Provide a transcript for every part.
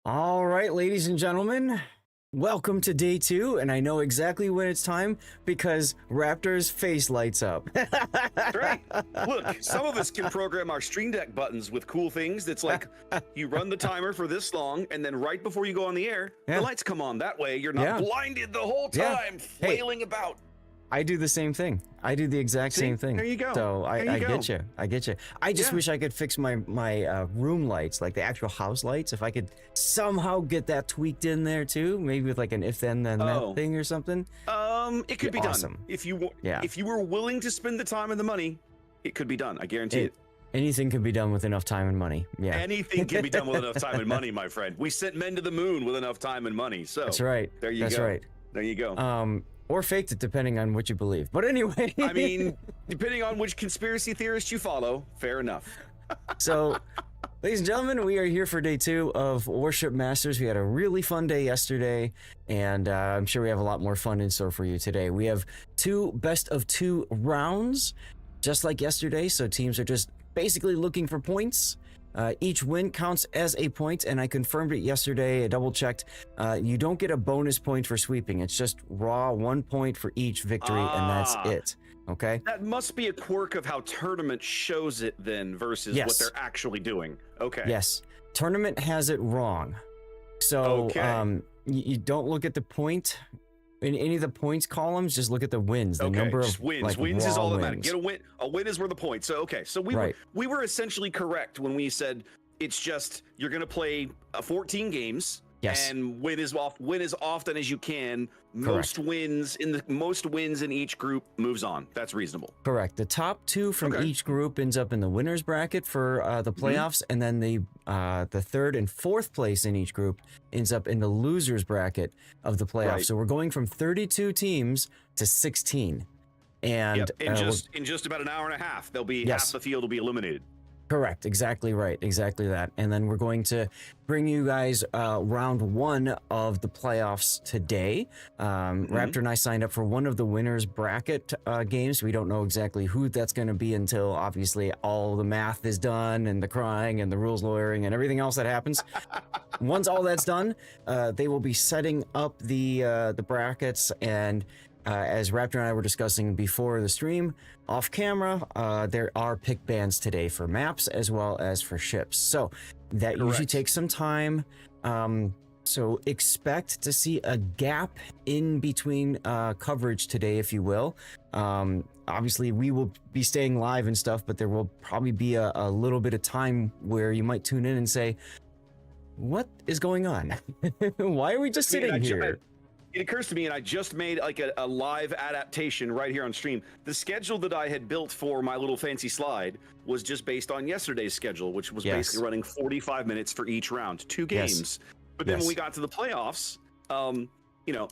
All right, ladies and gentlemen, welcome to day 2, and I know exactly when it's time because Raptor's face lights up. That's right. Look, some of us can program our Stream Deck buttons with cool things that's like, you run the timer for this long, and then right before you go on the air, the lights come on. That way you're not blinded the whole time, flailing about. I do the same thing. I do the exact same thing. There you go. So I get you. I get you. I just wish I could fix my room lights, like the actual house lights. If I could somehow get that tweaked in there too, maybe with like an if then that thing or something. It could be done if you were willing to spend the time and the money. It could be done. I guarantee it. Anything can be done with enough time and money. Yeah. Anything can be done with enough time and money, my friend. We sent men to the moon with enough time and money. So that's right. There you go. That's right. There you go. Or faked it, depending on what you believe. But anyway. I mean, depending on which conspiracy theorist you follow, fair enough. So, ladies and gentlemen, we are here for day 2 of Warship Masters. We had a really fun day yesterday, and I'm sure we have a lot more fun in store for you today. We have 2 best of 2 rounds, just like yesterday. So teams are just basically looking for points. Each win counts as a point, and I confirmed it yesterday. I double checked. You don't get a bonus point for sweeping. It's just raw 1 point for each victory, and that's it. Okay. That must be a quirk of how tournament shows it then versus what they're actually doing. Okay. Yes. Tournament has it wrong. So you don't look at the point in any of the points columns, just look at the wins. The number of wins. Like, wins is all that matters. Wins. Get a win. A win is worth a point. So so we were essentially correct when we said it's just you're going to play 14 games. Yes. And win as often as you can. Most wins in each group moves on. That's reasonable. Correct. The top 2 from each group ends up in the winners bracket for the playoffs, and then the 3rd and 4th place in each group ends up in the losers bracket of the playoffs. So we're going from 32 teams to 16, and in just about an hour and a half, there'll be half the field will be eliminated. Correct. Exactly right. Exactly that. And then we're going to bring you guys round 1 of the playoffs today. Raptor and I signed up for one of the winners bracket games. We don't know exactly who that's going to be until obviously all the math is done and the crying and the rules lawyering and everything else that happens. Once all that's done, they will be setting up the brackets, and as Raptor and I were discussing before the stream, off camera, there are pick bans today for maps as well as for ships. So that usually takes some time. So expect to see a gap in between coverage today, if you will. Obviously, we will be staying live and stuff, but there will probably be a little bit of time where you might tune in and say, what is going on? Why are we just sitting here? It occurs to me, and I just made like a live adaptation right here on stream. The schedule that I had built for my little fancy slide was just based on yesterday's schedule, which was basically running 45 minutes for each round, 2 games. But then when we got to the playoffs,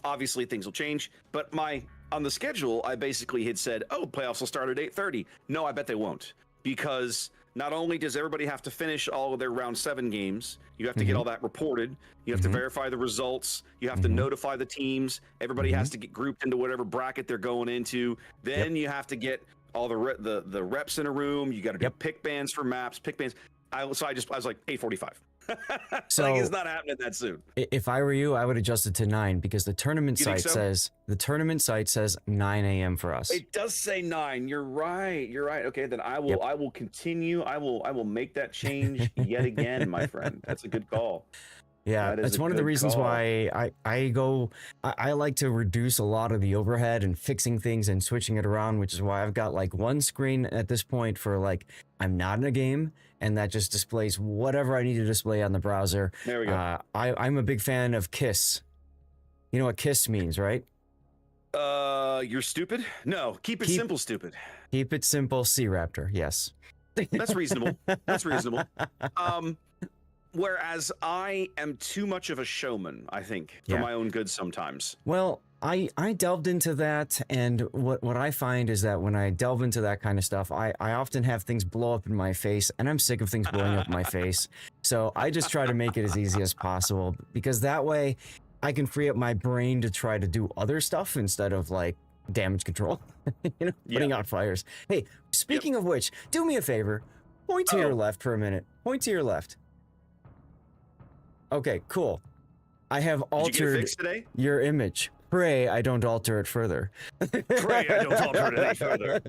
obviously things will change, but on the schedule, I basically had said, oh, playoffs will start at 8:30. No, I bet they won't, because not only does everybody have to finish all of their round 7 games, you have to get all that reported. You have to verify the results. You have to notify the teams. Everybody has to get grouped into whatever bracket they're going into. Then you have to get all the reps in a room. You got to do pick bands for maps, pick bands. I was like 8:45. So like, it's not happening that soon. If I were you, I would adjust it to 9, because the tournament site says 9 a.m. for us. It does say 9. You're right. Okay, then I will continue. I will make that change yet again, my friend. That's a good call. Yeah, that's one of the reasons why I like to reduce a lot of the overhead and fixing things and switching it around, which is why I've got like one screen at this point for like I'm not in a game, and that just displays whatever I need to display on the browser. There we go. I'm a big fan of KISS. You know what KISS means, right? You're stupid? No, keep it simple, stupid. Keep it simple, Sea Raptor. Yes. That's reasonable. That's reasonable. Whereas I am too much of a showman, I think, for my own good sometimes. Well, I delved into that, and what I find is that when I delve into that kind of stuff, I often have things blow up in my face, and I'm sick of things blowing up in my face. So I just try to make it as easy as possible, because that way I can free up my brain to try to do other stuff instead of like damage control, putting out fires. Hey, speaking of which, do me a favor, point to your left for a minute. Point to your left. Okay, cool. I have altered your image. Pray I don't alter it further. Pray I don't alter it any further.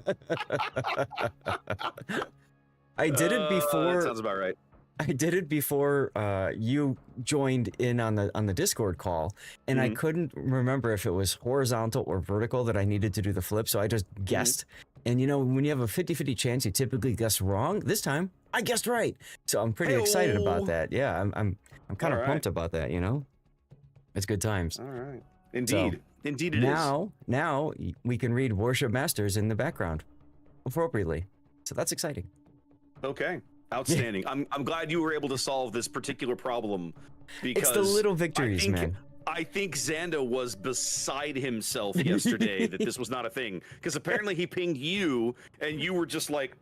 I did it before. That sounds about right. I did it before you joined in on the Discord call, and I couldn't remember if it was horizontal or vertical that I needed to do the flip, so I just guessed. And when you have a 50-50 chance, you typically guess wrong. This time, I guessed right. So I'm pretty excited about that. Yeah, I'm kind of pumped about that, It's good times. All right. Indeed. So, Indeed it is. Now we can read Warship Masters in the background appropriately. So that's exciting. Okay. Outstanding. I'm glad you were able to solve this particular problem, because it's the little victories, man. I think Xando was beside himself yesterday that this was not a thing, because apparently he pinged you and you were just like,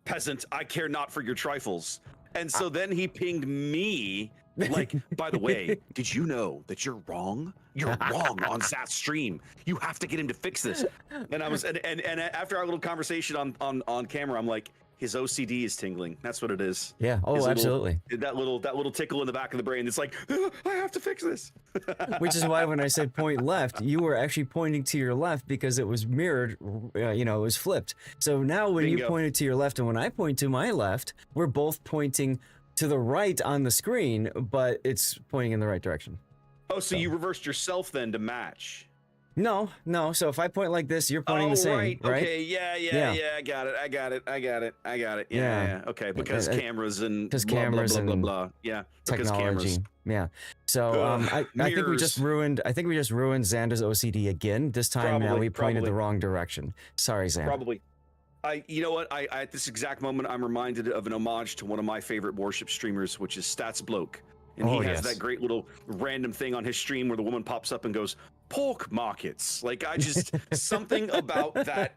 peasant, I care not for your trifles. And so then he pinged me like, by the way, did you know that you're wrong? You're wrong on Zat's stream. You have to get him to fix this. And I was and after our little conversation on camera, I'm like, his OCD is tingling. That's what it is. Yeah. Oh, absolutely. That little tickle in the back of the brain. It's like, I have to fix this. Which is why when I said point left, you were actually pointing to your left, because it was mirrored. It was flipped. So now when you pointed to your left and when I point to my left, we're both pointing to the right on the screen, but it's pointing in the right direction. Oh, so you reversed yourself then to match. No. So if I point like this, you're pointing the same, right? Okay, yeah. I got it. Yeah. Okay, because cameras and blah, blah. Yeah, technology. Yeah. So I think we just ruined. Xander's OCD again. This time now we pointed the wrong direction. Sorry, Xander. Probably. You know what? I at this exact moment, I'm reminded of an homage to one of my favorite Warship streamers, which is Stats Bloke. And he has that great little random thing on his stream where the woman pops up and goes, pork markets. Like, I just, something about that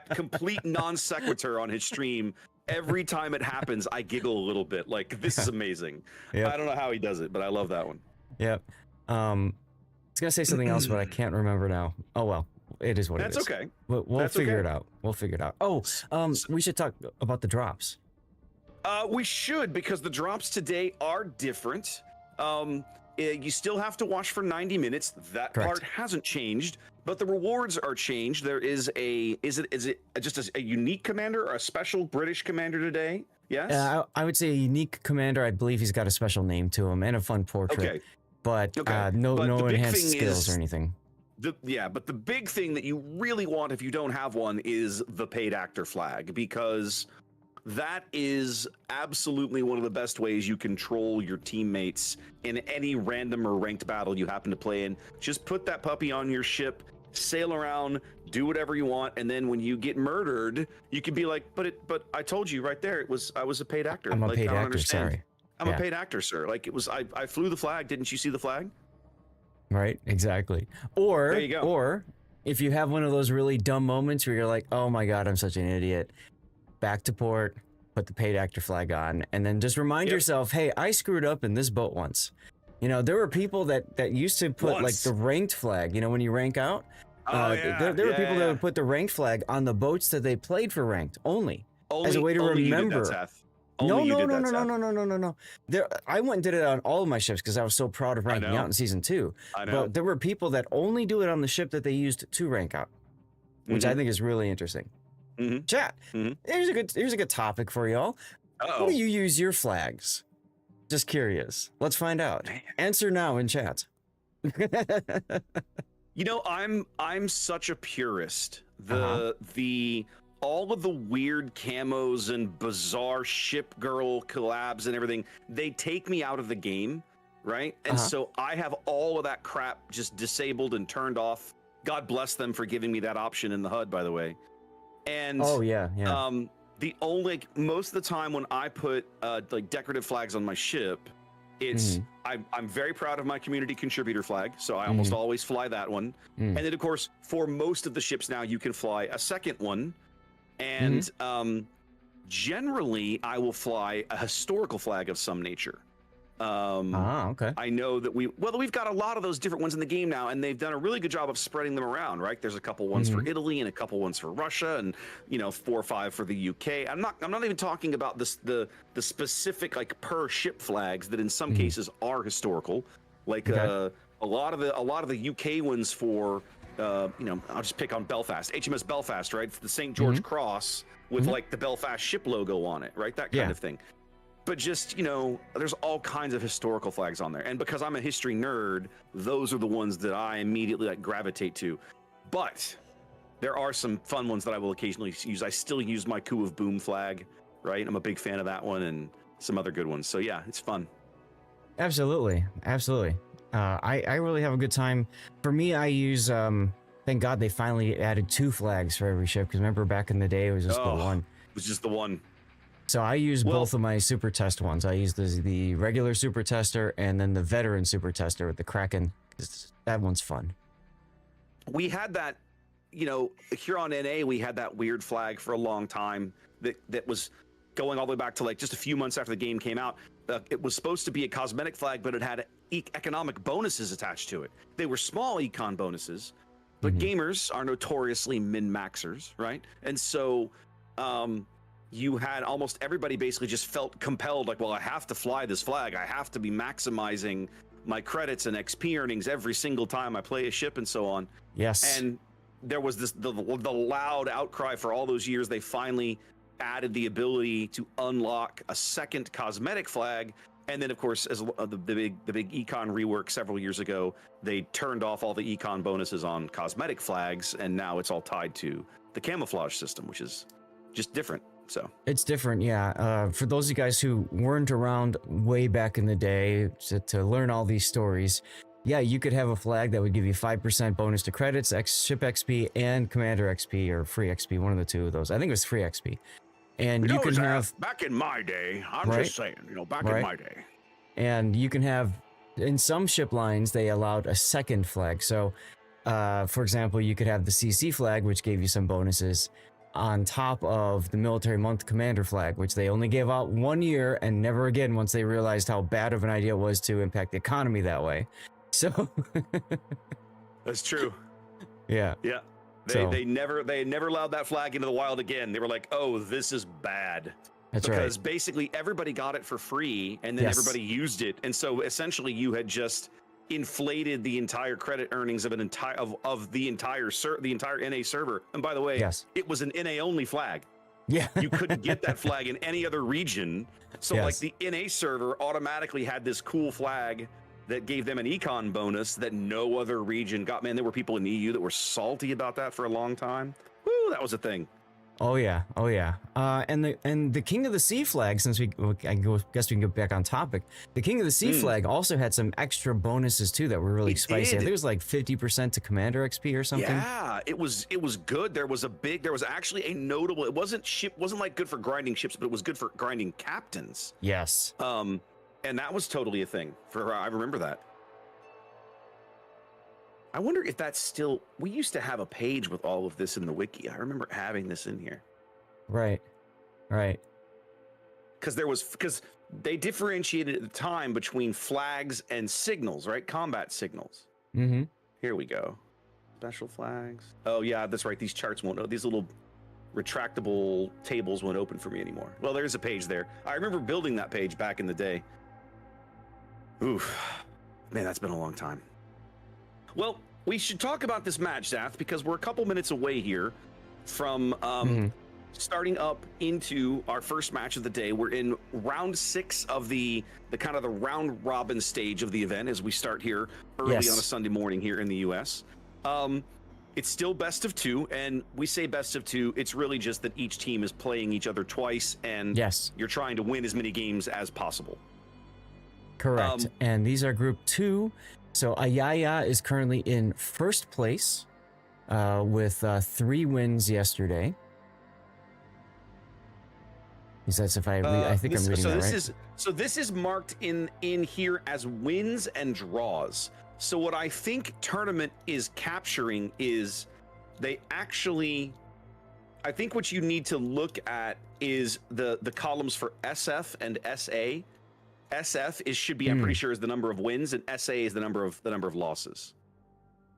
complete non sequitur on his stream, every time it happens, I giggle a little bit. Like, this is amazing. Yep. I don't know how he does it, but I love that one. Yep. I was going to say something else, but I can't remember now. Oh, well, it is what it is. That's okay. We'll figure it out. We'll figure it out. Oh, we should talk about the drops. We should, because the drops today are different. You still have to watch for 90 minutes. That part hasn't changed, but the rewards are changed. There is is it just a unique commander or a special British commander today? Yes. I would say a unique commander. I believe he's got a special name to him and a fun portrait. Okay. But no enhanced skills or anything. But the big thing that you really want if you don't have one is the paid actor flag, because that is absolutely one of the best ways you control your teammates in any random or ranked battle you happen to play in. Just put that puppy on your ship, sail around, do whatever you want, and then when you get murdered, you can be like, but I told you right there, I was a paid actor. I'm a paid actor, understand. sorry. I'm a paid actor, sir. Like, it was, I flew the flag. Didn't you see the flag? Right, exactly. There you go. Or if you have one of those really dumb moments where you're like, oh my God, I'm such an idiot, back to port, put the paid actor flag on, and then just remind yourself, hey, I screwed up in this boat once. You know, there were people that used to put like the ranked flag, you know, when you rank out. There were people that would put the ranked flag on the boats that they played for ranked only as a way to remember. No. I went and did it on all of my ships because I was so proud of ranking out in season 2. I know. But there were people that only do it on the ship that they used to rank out, which I think is really interesting. Chat. Here's a good topic for y'all. How do you use your flags? Just curious. Let's find out. Answer now in chat. You know, I'm such a purist. All of the weird camos and bizarre ship girl collabs and everything, they take me out of the game, right? And so I have all of that crap just disabled and turned off. God bless them for giving me that option in the HUD, by the way. And the only most of the time when I put like decorative flags on my ship, it's I'm very proud of my community contributor flag, so I almost always fly that one. And then of course, for most of the ships now, you can fly a second one. And generally, I will fly a historical flag of some nature. Okay. I know that we've got a lot of those different ones in the game now, and they've done a really good job of spreading them around, right? There's a couple ones for Italy and a couple ones for Russia, and 4 or 5 for the UK. I'm not even talking about the specific like per ship flags that in some cases are historical, like a lot of the UK ones for. I'll just pick on Belfast, HMS Belfast, right? It's the St. George Cross with like the Belfast ship logo on it, right? That kind of thing. But just, there's all kinds of historical flags on there. And because I'm a history nerd, those are the ones that I immediately like gravitate to. But there are some fun ones that I will occasionally use. I still use my Coup of Boom flag, right? I'm a big fan of that one and some other good ones. So yeah, it's fun. Absolutely. I really have a good time. For me, I use, thank God they finally added 2 flags for every ship, because remember back in the day, it was just the one. It was just the one. So I use both of my super test ones. I use the regular super tester and then the veteran super tester with the Kraken. That one's fun. We had that, here on NA, we had that weird flag for a long time that was going all the way back to like just a few months after the game came out. It was supposed to be a cosmetic flag, but it had economic bonuses attached to it. They were small econ bonuses, but gamers are notoriously min-maxers, right? And so you had almost everybody basically just felt compelled, like, well, I have to fly this flag. I have to be maximizing my credits and XP earnings every single time I play a ship and so on. Yes. And there was the loud outcry for all those years. They finally added the ability to unlock a second cosmetic flag, and then of course, as the big econ rework several years ago, they turned off all the econ bonuses on cosmetic flags, and now it's all tied to the camouflage system, which is just different. So it's different, yeah. For those of you guys who weren't around way back in the day to learn all these stories, yeah, you could have a flag that would give you 5% bonus to credits, ship XP, and commander XP, or free XP, one of the two of those. I think it was free XP. And you can have back in my day. I'm just saying, back in my day. And you can have in some ship lines they allowed a second flag. So, for example, you could have the CC flag, which gave you some bonuses, on top of the military month commander flag, which they only gave out 1 year and never again once they realized how bad of an idea it was to impact the economy that way. So, that's true. Yeah. Yeah. They never allowed that flag into the wild again. They were like, oh, this is bad. That's right. Because basically everybody got it for free and then everybody used it. And so essentially you had just inflated the entire credit earnings of the entire NA server. And by the way, it was an NA only flag. Yeah. You couldn't get that flag in any other region. So like the NA server automatically had this cool flag that gave them an econ bonus that no other region got. Man, there were people in the EU that were salty about that for a long time. Woo, that was a thing. Oh yeah. And the King of the Sea flag, since I guess we can go back on topic. The King of the Sea flag also had some extra bonuses too that were really spicy. I think it was like 50% to commander XP or something. Yeah, it was good. There was actually a notable. It wasn't like good for grinding ships, but it was good for grinding captains. Yes. And that was totally a thing. I remember that. I wonder if that's still. We used to have a page with all of this in the wiki. I remember having this in here. Right. Because they differentiated at the time between flags and signals, right? Combat signals. Mm-hmm. Here we go. Special flags. Oh yeah, that's right. These charts won't. These little retractable tables won't open for me anymore. Well, there's a page there. I remember building that page back in the day. Oof, man, that's been a long time. Well, we should talk about this match, Zath, because we're a couple minutes away here from starting up into our first match of the day. We're in round 6 of the kind of the round robin stage of the event as we start here early on a Sunday morning here in the US. It's still best of 2, and we say best of 2. It's really just that each team is playing each other twice, and you're trying to win as many games as possible. Correct. And these are group 2. So Ayaya is currently in first place with 3 wins yesterday. That's if I think I'm reading that right. So this is marked in here as wins and draws. So what I think tournament is capturing is they actually, I think what you need to look at is the columns for SF and SA. SF should be, I'm pretty sure, is the number of wins, and SA is the number of losses.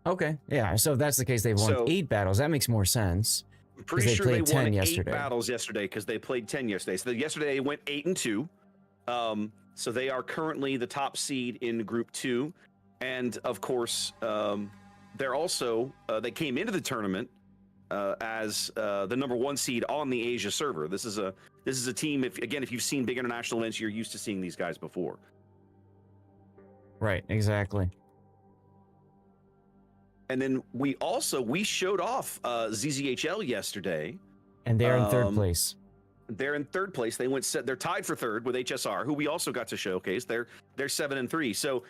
Okay, yeah. So if that's the case, they've won 8 battles. That makes more sense. I'm pretty sure they won 8 battles yesterday because they played 10 yesterday. So yesterday they went 8-2. So they are currently the top seed in Group 2, and of course, they're also they came into the tournament as the number 1 seed on the Asia server. This is a team. If you've seen big international events, you're used to seeing these guys before. Right. Exactly. And then we showed off ZZHL yesterday, and they're in 3rd place. They're in 3rd place. They're tied for 3rd with HSR, who we also got to showcase. They're 7-3. So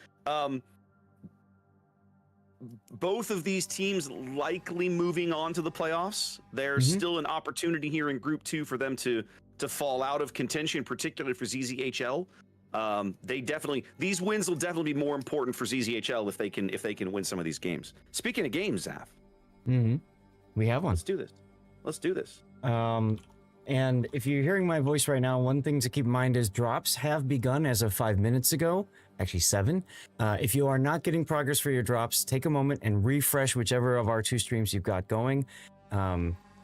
both of these teams likely moving on to the playoffs. There's still an opportunity here in Group 2 for them to fall out of contention, particularly for ZZHL. These wins will definitely be more important for ZZHL if they can win some of these games. Speaking of games, Zaf, we have one. Let's do this. And if you're hearing my voice right now, one thing to keep in mind is drops have begun as of 5 minutes ago, actually 7. If you are not getting progress for your drops, take a moment and refresh whichever of our 2 streams you've got going.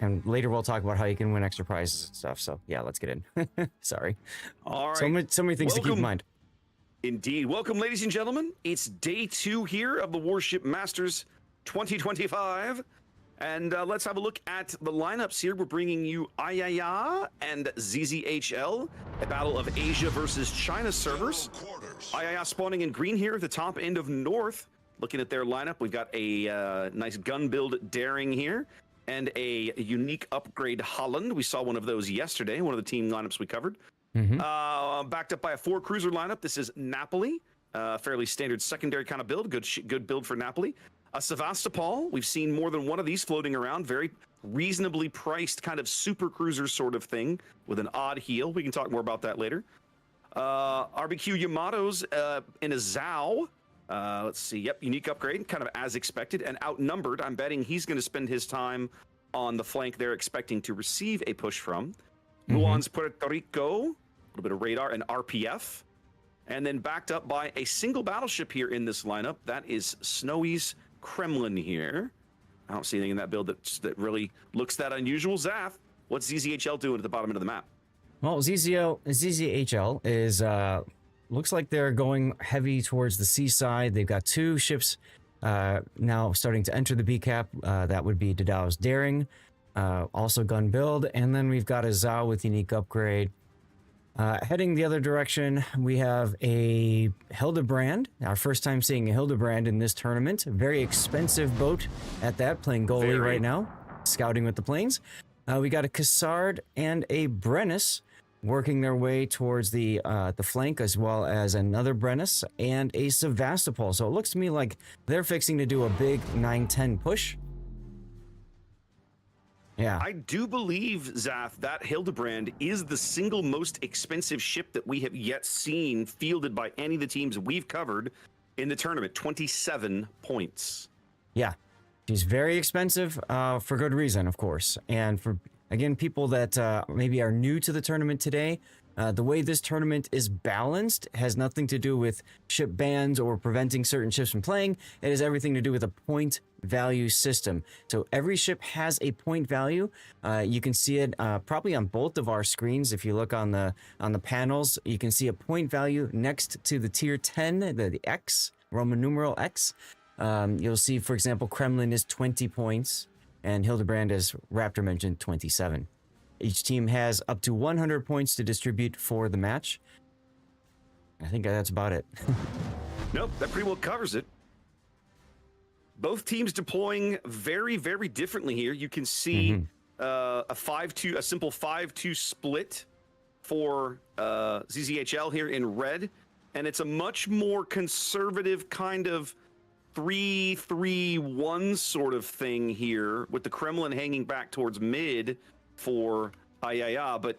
And later we'll talk about how you can win extra prizes and stuff. So yeah, let's get in. Sorry. All right. So many things to keep in mind. Indeed. Welcome, ladies and gentlemen. It's day 2 here of the Warship Masters 2025. And let's have a look at the lineups here. We're bringing you Ayaya and ZZHL, a battle of Asia versus China servers. Ayaya spawning in green here at the top end of North. Looking at their lineup, we've got a nice gun build Daring here, and a unique upgrade Holland. We saw one of those yesterday, one of the team lineups we covered. Backed up by a 4 cruiser lineup. This is Napoli, fairly standard secondary kind of build. Good build for Napoli. A Sevastopol, we've seen more than one of these floating around. Very reasonably priced kind of super cruiser sort of thing with an odd heel. We can talk more about that later. RBQ Yamato's in a Zhao. Let's see. Yep, unique upgrade, kind of as expected and outnumbered. I'm betting he's going to spend his time on the flank they're expecting to receive a push from. Muon's Puerto Rico, a little bit of radar and RPF. And then backed up by a single battleship here in this lineup. That is Snowy's Kremlin here. I don't see anything in that build that really looks that unusual. Zaf, what's ZZHL doing at the bottom end of the map? Well, ZZHL is looks like they're going heavy towards the seaside. They've got 2 ships now starting to enter the BCAP. That would be Daдаo's Daring, also gun build, and then we've got a Zhao with unique upgrade. Heading the other direction, we have a Hildebrand. Our first time seeing a Hildebrand in this tournament. A very expensive boat at that, playing goalie right now, scouting with the planes. We got a Cassard and a Brennus working their way towards the flank, as well as another Brennus and a Sevastopol. So it looks to me like they're fixing to do a big 9-10 push. Yeah. I do believe, Zaf, that Hildebrand is the single most expensive ship that we have yet seen fielded by any of the teams we've covered in the tournament. 27 points. Yeah, she's very expensive for good reason, of course. And for, again, people that maybe are new to the tournament today, the way this tournament is balanced has nothing to do with ship bans or preventing certain ships from playing. It has everything to do with a point value system. So every ship has a point value. You can see it probably on both of our screens. If you look on the panels, you can see a point value next to the tier 10, the X, Roman numeral X. You'll see, for example, Kremlin is 20 points, and Hildebrand, as Raptor mentioned, 27. Each team has up to 100 points to distribute for the match. I think that's about it. Nope, that pretty well covers it. Both teams deploying very, very differently here. You can see a simple 5-2 split for ZZHL here in red, and it's a much more conservative kind of 3-3-1 sort of thing here, with the Kremlin hanging back towards mid for Ayaya, but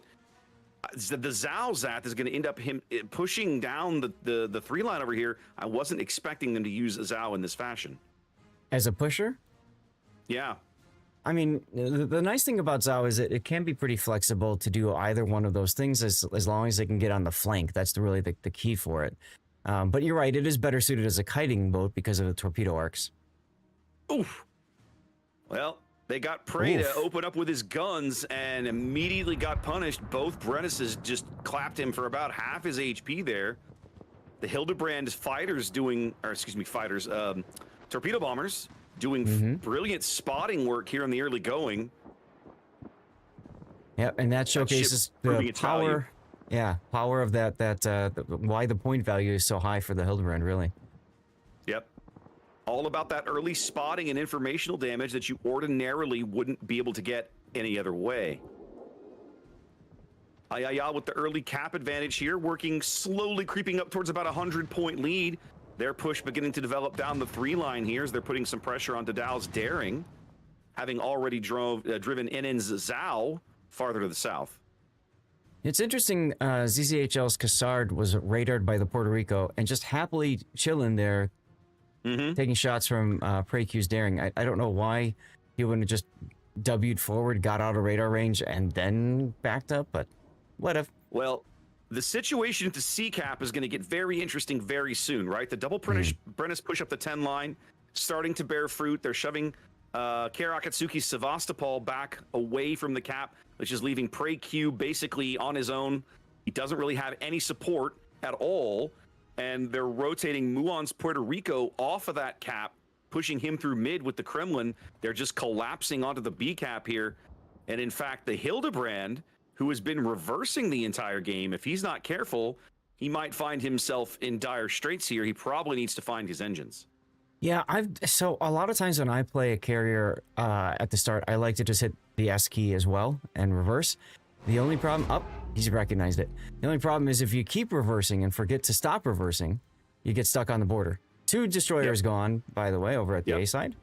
the Zhao Zath is going to end up pushing down the 3 line over here. I wasn't expecting them to use Zhao in this fashion. As a pusher? Yeah. I mean, the nice thing about Zhao is that it can be pretty flexible to do either one of those things as long as they can get on the flank. That's really the key for it. But you're right, it is better suited as a kiting boat because of the torpedo arcs. Oof. Well, they got Prey to open up with his guns and immediately got punished. Both Brennises just clapped him for about half his HP there. The Hildebrand fighters torpedo bombers doing brilliant spotting work here in the early going. Yeah, and that showcases the power. Yeah, power of why the point value is so high for the Hildebrand, really. Yep. All about that early spotting and informational damage that you ordinarily wouldn't be able to get any other way. Ayaya with the early cap advantage here, working slowly creeping up towards about a 100-point lead. Their push beginning to develop down the 3 line here as they're putting some pressure onto Dow's Daring, having already driven NN's Zhao farther to the south. It's interesting, ZZHL's Cassard was radared by the Puerto Rico and just happily chilling there, taking shots from Preq's Daring. I don't know why he wouldn't have just W'd forward, got out of radar range, and then backed up, but what if? Well, the situation at the C cap is going to get very interesting very soon, right? The double Brennis push up the 10 line, starting to bear fruit. They're shoving Kara Akatsuki Sevastopol back away from the cap, which is leaving Preq basically on his own. He doesn't really have any support at all, and they're rotating Muon's Puerto Rico off of that cap, pushing him through mid with the Kremlin. They're just collapsing onto the B cap here, and in fact, the Hildebrand, who has been reversing the entire game, if he's not careful, he might find himself in dire straits here. He probably needs to find his engines. Yeah, so a lot of times when I play a carrier at the start, I like to just hit the S key as well and reverse. The only problem, he's recognized it. The only problem is if you keep reversing and forget to stop reversing, you get stuck on the border. 2 destroyers gone, by the way, over at the A side.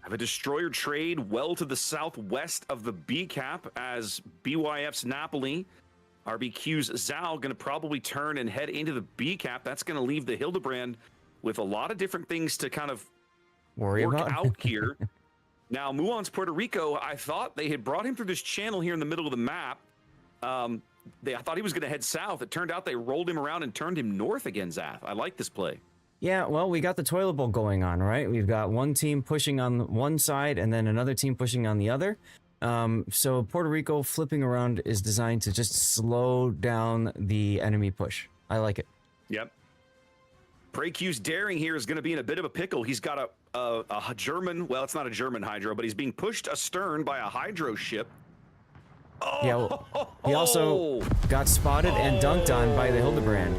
Have a destroyer trade well to the southwest of the B cap as BYF's Napoli, RBQ's Zhao going to probably turn and head into the B cap. That's going to leave the Hildebrand with a lot of different things to kind of work out here. Now, Muon's Puerto Rico, I thought they had brought him through this channel here in the middle of the map. I thought he was going to head south. It turned out they rolled him around and turned him north again, Zath. I like this play. Yeah, well, we got the toilet bowl going on, right? We've got one team pushing on one side and then another team pushing on the other. So Puerto Rico flipping around is designed to just slow down the enemy push. I like it. Yep. Preq's Daring here is going to be in a bit of a pickle. He's got a German, well, it's not a German Hydro, but he's being pushed astern by a Hydro ship. Oh! Yeah, well, he also got spotted and dunked on by the Hildebrand.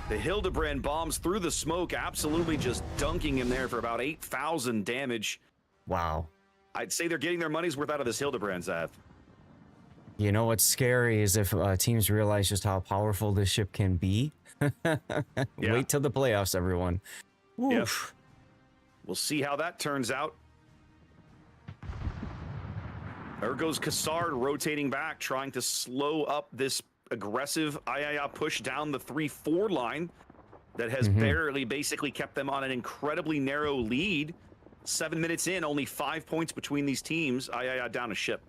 The Hildebrand bombs through the smoke, absolutely just dunking him there for about 8,000 damage. Wow. I'd say they're getting their money's worth out of this Hildebrand, Zath. You know what's scary is if teams realize just how powerful this ship can be. Wait till the playoffs, everyone. Yep. We'll see how that turns out. There goes Cassard rotating back, trying to slow up this aggressive Ayaya push down the 3-4 line that has barely basically kept them on an incredibly narrow lead. 7 minutes in, only 5 points between these teams. I down a ship.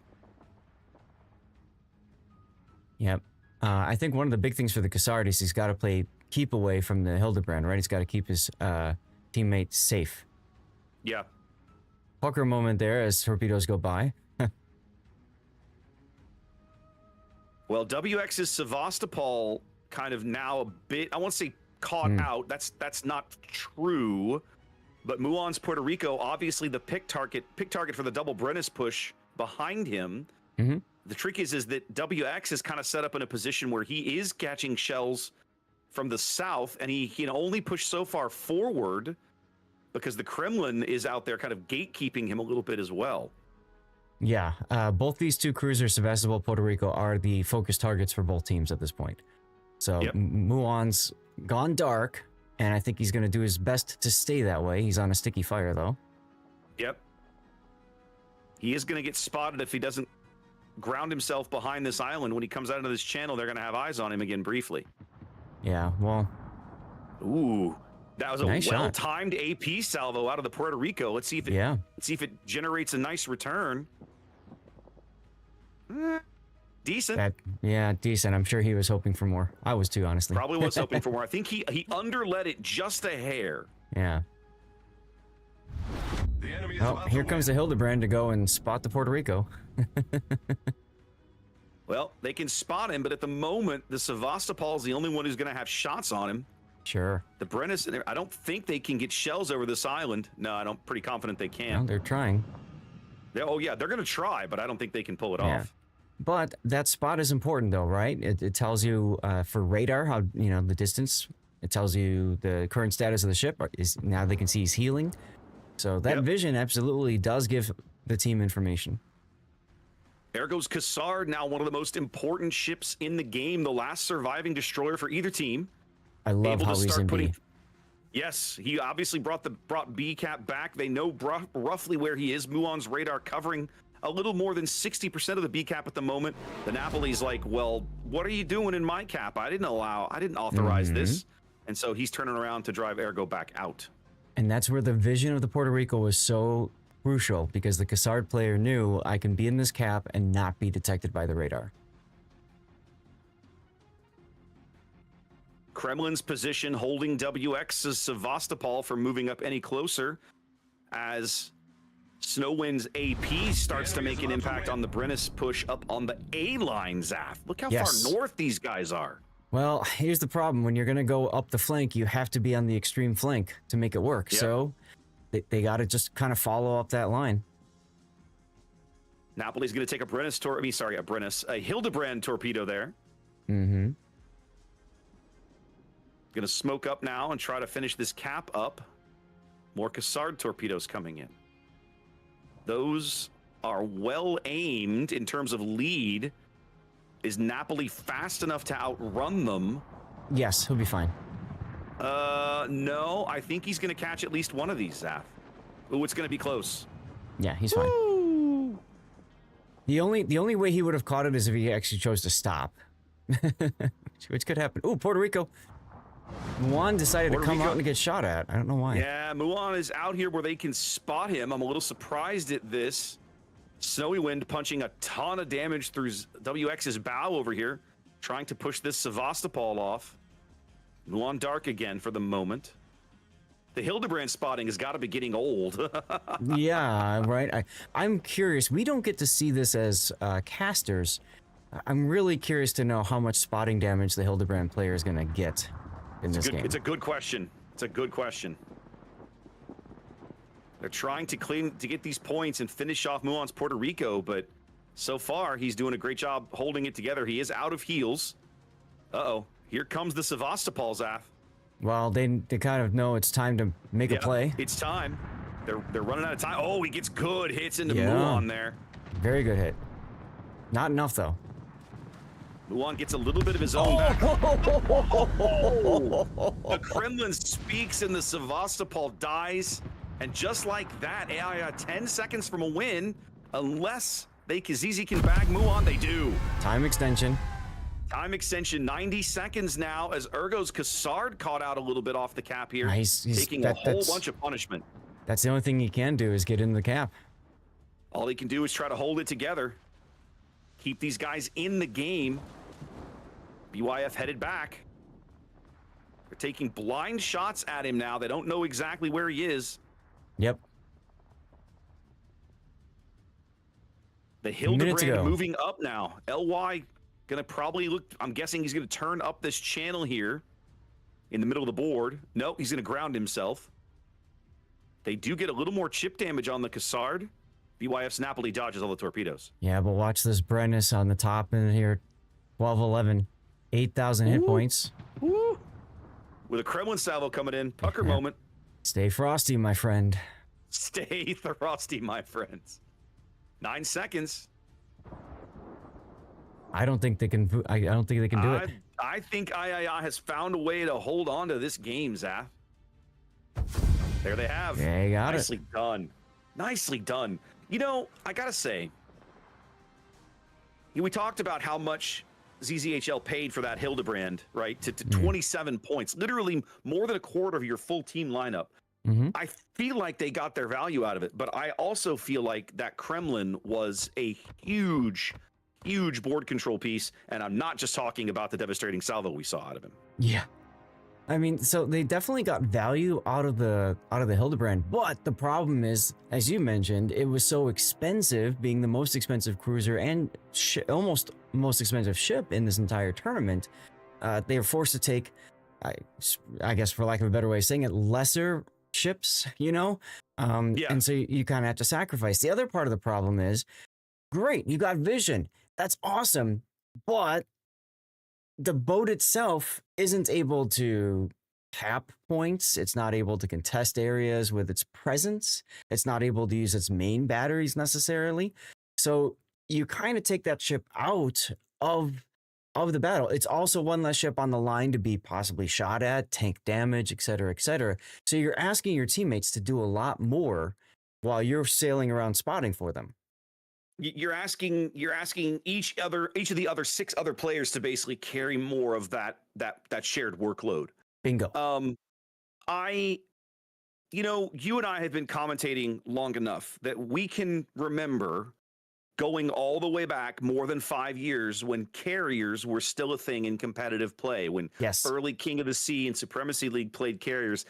Yep. I think one of the big things for the Cassard is he's got to keep away from the Hildebrand, right? He's got to keep his teammates safe. Yeah. Pucker moment there as torpedoes go by. Well, WX's Sevastopol kind of now a bit, I won't say caught out. That's not true. But Muon's Puerto Rico, obviously the pick target for the double Brennus push behind him. Mm-hmm. The trick is that WX is kind of set up in a position where he is catching shells from the south, and he can only push so far forward because the Kremlin is out there kind of gatekeeping him a little bit as well. Yeah, both these two cruisers, Sevastopol, Puerto Rico, are the focus targets for both teams at this point. So Muon's gone dark, and I think he's going to do his best to stay that way. He's on a sticky fire, though. Yep. He is going to get spotted if he doesn't ground himself behind this island. When he comes out into this channel, they're going to have eyes on him again briefly. Yeah, well... Ooh, that was a nice well-timed AP salvo out of the Puerto Rico. Let's see if it generates a nice return. Decent. Decent. I'm sure he was hoping for more. I was too, honestly. Probably was hoping for more. I think he underlet it just a hair. Yeah. Oh, here comes the Hildebrand to go and spot the Puerto Rico. Well, they can spot him, but at the moment, the Sevastopol is the only one who's going to have shots on him. Sure. The Brennus, I don't think they can get shells over this island. No, I'm pretty confident they can. Well, they're trying. Oh, yeah, they're going to try, but I don't think they can pull it off. But that spot is important, though, right? It tells you for radar how, the distance. It tells you the current status of the ship. Now they can see he's healing. So that vision absolutely does give the team information. There goes Cassard, now one of the most important ships in the game, the last surviving destroyer for either team. I love how he's in B. Yes, he obviously brought B cap back. They know roughly where he is. Muon's radar covering a little more than 60% of the B cap at the moment. The Napoli's like, well, what are you doing in my cap? I didn't authorize this. And so he's turning around to drive Ergo back out. And that's where the vision of the Puerto Rico was so crucial, because the Cassard player knew I can be in this cap and not be detected by the radar. Kremlin's position holding WX's Sevastopol from moving up any closer as Snowwind's AP starts to make an impact on the Brennus push up on the A line, Zaf. Look how far north these guys are. Well, here's the problem. When you're going to go up the flank, you have to be on the extreme flank to make it work. Yep. So they got to just kind of follow up that line. Napoli's going to take a Hildebrand torpedo there. Mm-hmm. Going to smoke up now and try to finish this cap up. More Cassard torpedoes coming in. Those are well aimed in terms of lead. Is Napoli fast enough to outrun them? Yes, he'll be fine. No, I think he's going to catch at least one of these, Zaf. Ooh, it's going to be close. Yeah, he's fine. Woo! The only way he would have caught it is if he actually chose to stop. Which could happen. Ooh, Puerto Rico. Muon decided to come out and get shot at. I don't know why. Yeah, Muon is out here where they can spot him. I'm a little surprised at this. Snowy Wind punching a ton of damage through WX's bow over here, trying to push this Sevastopol off. Muon dark again for the moment. The Hildebrand spotting has got to be getting old. Yeah, right. I'm curious. We don't get to see this as casters. I'm really curious to know how much spotting damage the Hildebrand player is going to get in this game. It's a good question. They're trying to get these points and finish off Muon's Puerto Rico, but so far he's doing a great job holding it together. He is out of heals. Uh-oh. Here comes the Sevastopol, Zaf. Well, they kind of know it's time to make a play. It's time. They're running out of time. Oh, he gets good hits into Muon there. Very good hit. Not enough, though. Muon gets a little bit of his own back. The Kremlin speaks and the Sevastopol dies. And just like that, AI 10 seconds from a win, unless ZZ can bag Muon, they do. Time extension. 90 seconds now as Ergo's Cassard caught out a little bit off the cap here. He's taking a whole bunch of punishment. That's the only thing he can do is get in the cap. All he can do is try to hold it together. Keep these guys in the game. BYF headed back. They're taking blind shots at him now. They don't know exactly where he is. Yep. The Hildebrand moving up now. LY gonna probably look, I'm guessing he's gonna turn up this channel here in the middle of the board. Nope, he's gonna ground himself. They do get a little more chip damage on the Cassard. BYF's Napoli dodges all the torpedoes. Yeah, but watch this brightness on the top in here. 1211. 8,000 hit points. Woo. With a Kremlin salvo coming in. Pucker moment. Stay frosty, my friend. Stay frosty, my friends. 9 seconds. I don't think they can. I don't think they can do it. I think III has found a way to hold on to this game, Zaf. There they have. They got Nicely done. Nicely done. You know, I gotta say, we talked about how much ZZHL paid for that Hildebrand, right? To 27 points, literally more than a quarter of your full team lineup. I feel like they got their value out of it, but I also feel like that Kremlin was a huge board control piece, and I'm not just talking about the devastating salvo we saw out of him. Yeah. I mean, so they definitely got value out of the Hildebrand, but the problem is, as you mentioned, it was so expensive, being the most expensive cruiser and almost most expensive ship in this entire tournament. They were forced to take, I guess, for lack of a better way of saying it, lesser ships, you know? And so you kind of have to sacrifice. The other part of the problem is, great, you got vision. That's awesome, but the boat itself isn't able to tap points. It's not able to contest areas with its presence. It's not able to use its main batteries necessarily. So you kind of take that ship out of the battle. It's also one less ship on the line to be possibly shot at, tank damage, etc., etc. So you're asking your teammates to do a lot more while you're sailing around spotting for them. You're asking each of the other 6 other players to basically carry more of that shared workload. Bingo. You and I have been commentating long enough that we can remember going all the way back more than 5 years when carriers were still a thing in competitive play, when early King of the Sea and Supremacy League played carriers.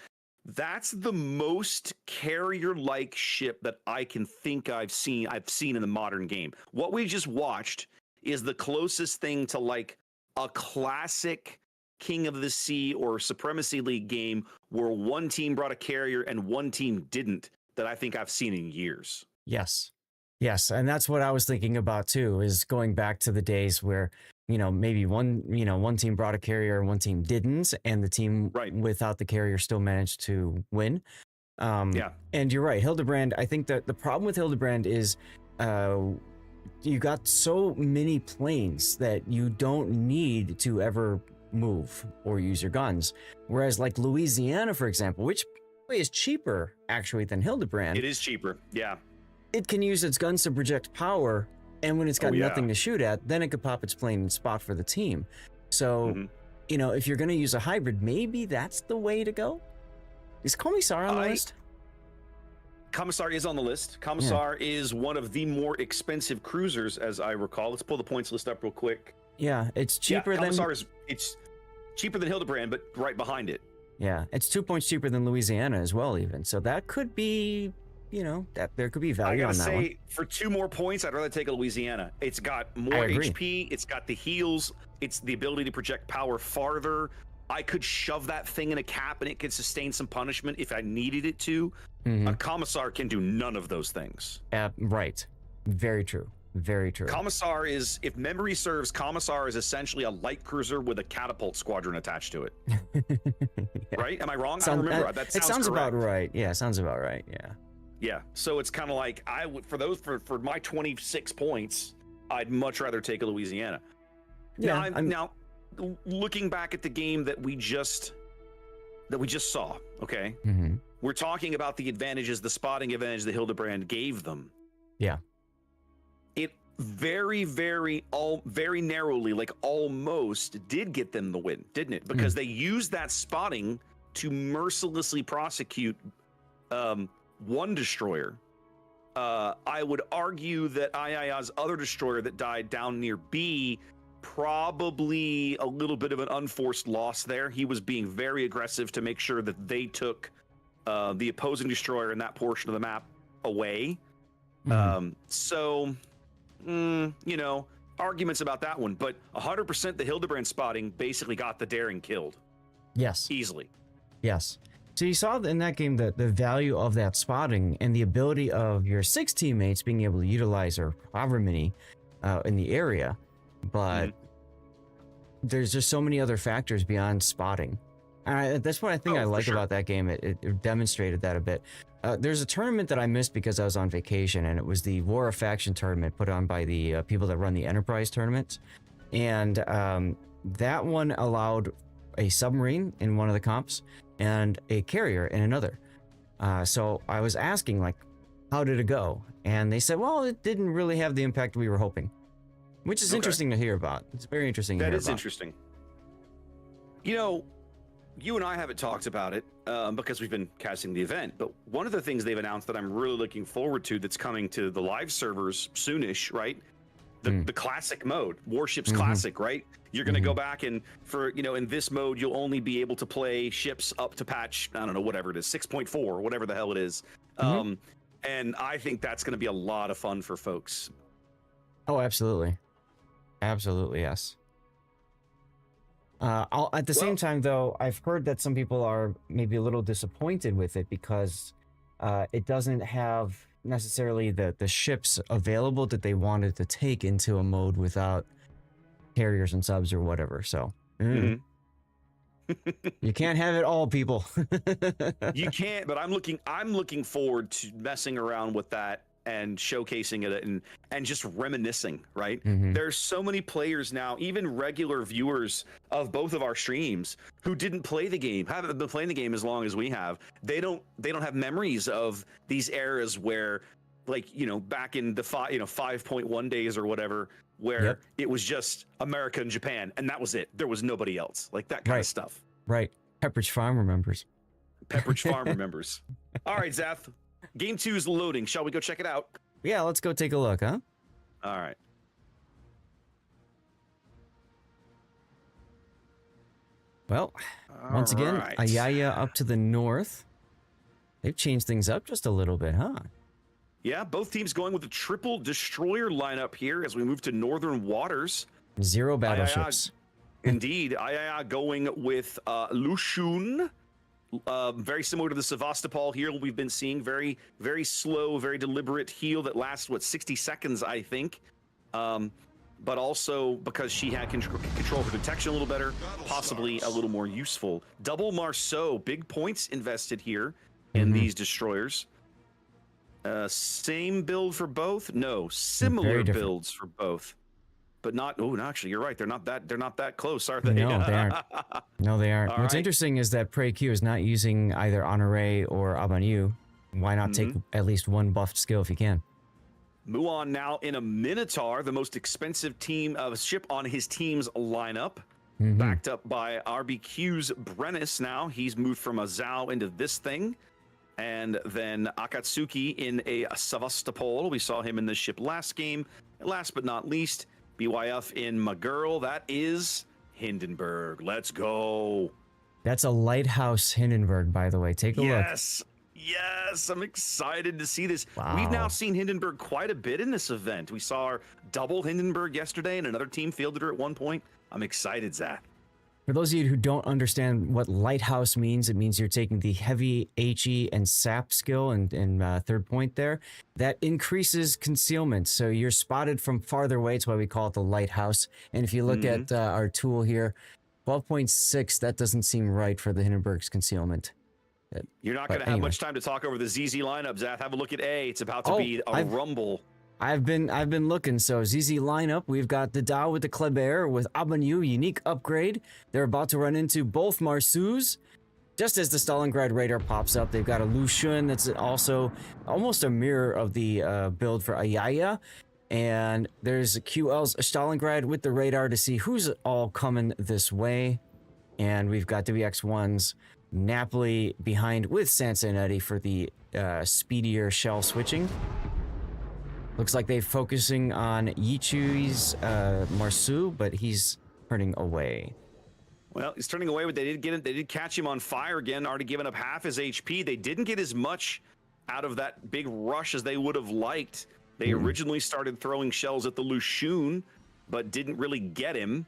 That's the most carrier-like ship that I can think I've seen in the modern game. What we just watched is the closest thing to like a classic King of the Sea or Supremacy League game where one team brought a carrier and one team didn't, that I think I've seen in years. Yes. And that's what I was thinking about too, is going back to the days where, maybe one team brought a carrier and one team didn't, and the team without the carrier still managed to win. And you're right, Hildebrand. I think that the problem with Hildebrand is you got so many planes that you don't need to ever move or use your guns. Whereas like Louisiana, for example, which is cheaper actually than Hildebrand. It is cheaper, yeah. It can use its guns to project power, and when it's got nothing to shoot at, then it could pop its plane and spot for the team. So, if you're going to use a hybrid, maybe that's the way to go. Is Commissar on the list? Commissar is on the list. Commissar is one of the more expensive cruisers, as I recall. Let's pull the points list up real quick. Yeah, it's cheaper than... It's cheaper than Hildebrand, but right behind it. Yeah, it's 2 points cheaper than Louisiana as well, even. So that could be... that there could be value on that one. I gotta say, for 2 more points, I'd rather take a Louisiana. It's got more HP, it's got the heals, it's the ability to project power farther. I could shove that thing in a cap and it could sustain some punishment if I needed it to. A Commissar can do none of those things. Right. Very true. Very true. Commissar is, if memory serves, Commissar is essentially a light cruiser with a catapult squadron attached to it. Right? Am I wrong? I don't remember. That sounds about right. Yeah, sounds about right. Yeah, so it's kind of like I would for my 26 points, I'd much rather take a Louisiana. Yeah. Now, looking back at the game that we just saw, okay, we're talking about the advantages, the spotting advantage that Hildebrand gave them. Yeah, it very narrowly, like almost, did get them the win, didn't it? Because they used that spotting to mercilessly prosecute one destroyer. I would argue that Ayaya's other destroyer that died down near B, probably a little bit of an unforced loss there. He was being very aggressive to make sure that they took the opposing destroyer in that portion of the map away. So, you know, arguments about that one, but 100% the Hildebrand spotting basically got the Daring killed. Yes. Easily. Yes. So you saw in that game the value of that spotting and the ability of your 6 teammates being able to utilize or however many in the area. But there's just so many other factors beyond spotting. That's what I think I like about that game. It demonstrated that a bit. There's a tournament that I missed because I was on vacation, and it was the War of Faction tournament put on by the people that run the Enterprise tournaments. And that one allowed a submarine in one of the comps and a carrier in another. So I was asking, like, how did it go? And they said, well, it didn't really have the impact we were hoping, which is interesting to hear about. It's very interesting to hear about. That is interesting. You know, you and I haven't talked about it because we've been casting the event, but one of the things they've announced that I'm really looking forward to that's coming to the live servers soonish, right? The classic mode, Warships Classic, right? You're going to go back and in this mode, you'll only be able to play ships up to patch, I don't know, whatever it is, 6.4, or whatever the hell it is. And I think that's going to be a lot of fun for folks. Oh, absolutely. Absolutely, yes. At the same time, though, I've heard that some people are maybe a little disappointed with it because it doesn't have necessarily the ships available that they wanted to take into a mode without carriers and subs or whatever. So you can't have it all, people. You can't, but I'm looking forward to messing around with that and showcasing it and just reminiscing, right? There's so many players now, even regular viewers of both of our streams who didn't play the game, haven't been playing the game as long as we have. They don't have memories of these eras where, like, back in the 5.1 days or whatever, where it was just America and Japan and that was it. There was nobody else, like that kind of stuff. Right. Pepperidge Farm remembers. Pepperidge Farm remembers. All right, Zath. Game 2 is loading. Shall we go check it out? Yeah, let's go take a look, huh? All right. Well, once again, Ayaya up to the north. They've changed things up just a little bit, huh? Yeah, both teams going with a triple destroyer lineup here as we move to northern waters. 0 battleships. Indeed. Ayaya going with Lushun. Very similar to the Sevastopol here we've been seeing. Very, very slow, very deliberate heal that lasts, 60 seconds, I think. But also because she had control of her detection a little better, possibly a little more useful. Double Marceau, big points invested here in these destroyers. Same build for both? No, similar builds for both. But not. Oh, no, actually, you're right. They're not that close, are they? No, they aren't. No, they aren't. What's interesting is that Prey Q is not using either Honoré or Abanyu. Why not take at least one buffed skill if you can? Muon now in a Minotaur, the most expensive ship on his team's lineup, backed up by RBQ's Brennus. Now he's moved from a Zhao into this thing, and then Akatsuki in a Sevastopol. We saw him in this ship last game. Last but not least, BYF in Magurl. That is Hindenburg. Let's go. That's a Lighthouse Hindenburg, by the way. Take a look. Yes, I'm excited to see this. Wow. We've now seen Hindenburg quite a bit in this event. We saw our double Hindenburg yesterday, and another team fielded her at one point. I'm excited, Zach. For those of you who don't understand what Lighthouse means, it means you're taking the heavy HE and SAP skill and third point there. That increases concealment, so you're spotted from farther away. That's why we call it the Lighthouse. And if you look at our tool here, 12.6, that doesn't seem right for the Hindenburg's concealment. You're not going to have much time to talk over the ZZ lineup, Zath. Have a look at A. It's about to be a rumble. I've been looking. So ZZ lineup, we've got the Dao with the Kleber with Abanyu, unique upgrade. They're about to run into both Marsus. Just as the Stalingrad radar pops up, they've got a Lushun that's also almost a mirror of the build for Ayaya. And there's a QL's Stalingrad with the radar to see who's all coming this way. And we've got WX1's Napoli behind with Sansonetti for the speedier shell switching. Looks like they're focusing on Yichui's Marsu, but he's turning away. Well, he's turning away, but they did get it. They did catch him on fire again, already given up half his HP. They didn't get as much out of that big rush as they would have liked. They originally started throwing shells at the Lushun, but didn't really get him.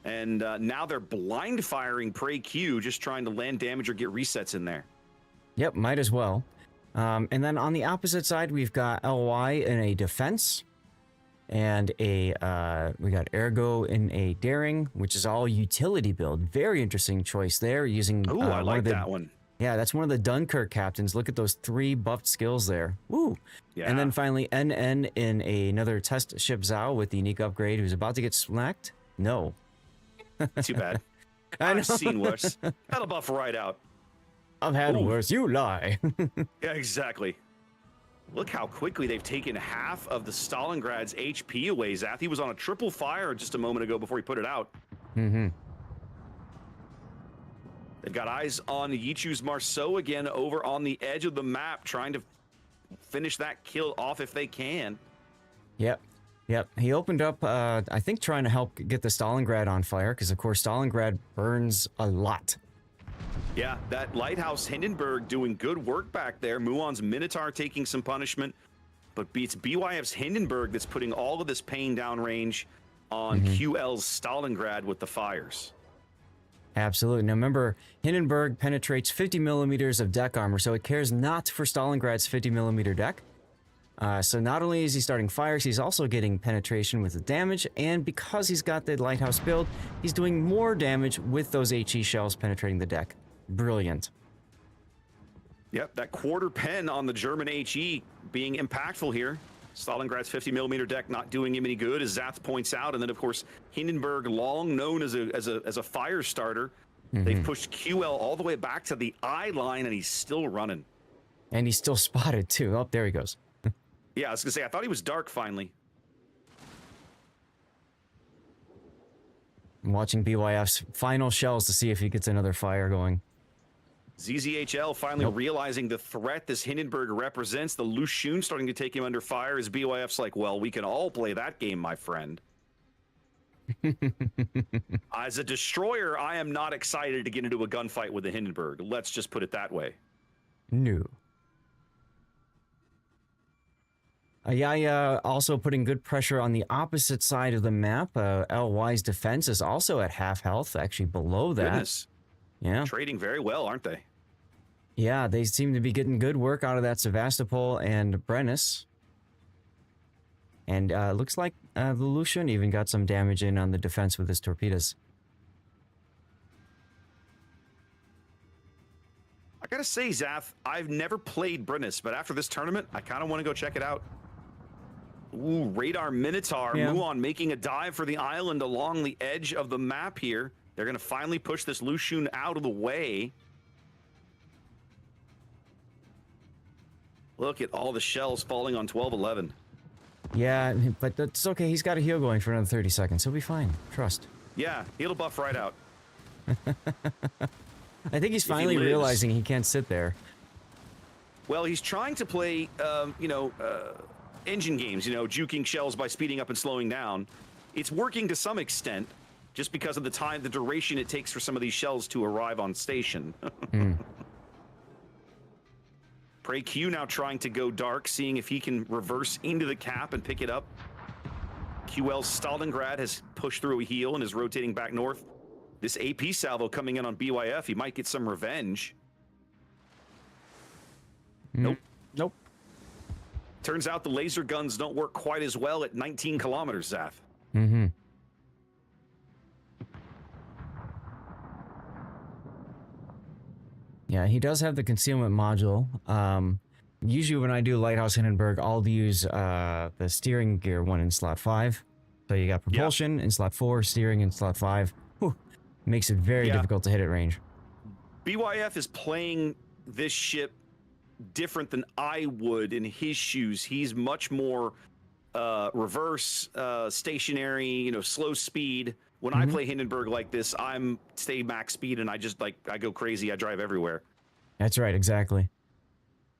And now they're blind firing Prey Q, just trying to land damage or get resets in there. Yep, might as well. And then on the opposite side, we've got LY in a defense. And we got Ergo in a daring, which is all utility build. Very interesting choice there, using... Oh, I like that one. Yeah, that's one of the Dunkirk captains. Look at those 3 buffed skills there. Woo! Yeah. And then finally, NN in another test ship Zhao with the unique upgrade, who's about to get smacked. No. Too bad. I know. I've seen worse. That'll buff right out. I've had worse. You lie. Yeah, exactly. Look how quickly they've taken half of the Stalingrad's HP away, Zath. He was on a triple fire just a moment ago before he put it out. Mm-hmm. They've got eyes on Yichu's Marceau again over on the edge of the map, trying to finish that kill off if they can. Yep. Yep. He opened up, I think, trying to help get the Stalingrad on fire, because, of course, Stalingrad burns a lot. Yeah, that Lighthouse Hindenburg doing good work back there. Muon's Minotaur taking some punishment, but it's BYF's Hindenburg that's putting all of this pain downrange on QL's Stalingrad with the fires. Absolutely. Now remember, Hindenburg penetrates 50 millimeters of deck armor, so it cares not for Stalingrad's 50 millimeter deck. So not only is he starting fires, he's also getting penetration with the damage, and because he's got the Lighthouse build, he's doing more damage with those HE shells penetrating the deck. Brilliant. Yep, that quarter pen on the German HE being impactful here. Stalingrad's 50 millimeter deck not doing him any good, as Zath points out, and then of course Hindenburg, long known as a fire starter, they've pushed QL all the way back to the eye line, and he's still running. And he's still spotted too. Oh, there he goes. Yeah, I was gonna say, I thought he was dark finally. I'm watching BYF's final shells to see if he gets another fire going. ZZHL finally realizing the threat this Hindenburg represents. The Lushun starting to take him under fire, as BYF's like, well, we can all play that game, my friend. As a destroyer, I am not excited to get into a gunfight with the Hindenburg. Let's just put it that way. No. Yeah, also putting good pressure on the opposite side of the map. LY's defense is also at half health, actually below that. Goodness. Yeah. Trading very well, aren't they? Yeah, they seem to be getting good work out of that Sevastopol and Brennus. And looks like the Lucian even got some damage in on the defense with his torpedoes. I gotta say, Zath, I've never played Brennus, but after this tournament, I kind of want to go check it out. Ooh, Radar Minotaur, Yeah. Muon making a dive for the island along the edge of the map here. They're going to finally push this Lushun out of the way. Look at all the shells falling on 12-11. Yeah, but that's okay. He's got a heal going for another 30 seconds. He'll be fine. Trust. Yeah, he'll buff right out. I think he's finally realizing he can't sit there. Well, he's trying to play, engine games, juking shells by speeding up and slowing down. It's working to some extent, just because of the duration it takes for some of these shells to arrive on station. Prey Q now trying to go dark, seeing if he can reverse into the cap and pick it up. QL's Stalingrad has pushed through a heal and is rotating back north. This AP salvo coming in on BYF, he might get some revenge. Nope. Nope. Turns out the laser guns don't work quite as well at 19 kilometers, Zath. Mm-hmm. Yeah, he does have the concealment module. Usually when I do Lighthouse Hindenburg, I'll use the steering gear one in slot 5. So you got propulsion in slot 4, steering in slot 5. Whew. Makes it very difficult to hit at range. BYF is playing this ship different than I would in his shoes. He's much more reverse, stationary, slow speed, When I play Hindenburg like this, I'm stay max speed and I just I go crazy. I drive everywhere. That's right, exactly.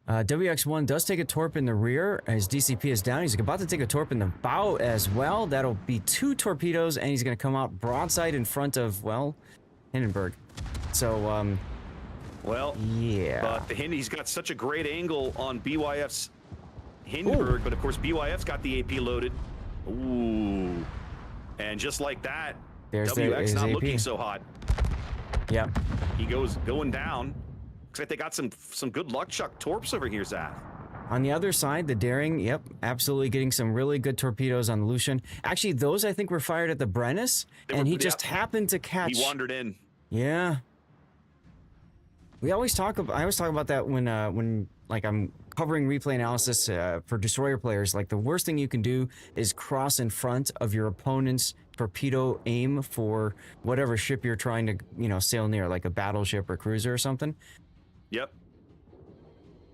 WX1 does take a torp in the rear. His DCP is down. He's about to take a torp in the bow as well. That'll be 2 torpedoes, and he's going to come out broadside in front of, well, Hindenburg. So, well, yeah. But he's got such a great angle on BYF's Hindenburg, but of course BYF's got the AP loaded. Ooh. And just like that, There's WX not AP. looking so hot. Yep. He goes going down. Looks like they got some good luck chuck torps over here, Zach. On the other side, the Daring, yep, absolutely getting some really good torpedoes on Lucian. Actually, those I think were fired at the Brennus, and he just happened to catch. He wandered in. Yeah. I always talk about that when like I'm covering replay analysis for destroyer players. Like the worst thing you can do is cross in front of your opponent's torpedo aim for whatever ship you're trying to sail near, like a battleship or cruiser or something. Yep.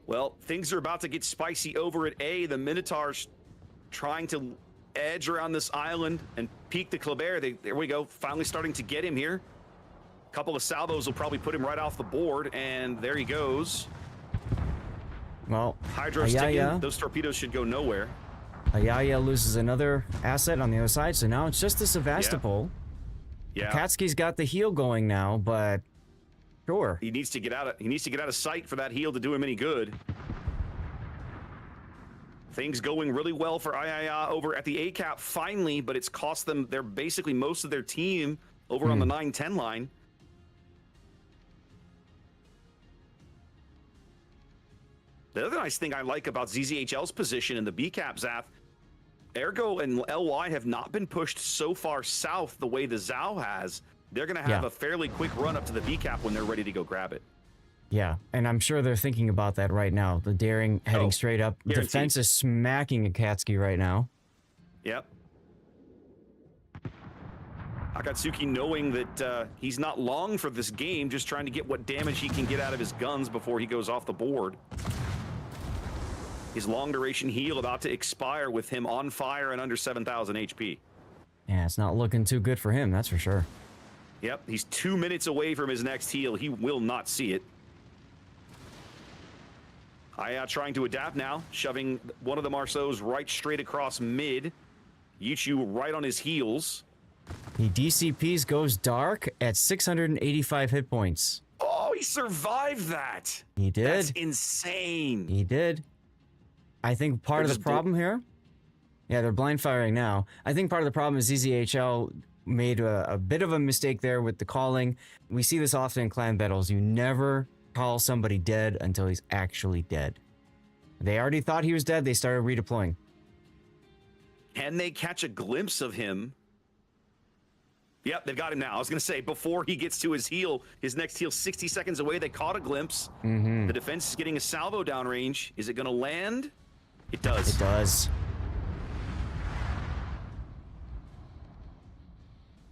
Well, things are about to get spicy over at A. The Minotaur's trying to edge around this island and peek the Kleber. There we go. Finally starting to get him here. A couple of salvos will probably put him right off the board, and there he goes. Well, Hydro sticking. Those torpedoes should go nowhere. Ayaya loses another asset on the other side, so now it's just the Sevastopol. Yeah. Katsky's got the heel going now, but sure. He needs to get out of sight for that heel to do him any good. Things going really well for Ayaya over at the A-cap finally, but it's cost them basically most of their team over on the 9-10 line. The other nice thing I like about ZZHL's position in the B-cap, Zath, Ergo and LY have not been pushed so far south the way the Zao has. They're going to have a fairly quick run up to the B-cap when they're ready to go grab it. Yeah, and I'm sure they're thinking about that right now. The Daring heading straight up. Guaranteed. Defense is smacking Akatsky right now. Yep. Akatsuki knowing that he's not long for this game, just trying to get what damage he can get out of his guns before he goes off the board. His long duration heal about to expire with him on fire and under 7,000 HP. Yeah, it's not looking too good for him, that's for sure. Yep, he's 2 minutes away from his next heal. He will not see it. Aya trying to adapt now, shoving one of the Marceaus right straight across mid. Yichu right on his heels. He DCPs, goes dark at 685 hit points. Oh, he survived that. He did. That's insane. He did. I think part of the problem here, yeah, they're blind firing now. I think part of the problem is ZZHL made a bit of a mistake there with the calling. We see this often in clan battles. You never call somebody dead until he's actually dead. They already thought he was dead. They started redeploying. Can they catch a glimpse of him? Yep, they've got him now. I was going to say, before he gets to his heel, his next heel 60 seconds away, they caught a glimpse. The defense is getting a salvo downrange. Is it going to land? It does. It does.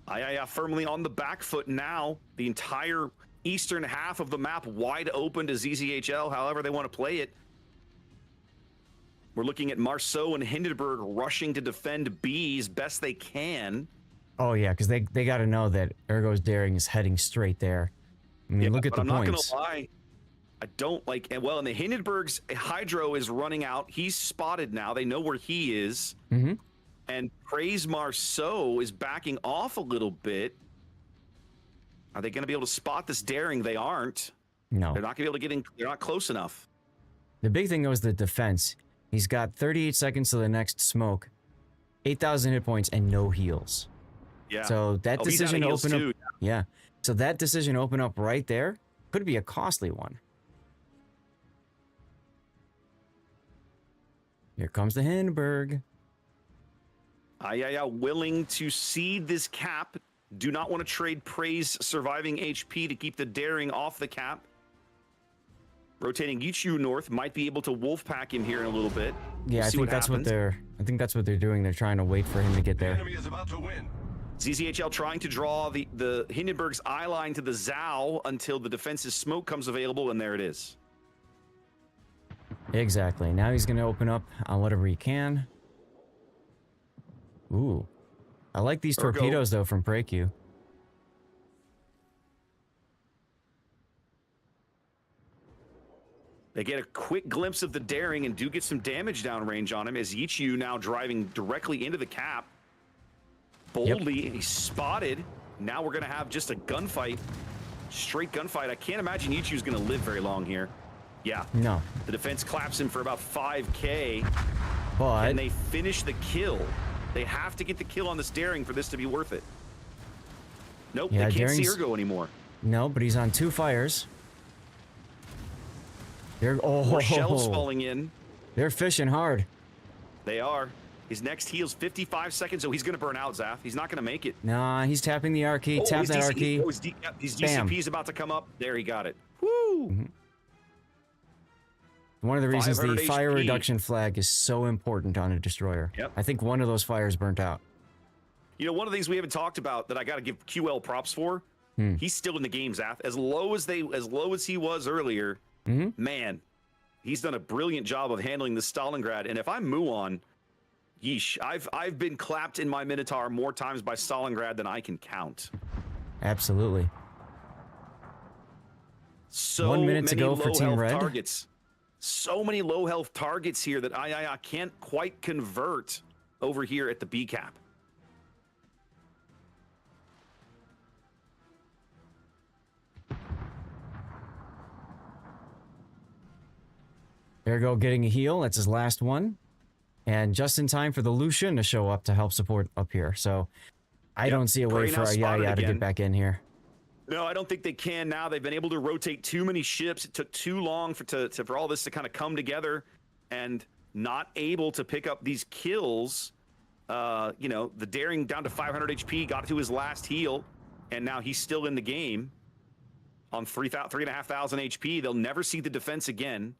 Ayaya firmly on the back foot now. The entire eastern half of the map wide open to ZZHL, however they want to play it. We're looking at Marceau and Hindenburg rushing to defend B as best they can. Oh, yeah, because they got to know that Ergo's Daring is heading straight there. I mean, look at the points. I'm not going to lie. I don't like... Well, and the Hindenburg's Hydro is running out. He's spotted now. They know where he is. And Praise Marceau is backing off a little bit. Are they going to be able to spot this Daring? They aren't. No. They're not going to be able to get in. They're not close enough. The big thing was the defense. He's got 38 seconds to the next smoke, 8,000 hit points, and no heals. Yeah. So that decision to open too. up... Yeah. So that decision to open up right there could be a costly one. Here comes the Hindenburg. Ayaya willing to cede this cap. Do not want to trade Praise surviving HP to keep the Daring off the cap. Rotating Yichu north, might be able to wolfpack him here in a little bit. Yeah, I think that's what they're doing. They're trying to wait for him to get there. Enemy is about to win. ZZHL trying to draw the Hindenburg's eye line to the Zao until the defense's smoke comes available, and there it is. Exactly. Now he's going to open up on whatever he can. Ooh. I like these Or go- torpedoes, though, from PraQ. They get a quick glimpse of the daring and do get some damage downrange on him as Yichu now driving directly into the cap. Boldly, he's spotted. Now we're going to have just a gunfight. Straight gunfight. I can't imagine Yichu's going to live very long here. Yeah. No. The defense claps him for about 5K. But... And they finish the kill. They have to get the kill on this daring for this to be worth it. Nope, Yeah, they can't see Daring's- her go anymore. No, but he's on 2 fires. They're More shells falling in. They're fishing hard. They are. His next heal's 55 seconds, so he's going to burn out, Zaf. He's not going to make it. Nah, he's tapping the R key. Tap his that DC R key. His Bam. DCP's about to come up. There, he got it. Woo! One of the reasons the 500 fire HP. reduction flag is so important on a destroyer. Yep. I think one of those fires burnt out. You know, one of the things we haven't talked about that I got to give QL props for, he's still in the game, Zaf. As low as he was earlier, man, he's done a brilliant job of handling the Stalingrad. And if I'm Muon, yeesh, I've been clapped in my Minotaur more times by Stalingrad than I can count. Absolutely. So 1 minute to many go for Team low-health Red. targets. So many low health targets here that I can't quite convert over here at the B cap. There you go, getting a heal. That's his last one. And just in time for the Lucian to show up to help support up here. So I don't see a way Prey for now a spotted Yaya to again. get back in here. No, I don't think they can now. They've been able to rotate too many ships. It took too long for all this to kind of come together, and not able to pick up these kills. You know, the daring down to 500 HP, got to his last heal, and now he's still in the game on 3,500 HP. They'll never see the defense again.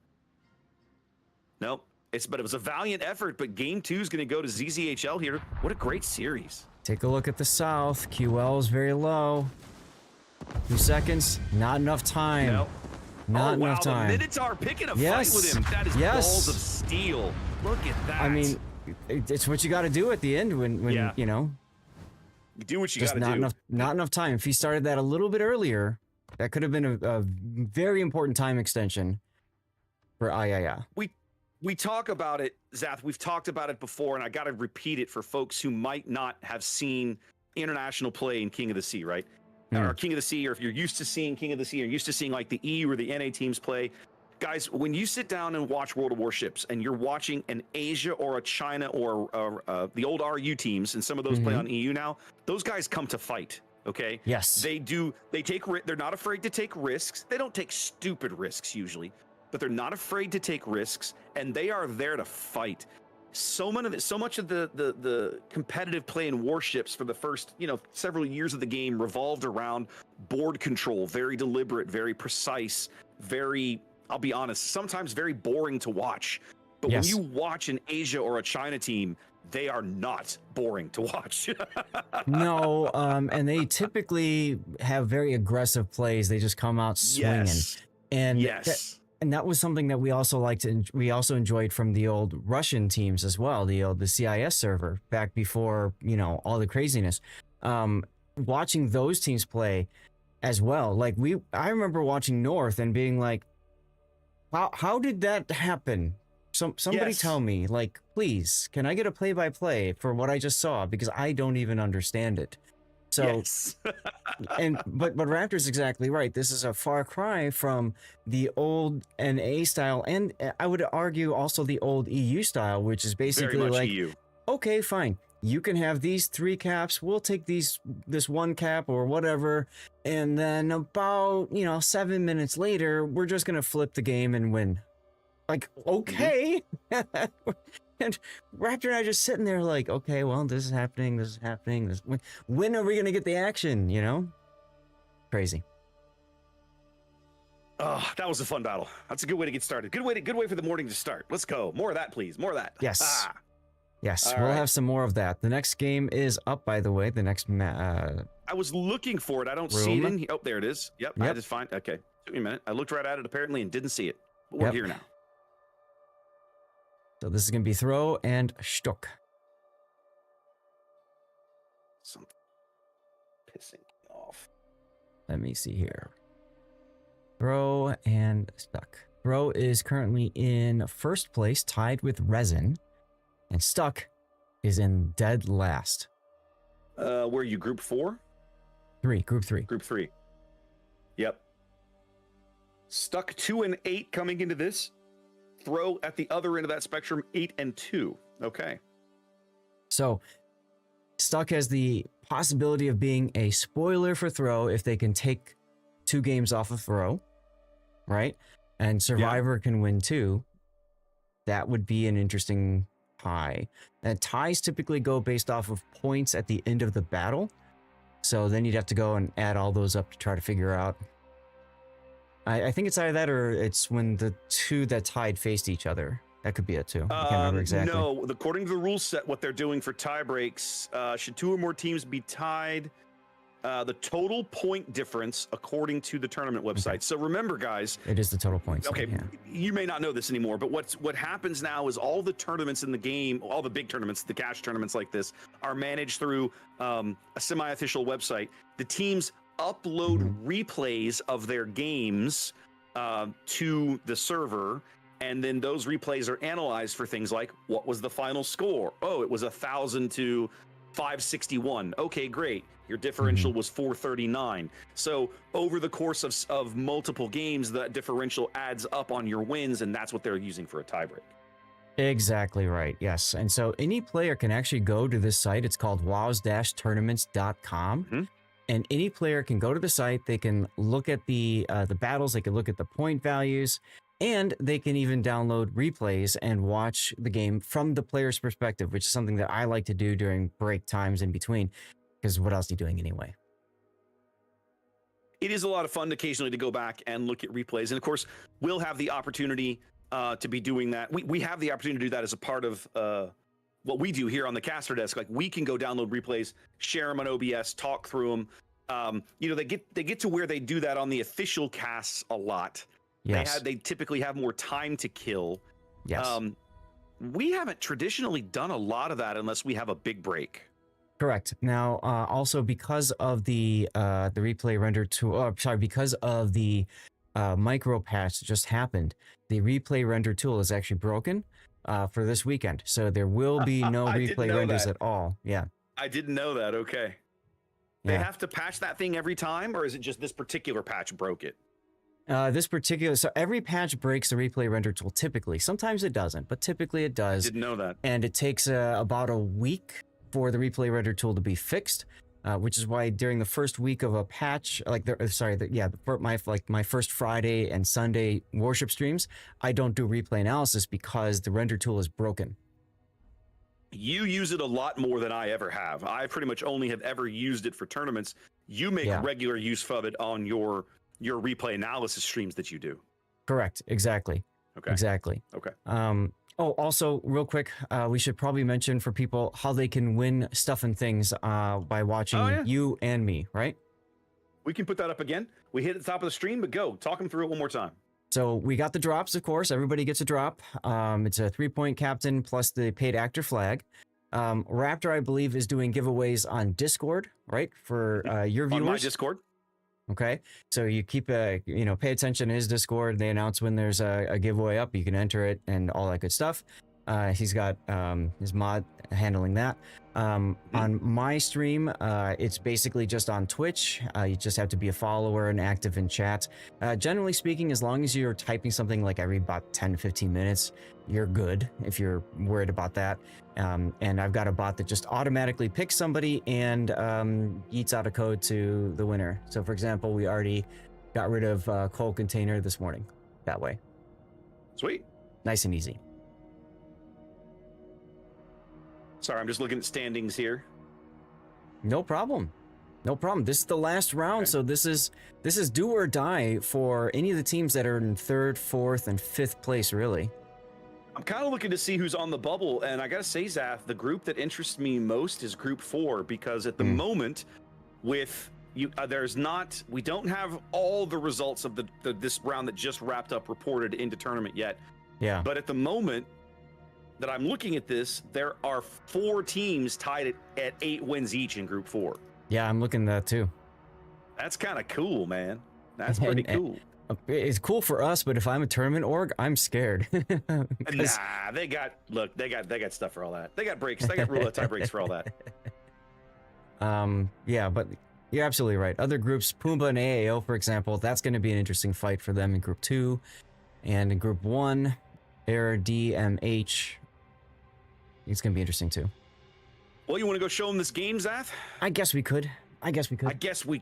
Nope. But it was a valiant effort, but game 2 is going to go to ZZHL here. What a great series. Take a look at the south. QL is very low. 2 seconds. Not enough time. No. Not enough time. The Minotaur picking a Yes. fight with him. That is Yes. balls of steel. Look at that. I mean, it's what you got to do at the end when Yeah. you know, do what you just got to do. not enough time. If he started that a little bit earlier, that could have been a very important time extension for Ayaya. We talk about it, Zath. We've talked about it before, and I got to repeat it for folks who might not have seen international play in King of the Sea, right? Or King of the Sea, or if you're used to seeing King of the Sea, or used to seeing like the E or the NA teams play. Guys, when you sit down and watch World of Warships and you're watching an Asia or a China or the old RU teams, and some of those play on EU now, those guys come to fight, okay? Yes. They're not afraid to take risks. They don't take stupid risks usually, but they're not afraid to take risks, and they are there to fight. So much of the competitive play in Warships for the first, several years of the game revolved around board control, very deliberate, very precise, very, I'll be honest, sometimes very boring to watch. But Yes. when you watch an Asia or a China team, they are not boring to watch. No, and they typically have very aggressive plays. They just come out swinging. Yes. And Yes. and that was something that we also liked. We also enjoyed from the old Russian teams as well. The CIS server back before all the craziness. Watching those teams play as well. Like I remember watching North and being like, how did that happen? Somebody Yes. tell me, like, please, can I get a play-by-play for what I just saw? Because I don't even understand it. So, Yes. but Raptor's exactly right. This is a far cry from the old NA style, and I would argue also the old EU style, which is Very basically much like, EU. okay, fine, you can have these 3 caps. We'll take this 1 cap or whatever, and then about 7 minutes later, we're just gonna flip the game and win. Like, okay. And Raptor and I just sitting there like, okay, well, this is happening. When are we going to get the action, Crazy. Oh, that was a fun battle. That's a good way to get started. Good way for the morning to start. Let's go. More of that, please. More of that. Yes. Ah. Yes, All we'll right. have some more of that. The next game is up, by the way. The next I was looking for it. I don't see it Room. in here. Oh, there it is. Yep. I Yep. just find. Okay. Took me a minute. I looked right at it apparently and didn't see it. But we're Yep. here now. So this is going to be throw and stock. Something pissing me off. Let me see here. Throw and Stuck. Throw is currently in first place, tied with Resin, and Stuck is in dead last. Where are you? Group 4? Group 3. Group 3. Yep. Stuck 2 and 8 coming into this. Throw at the other end of that spectrum, 8 and 2. Okay. So Stuck has the possibility of being a spoiler for Throw if they can take 2 games off of Throw, right? And Survivor can win 2. That would be an interesting tie. And ties typically go based off of points at the end of the battle. So then you'd have to go and add all those up to try to figure out. I think it's either that or it's when the 2 that tied faced each other. That could be it too. I can't remember exactly. No, according to the rule set, what they're doing for tie breaks, should 2 or more teams be tied, the total point difference according to the tournament website. Okay. So remember, guys, it is the total points. Okay, you may not know this anymore, but what happens now is all the tournaments in the game, all the big tournaments, the cash tournaments like this, are managed through a semi-official website. The teams upload replays of their games to the server. And then those replays are analyzed for things like, what was the final score? Oh, it was 1,000 to 561. Okay, great. Your differential was 439. So over the course of multiple games, that differential adds up on your wins, and that's what they're using for a tiebreak. Exactly right. Yes. And so any player can actually go to this site. It's called wows-tournaments.com. And any player can go to the site. They can look at the battles. They can look at the point values. And they can even download replays and watch the game from the player's perspective, which is something that I like to do during break times in between, because what else are you doing anyway? It is a lot of fun occasionally to go back and look at replays. And of course, we'll have the opportunity to be doing that. We have the opportunity to do that as a part of what we do here on the caster desk. Like, we can go download replays, share them on OBS, talk through them. They get to where they do that on the official casts a lot. Yes. They typically have more time to kill. Yes. We haven't traditionally done a lot of that unless we have a big break. Correct. Now, also because of the replay render tool, because of the micro patch that just happened, the replay render tool is actually broken for this weekend. So there will be no replay renders at all. Yeah. I didn't know that. Okay. They have to patch that thing every time, or is it just this particular patch broke it? So every patch breaks the replay render tool typically. Sometimes it doesn't, but typically it does. I didn't know that. And it takes about a week for the replay render tool to be fixed, which is why during the first week of a patch, my first Friday and Sunday Warship streams, I don't do replay analysis because the render tool is broken. You use it a lot more than I ever have. I pretty much only have ever used it for tournaments. You make regular use of it on your replay analysis streams that you do. Correct. Exactly. Okay. Exactly. Okay. Also, real quick, we should probably mention for people how they can win stuff and things by watching you and me, right? We can put that up again. We hit at the top of the stream, but go. Talk them through it one more time. So we got the drops, of course. Everybody gets a drop. It's a 3-point captain plus the paid actor flag. Raptor, I believe, is doing giveaways on Discord, right? For your viewers. On my Discord. Okay, so you keep pay attention to his Discord. They announce when there's a giveaway up. You can enter it and all that good stuff. He's got his mod handling that. On my stream, it's basically just on Twitch. You just have to be a follower and active in chat. Generally speaking, as long as you're typing something like every about 10 to 15 minutes, you're good if you're worried about that. And I've got a bot that just automatically picks somebody and eats out a code to the winner. So for example, we already got rid of Coal Container this morning that way. Sweet. Nice and easy. Sorry, I'm just looking at standings here. No problem. No problem. This is the last round, okay. So this is do or die for any of the teams that are in 3rd, 4th, and 5th place, really. I'm kind of looking to see who's on the bubble, and I gotta say, Zaf, the group that interests me most is Group 4, because at the moment, with you, we don't have all the results of this round that just wrapped up reported into tournament yet. Yeah. But at the moment, that I'm looking at this, there are 4 teams tied at 8 wins each in Group 4. Yeah, I'm looking at that too. That's kind of cool, man. That's pretty cool. It's cool for us, but if I'm a tournament org, I'm scared. Nah, they got stuff for all that. They got breaks. They got roulette tie breaks for all that. Yeah, but you're absolutely right. Other groups, Pumbaa and AAO, for example, that's going to be an interesting fight for them in Group 2. And in Group 1, Air, DMH, it's going to be interesting too. Well, you want to go show them this game, Zath? I guess we could. I guess we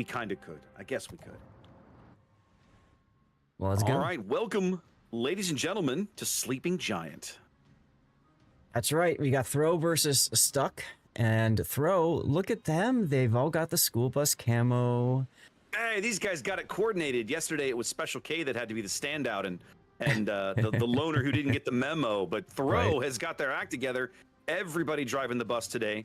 kind of could. Well, let's go. All right, welcome, ladies and gentlemen, to Sleeping Giant. That's right. We got Throw versus Stuck. And Throw, look at them. They've all got the school bus camo. Hey, these guys got it coordinated. Yesterday, it was Special K that had to be the standout and the loner who didn't get the memo. But Throw has got their act together. Everybody driving the bus today.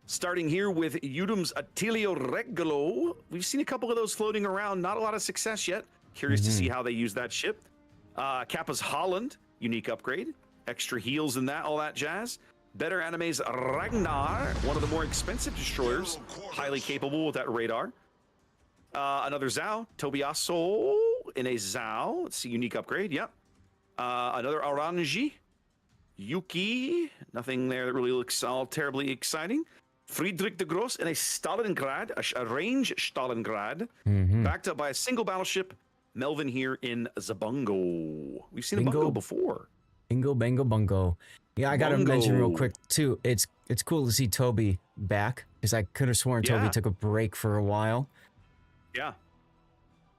Starting here with Udum's Attilio Regolo. We've seen a couple of those floating around. Not a lot of success yet. Curious to see how they use that ship. Kappa's Holland, unique upgrade. Extra heals and that, all that jazz. Better Anime's Ragnar, one of the more expensive destroyers. Highly capable with that radar. Another Zhao, Tobiaso in a Zhao. Let's see, unique upgrade, yep. Another Oranji. Yuki, nothing there that really looks all terribly exciting. Friedrich de Gross in a Stalingrad, a range Stalingrad, backed up by a single battleship. Melvin here in Zabungo. We've seen a Bungo before. Bingo, bango, bungo. Yeah, I gotta mention real quick too. It's cool to see Toby back because I could have sworn Toby took a break for a while. Yeah.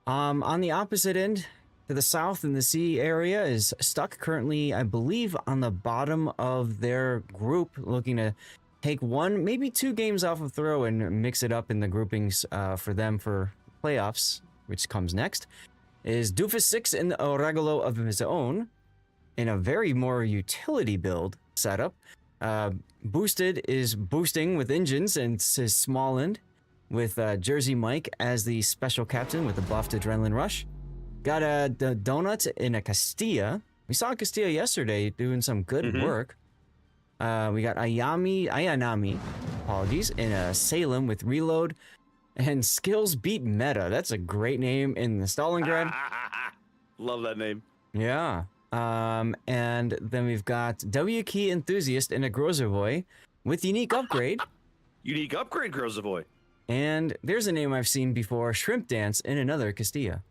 On the opposite end, to the south in the sea area is Stuck, currently, I believe, on the bottom of their group, looking to take 1, maybe 2 games off of Throw and mix it up in the groupings for them for playoffs, which comes next. Is Doofus 6 in the Oregolo of his own, in a very more utility build setup. Boosted is boosting with engines and his small end, with Jersey Mike as the special captain with the buffed Adrenaline Rush. Got a Donut in a Castilla. We saw Castilla yesterday doing some good work. We got Ayanami, apologies, in a Salem with Reload. And Skills Beat Meta. That's a great name in the Stalingrad. Love that name. Yeah. And then we've got W Key Enthusiast in a Grozovoy with unique upgrade. Unique upgrade, Grozovoy. And there's a name I've seen before, Shrimp Dance in another Castilla.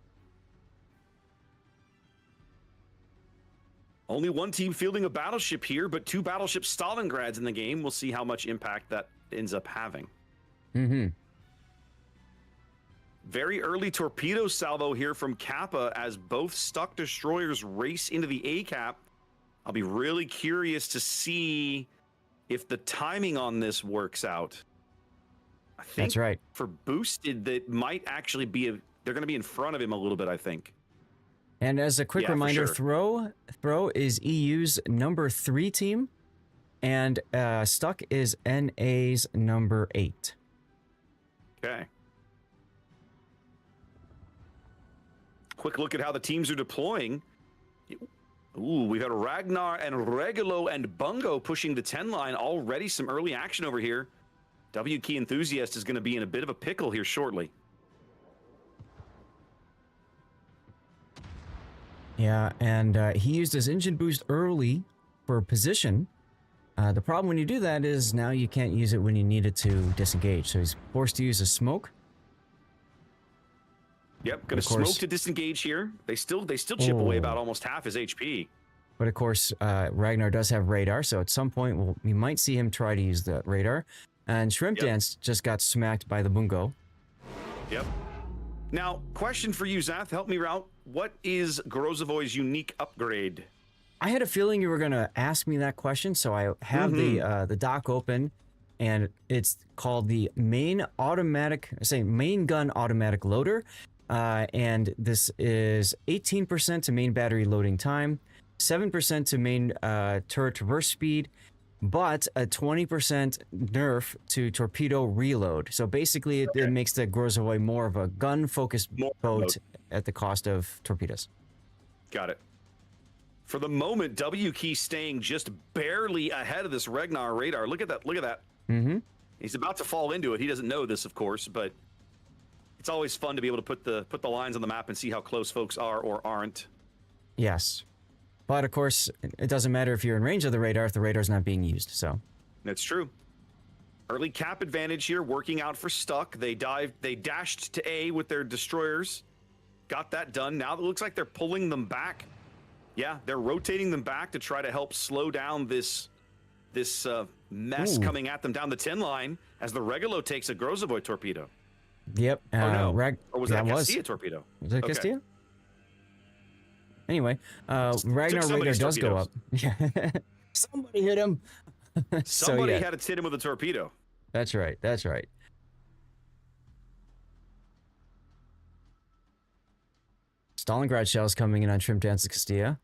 Only one team fielding a battleship here, but 2 battleship Stalingrads in the game. We'll see how much impact that ends up having. Very early torpedo salvo here from Kappa as both Stuck destroyers race into the A-cap. I'll be really curious to see if the timing on this works out. I think that's right. For Boosted, that might actually be they're going to be in front of him a little bit, I think. And as a quick reminder, sure. Throw is EU's number 3 team, and Stuck is NA's number 8. Okay. Quick look at how the teams are deploying. Ooh, we've got Ragnar and Regulo and Bungo pushing the 10 line. Already some early action over here. W Key Enthusiast is going to be in a bit of a pickle here shortly. Yeah, and he used his engine boost early for position. The problem when you do that is now you can't use it when you need it to disengage. So he's forced to use a smoke. Yep, gonna smoke to disengage here. They still chip away about almost half his HP. But of course, Ragnar does have radar, so at some point we might see him try to use the radar. And Shrimp Dance just got smacked by the Bungo. Yep. Now, question for you, Zath. Help me out. What is Grozovoy's unique upgrade? I had a feeling you were gonna ask me that question, so I have the dock open, and it's called the main gun automatic loader. And this is 18% to main battery loading time, 7% to main turret traverse speed, but a 20% nerf to torpedo reload. So basically, it makes the Grozovoy more of a gun-focused boat at the cost of torpedoes. Got it. For the moment, W Key staying just barely ahead of this Ragnar radar. Look at that. Look at that. Mm-hmm. He's about to fall into it. He doesn't know this, of course, but it's always fun to be able to put the lines on the map and see how close folks are or aren't. Yes. But of course, it doesn't matter if you're in range of the radar if the radar's not being used, so. That's true. Early cap advantage here, working out for Stuck. They dashed to A with their destroyers. Got that done. Now it looks like they're pulling them back. Yeah, they're rotating them back to try to help slow down this mess coming at them down the 10 line as the Regalo takes a Grozavoy torpedo. Yep. Oh no. Or was that a was Castilla torpedo? Was that Castilla? Anyway, Ragnar radar does go up. Yeah. Somebody hit him. Somebody had to hit him with a torpedo. That's right. That's right. Stalingrad shells coming in on Shrimp Dance Castilla.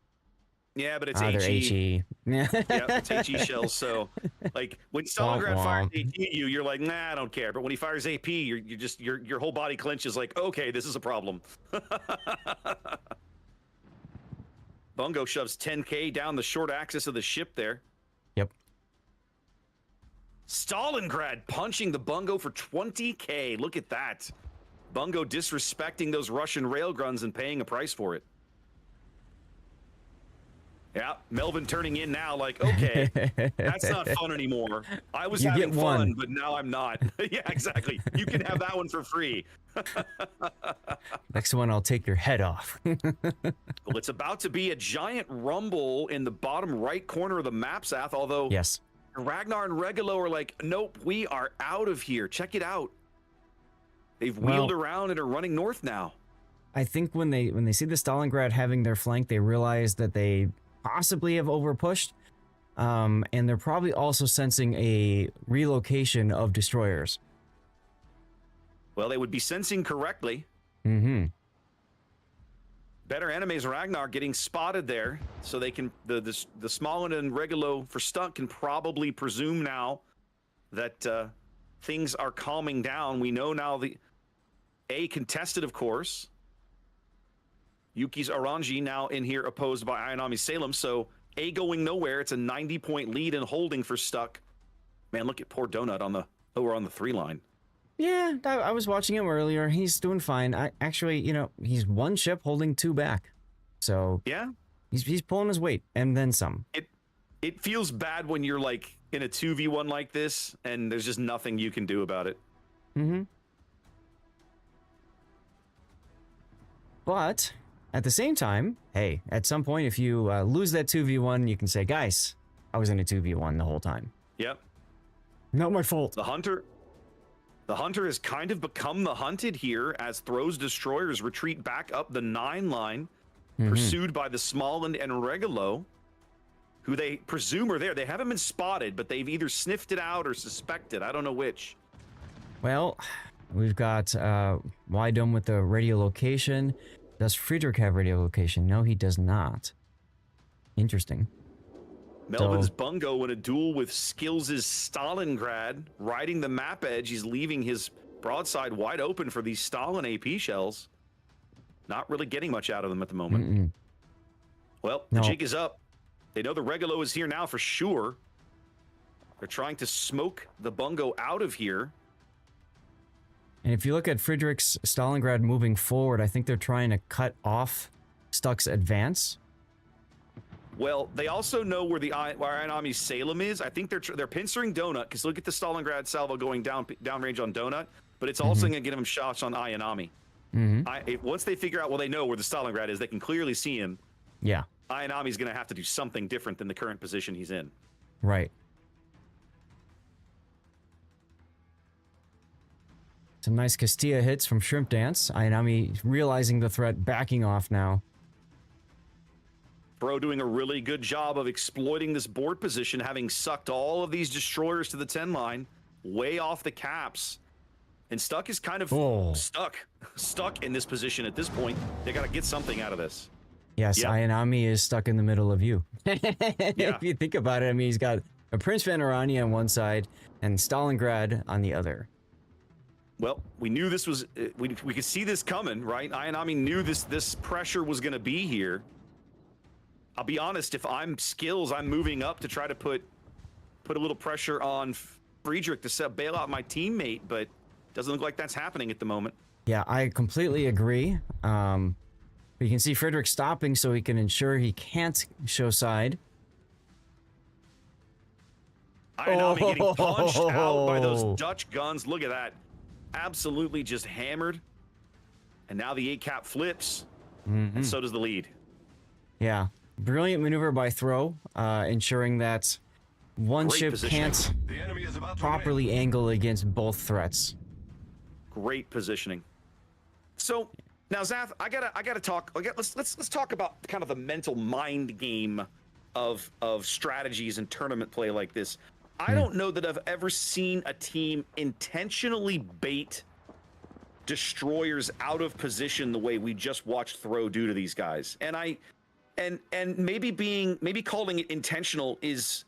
Yeah, but it's They're HE. Yeah, it's HE shells. So, like when Stalingrad fires AT at you, you're like, nah, I don't care. But when he fires AP, your whole body clenches. Like, okay, this is a problem. Bungo shoves 10K down the short axis of the ship there. Yep. Stalingrad punching the Bungo for 20K. Look at that. Bungo disrespecting those Russian railguns and paying a price for it. Yeah, Melvin turning in now like, okay, that's not fun anymore. I was having fun, but now I'm not. Yeah, exactly. You can have that one for free. Next one, I'll take your head off. Well, it's about to be a giant rumble in the bottom right corner of the map, Sath, although yes, Ragnar and Regalo are like, nope, we are out of here. Check it out. They've wheeled around and are running north now. I think when they see the Stalingrad having their flank, they realize that they possibly have overpushed, and they're probably also sensing a relocation of destroyers. Well, they would be sensing correctly. Mm-hmm. Better enemies, Ragnar getting spotted there, so they can the Smolin and Regalo for Stuck can probably presume now that things are calming down. We know now the A contested, of course. Yuki's Oranji now in here opposed by Ayanami Salem, so A going nowhere. It's a 90-point lead and holding for Stuck. Man, look at poor Donut on the over on the 3 line. Yeah, I was watching him earlier. He's doing fine. Actually, you know, he's one ship holding 2 back. So yeah, he's pulling his weight and then some. It feels bad when you're like in a 2v1 like this and there's just nothing you can do about it. Mm-hmm. But at the same time, hey, at some point, if you lose that 2v1, you can say, guys, I was in a 2v1 the whole time. Yep. Not my fault. The Hunter has kind of become the hunted here as Throw's destroyers retreat back up the 9 line, pursued by the Smolin and Regalo, who they presume are there. They haven't been spotted, but they've either sniffed it out or suspected. I don't know which. Well, we've got Wydome with the radio location. Does Friedrich have radio location? No, he does not. Interesting. Melvin's Bungo in a duel with Skills' Stalingrad, riding the map edge. He's leaving his broadside wide open for these Stalin AP shells. Not really getting much out of them at the moment. Well, the jig is up. They know the Regalo is here now for sure. They're trying to smoke the Bungo out of here. And if you look at Friedrich's Stalingrad moving forward, I think they're trying to cut off Stuck's advance. Well, they also know where Ayanami Salem is. I think they're pincering Donut, because look at the Stalingrad salvo going downrange on Donut, but it's also going to get them shots on Ayanami. Once they figure out, well, they know where the Stalingrad is, they can clearly see him. Yeah. Ayanami's going to have to do something different than the current position he's in. Right. Some nice Castilla hits from Shrimp Dance. Ayanami realizing the threat, backing off now. Bro doing a really good job of exploiting this board position, having sucked all of these destroyers to the 10 line, way off the caps. And Stuck is kind of stuck in this position at this point. They got to get something out of this. Yes, Ayanami is stuck in the middle of you. If you think about it, I mean, he's got a Prince Van Oranje on one side and Stalingrad on the other. Well, we knew this was, we could see this coming, right? Ayanami knew this pressure was going to be here. I'll be honest, if I'm skills, I'm moving up to try to put a little pressure on Friedrich to bail out my teammate, but doesn't look like that's happening at the moment. Yeah, I completely agree. You can see Friedrich stopping so he can ensure he can't show side. Ainami getting punched out by those Dutch guns. Look at that. Absolutely just hammered. And now the 8-cap flips, and so does the lead. Yeah. Brilliant maneuver by Throw, ensuring that one Great ship positioning. can't properly angle against both threats. Great positioning. So now, Zath, I gotta talk. Let's talk about kind of the mental mind game of strategies and tournament play like this. I don't know that I've ever seen a team intentionally bait destroyers out of position the way we just watched Throw do to these guys. And maybe calling it intentional is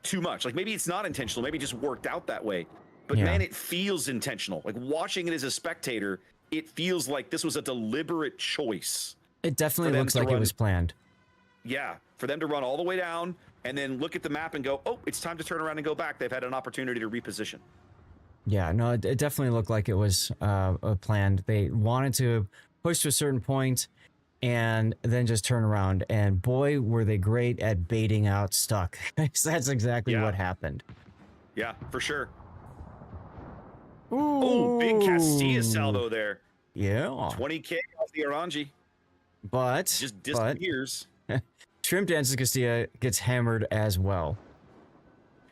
too much. Like, maybe it's not intentional. Maybe it just worked out that way. But man, it feels intentional. Like, watching it as a spectator, it feels like this was a deliberate choice. It definitely looks like it was planned. Yeah, for them to run all the way down and then look at the map and go, oh, it's time to turn around and go back. They've had an opportunity to reposition. Yeah, no, it definitely looked like it was planned. They wanted to push to a certain point and then just turn around. And boy, were they great at baiting out Stuck. That's exactly what happened. Yeah, for sure. Ooh. Oh, big Castilla salvo there. Yeah. 20K off the Oranji. But just disappears. Shrimp Dances Castilla gets hammered as well.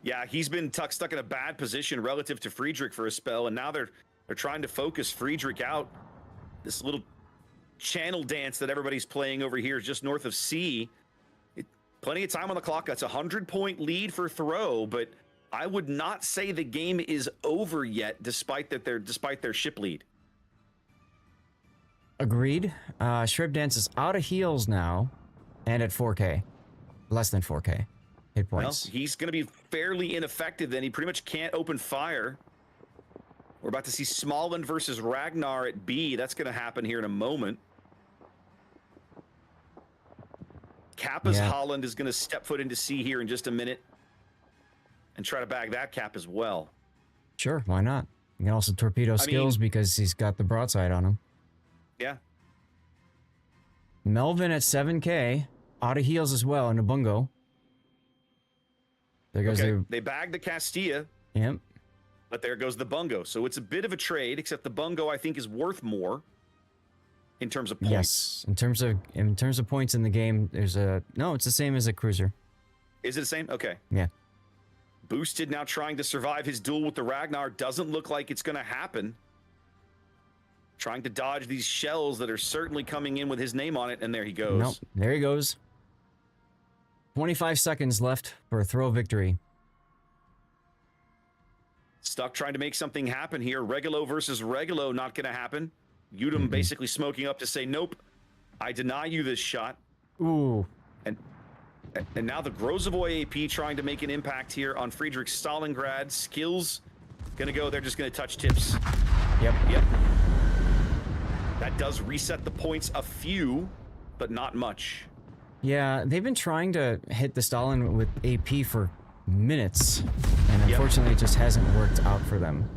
Yeah, he's been stuck in a bad position relative to Friedrich for a spell, and now they're trying to focus Friedrich out. This little channel dance that everybody's playing over here just north of C. Plenty of time on the clock. That's a 100-point lead for Throw, but I would not say the game is over yet, despite their ship lead. Agreed. Shrimp Dance is out of heals now, and at 4K, less than 4K hit points. Well, he's going to be fairly ineffective then. He pretty much can't open fire. We're about to see Smolland versus Ragnar at B. That's going to happen here in a moment. Kappa's Holland is going to step foot into C here in just a minute and try to bag that cap as well. Sure, why not? You can also torpedo skills because he's got the broadside on him. Yeah. Melvin at 7K, out of heals as well, and a bungo. There goes they bagged the Castilla. Yep. But there goes the bungo. So it's a bit of a trade, except the bungo I think is worth more in terms of points. Yes, in terms of points in the game, there's it's the same as a cruiser. Is it the same? Okay. Yeah. Boosted now trying to survive his duel with the Ragnar. Doesn't look like it's going to happen. Trying to dodge these shells that are certainly coming in with his name on it, and there he goes. Nope, there he goes. 25 seconds left for a Throw victory. Stuck trying to make something happen here. Regulo versus Regulo, not going to happen. Udom basically smoking up to say, nope, I deny you this shot. Ooh. And now the Grozovoy AP trying to make an impact here on Friedrich Stalingrad. Skills going to go. They're just going to touch tips. Yep. That does reset the points a few, but not much. Yeah, they've been trying to hit the Stalin with AP for minutes, and unfortunately it just hasn't worked out for them.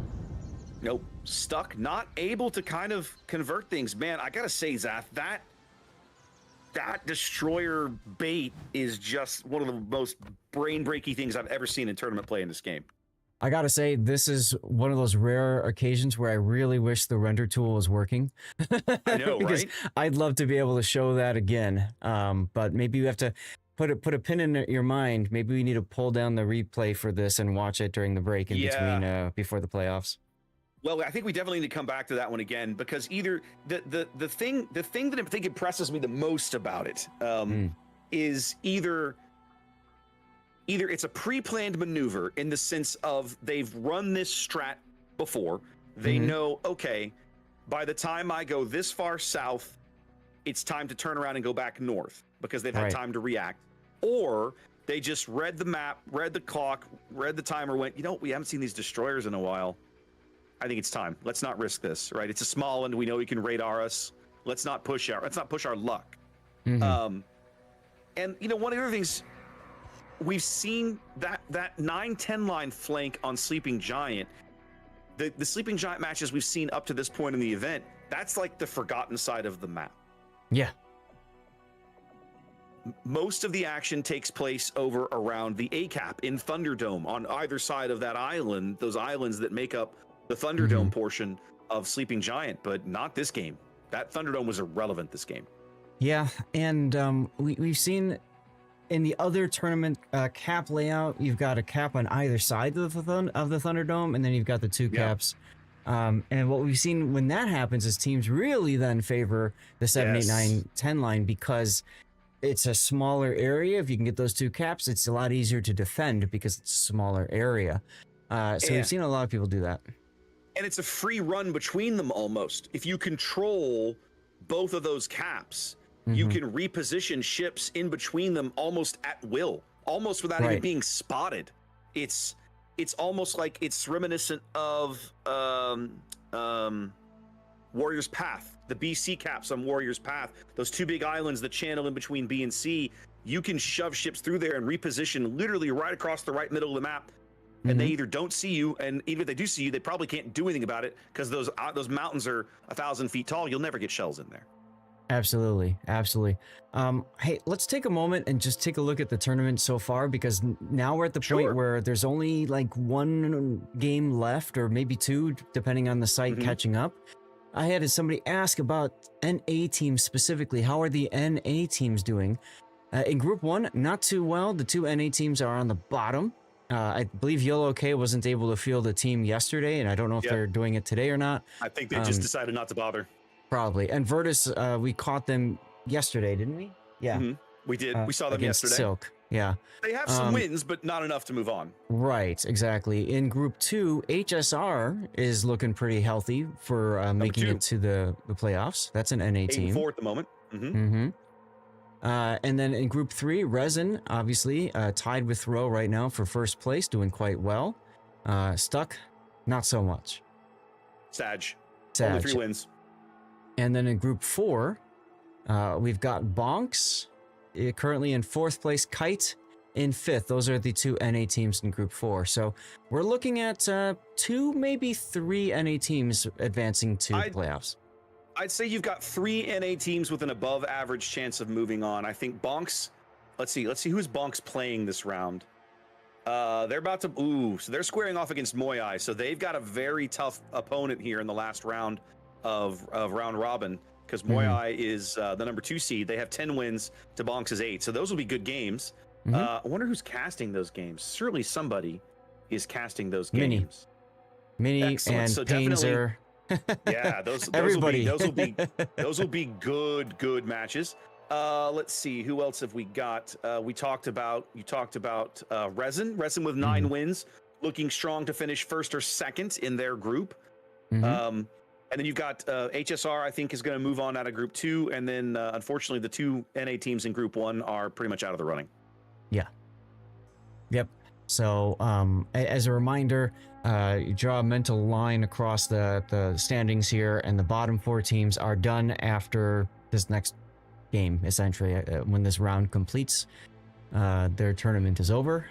Nope. Stuck, not able to kind of convert things. Man, I gotta say, Zath, that destroyer bait is just one of the most brain-breaky things I've ever seen in tournament play in this game. I gotta say, this is one of those rare occasions where I really wish the render tool was working. I know, because right? I'd love to be able to show that again. But maybe you have to put a pin in your mind. Maybe we need to pull down the replay for this and watch it during the break in between before the playoffs. Well, I think we definitely need to come back to that one again, because either the thing that I think impresses me the most about it is either it's a pre-planned maneuver in the sense of they've run this strat before. They know, okay, by the time I go this far south, it's time to turn around and go back north because they've had time to react. Or they just read the map, read the clock, read the timer, went, you know, we haven't seen these destroyers in a while. I think it's time. Let's not risk this, right? It's a small and we know he can radar us. Let's not push our luck. And one of the other things we've seen, that 9-10 line flank on Sleeping Giant, the Sleeping Giant matches we've seen up to this point in the event, that's like the forgotten side of the map. Yeah. Most of the action takes place over around the A cap in Thunderdome on either side of that island, those islands that make up the Thunderdome portion of Sleeping Giant, but not this game. That Thunderdome was irrelevant this game. Yeah, and we've seen in the other tournament cap layout, you've got a cap on either side of the Thunderdome, and then you've got the two caps. And what we've seen when that happens is teams really then favor the 7, 8, 9, 10 line because it's a smaller area. If you can get those two caps, it's a lot easier to defend because it's a smaller area. So we've seen a lot of people do that. And it's a free run between them almost. If you control both of those caps, you can reposition ships in between them almost at will, almost without even being spotted. It's almost like it's reminiscent of Warrior's Path, the BC caps on Warrior's Path, those two big islands, the channel in between B and C. You can shove ships through there and reposition literally right across the right middle of the map. And they either don't see you, and even if they do see you, they probably can't do anything about it because those mountains are 1,000 feet tall. You'll never get shells in there. Absolutely. Hey, let's take a moment and just take a look at the tournament so far, because now we're at the point where there's only like one game left, or maybe two, depending on the site catching up. I had somebody ask about NA teams specifically. How are the NA teams doing? In Group 1, not too well. The two NA teams are on the bottom. I believe Yellow K wasn't able to field a team yesterday, and I don't know if they're doing it today or not. I think they just decided not to bother. Probably. And Virtus, we caught them yesterday, didn't we? Yeah. We did. We saw them yesterday. Silk. Yeah. They have some wins, but not enough to move on. Right, exactly. In Group 2, HSR is looking pretty healthy for making it to the playoffs. That's an NA team. 8-4 at the moment. And then in Group 3, Resin, obviously, tied with Throw right now for first place, doing quite well. Stuck, not so much. Sag. Only 3 wins. And then in Group 4, we've got Bonks, currently in 4th place, Kite in 5th. Those are the two NA teams in Group 4. So we're looking at 2, maybe 3 NA teams advancing to playoffs. I'd say you've got 3 NA teams with an above average chance of moving on. I think Bonks, let's see who's Bonks playing this round. They're about to, so they're squaring off against Moyai. So they've got a very tough opponent here in the last round of round robin, because Moyai is the number 2 seed. They have 10 wins to Bonks' 8. So those will be good games. I wonder who's casting those games. Certainly somebody is casting those games. Mini and so Painzer. Yeah, those will be good matches. Let's see, who else have we got? You talked about Resin with 9 wins, looking strong to finish 1st or 2nd in their group. And then you've got HSR, I think, is going to move on out of Group 2, and then unfortunately the 2 NA teams in Group 1 are pretty much out of the running. Yeah. Yep. So as a reminder, you draw a mental line across the standings here, and the bottom 4 teams are done after this next game, essentially. When this round completes, their tournament is over.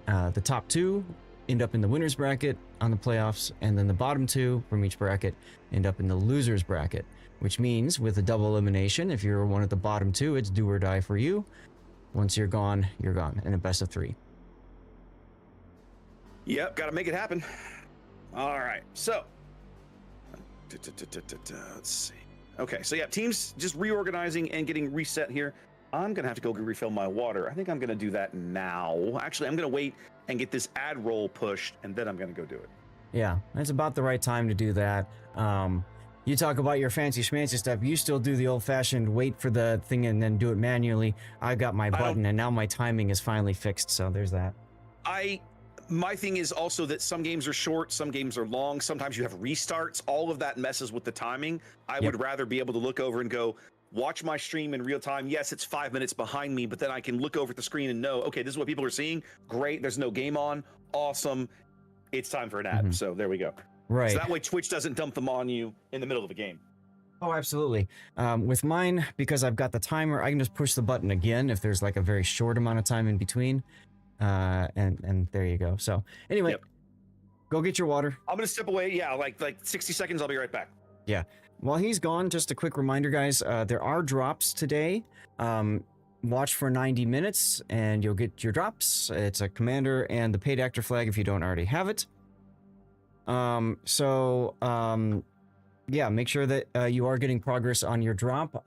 The top 2 end up in the winner's bracket on the playoffs, and then the bottom 2 from each bracket end up in the loser's bracket, which means with a double elimination, if you're one of the bottom 2, it's do or die for you. Once you're gone, in a best of 3. Yep, got to make it happen. All right, so let's see. Okay, so yeah, teams just reorganizing and getting reset here. I'm gonna have to go refill my water. I think I'm gonna do that now. Actually, I'm gonna wait and get this ad roll pushed, and then I'm gonna go do it. Yeah, it's about the right time to do that. You talk about your fancy schmancy stuff. You still do the old-fashioned wait for the thing and then do it manually. I've got my button, and now my timing is finally fixed, so there's that. My thing is also that some games are short, some games are long, sometimes you have restarts. All of that messes with the timing. I would rather be able to look over and go, watch my stream in real time. Yes, it's 5 minutes behind me, but then I can look over at the screen and know, okay, this is what people are seeing. Great, there's no game on. Awesome. It's time for an ad. So there we go. Right. So that way Twitch doesn't dump them on you in the middle of the game. Oh, absolutely. With mine, because I've got the timer, I can just push the button again if there's like a very short amount of time in between. And there you go. So anyway, Yep. go get your water. I'm gonna step away. Yeah, like 60 seconds. I'll be right back. Yeah. While he's gone, just a quick reminder, guys, there are drops today. Watch for 90 minutes and you'll get your drops. It's a commander and the paid actor flag if you don't already have it. Yeah, make sure that you are getting progress on your drop.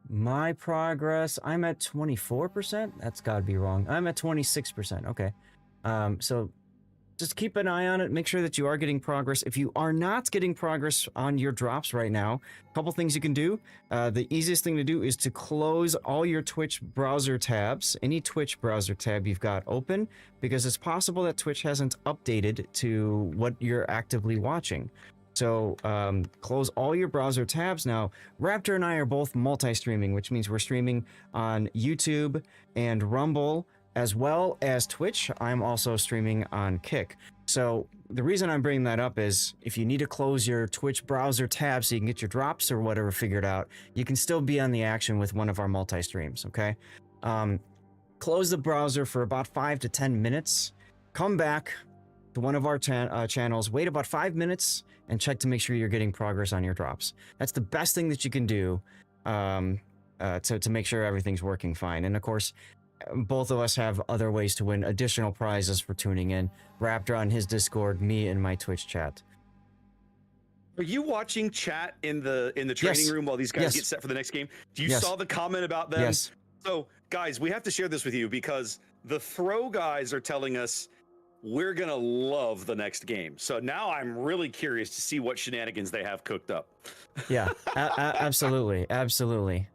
My progress, I'm at 24%. That's got to be wrong. I'm at 26%. Okay. So just keep an eye on it. Make sure that you are getting progress. If you are not getting progress on your drops right now, a couple things you can do. The easiest thing to do is to close all your Twitch browser tabs, any Twitch browser tab you've got open, because it's possible that Twitch hasn't updated to what you're actively watching. So close all your browser tabs. Now, Raptor and I are both multi-streaming, which means we're streaming on YouTube and Rumble, as well as Twitch. I'm also streaming on Kick. So the reason I'm bringing that up is if you need to close your Twitch browser tab so you can get your drops or whatever figured out, you can still be on the action with one of our multi-streams, okay? Close the browser for about 5 to 10 minutes. Come back to one of our channels, wait about 5 minutes, and check to make sure you're getting progress on your drops. That's the best thing that you can do to make sure everything's working fine. And of course, both of us have other ways to win additional prizes for tuning in. Raptor on his Discord, me in my Twitch chat. Are you watching chat in the training room while these guys get set for the next game? Do you saw the comment about them? Yes. So, guys, we have to share this with you because the throw guys are telling us we're gonna love the next game. So now I'm really curious to see what shenanigans they have cooked up. Yeah, absolutely, absolutely.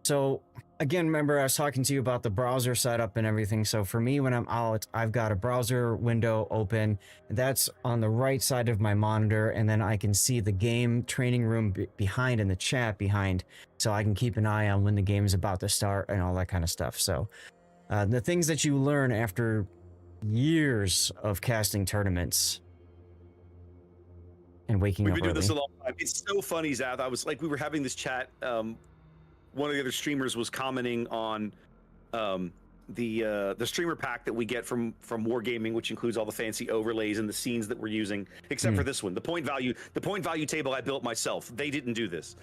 So again, remember I was talking to you about the browser setup and everything. So for me, when I'm out, I've got a browser window open. That's on the right side of my monitor, and then I can see the game training room behind and the chat behind, so I can keep an eye on when the game is about to start and all that kind of stuff. So the things that you learn after years of casting tournaments and waking up We've been doing early. this a long time. It's so funny, Zath. I was like, we were having this chat. One of the other streamers was commenting on the streamer pack that we get from Wargaming, which includes all the fancy overlays and the scenes that we're using, except for this one, the point value table I built myself. They didn't do this,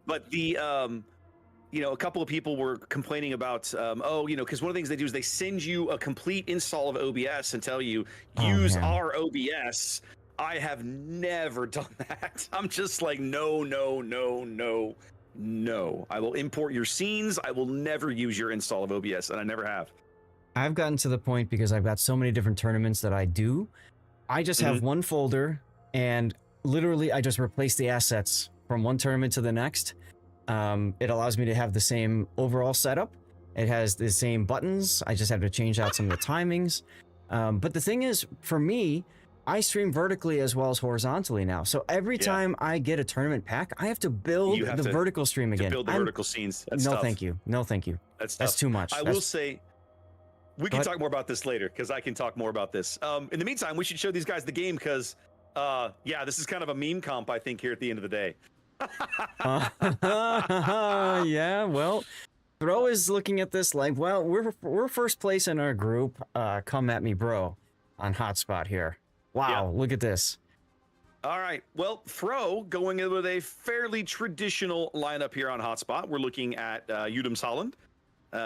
but the a couple of people were complaining about, because one of the things they do is they send you a complete install of OBS and tell you, use our OBS. I have never done that. I'm just like, no. I will import your scenes. I will never use your install of OBS, and I never have. I've gotten to the point, because I've got so many different tournaments that I do, I just have one folder, and literally I just replace the assets from one tournament to the next. It allows me to have the same overall setup. It has the same buttons. I just have to change out some of the timings. But the thing is, for me, I stream vertically as well as horizontally now. So every time I get a tournament pack, I have to build the vertical stream again. Build the vertical scenes. That's no, tough. thank you. No, thank you. That's too much. I will say, we can talk more about this later, because I can talk more about this. In the meantime, we should show these guys the game, because this is kind of a meme comp, I think, here at the end of the day. Yeah, well, Throw is looking at this like, well, we're first place in our group. Come at me, bro, on Hotspot here. Wow, look at this. All right, well, Throw going in with a fairly traditional lineup here on Hotspot. We're looking at Udum's Holland,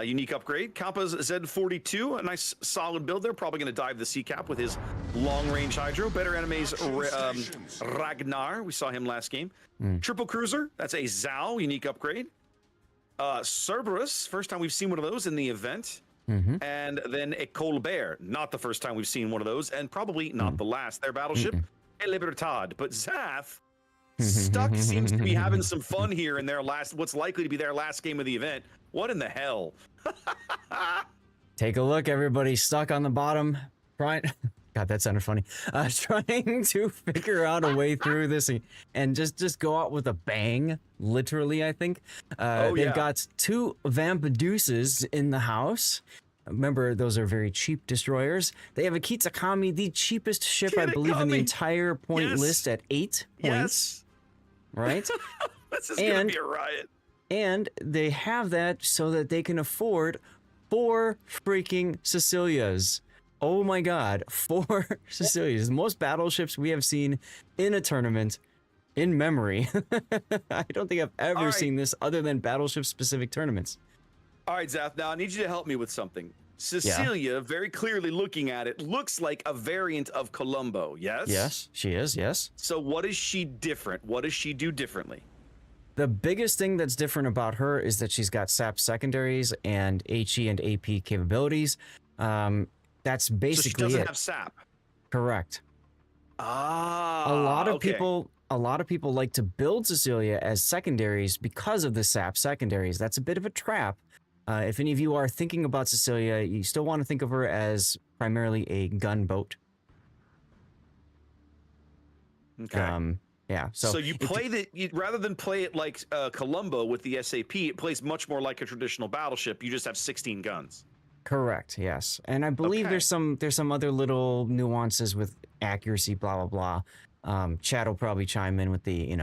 unique upgrade, Kappa's Z42, a nice solid build there. Probably going to dive the C-Cap with his long-range Hydro. Better enemies, Ragnar. We saw him last game. Triple Cruiser, that's a Zhao, unique upgrade. Cerberus, first time we've seen one of those in the event. And then a Colbert, not the first time we've seen one of those, and probably not the last. Their battleship, a Libertad. But Zath, Stuck seems to be having some fun here in their what's likely to be their last game of the event. What in the hell? Take a look, everybody. Stuck on the bottom. Right. God, that sounded funny. Trying to figure out a way through this and just go out with a bang. Literally, I think. They've got 2 Vampadeuses in the house. Remember, those are very cheap destroyers. They have a Kitsakami, the cheapest ship, I believe, in the entire point list at 8 points. right? This is gonna be a riot. And they have that so that they can afford 4 freaking Cecilias. Oh my god, 4 Cecilias. The most battleships we have seen in a tournament in memory. I don't think I've ever seen this other than battleship-specific tournaments. All right, Zath, now I need you to help me with something. Cecilia, very clearly looking at it, looks like a variant of Colombo, yes? Yes, she is, yes. So what is she different? What does she do differently? The biggest thing that's different about her is that she's got SAP secondaries and HE and AP capabilities. That's basically so she doesn't have SAP. Correct. Ah, a lot of people like to build Cecilia as secondaries because of the SAP secondaries. That's a bit of a trap. If any of you are thinking about Cecilia, you still want to think of her as primarily a gunboat. Okay. Yeah. So you play rather than play it like Colombo with the SAP, it plays much more like a traditional battleship. You just have 16 guns. Correct. Yes, and I believe there's some other little nuances with accuracy. Blah blah blah. Chad will probably chime in with the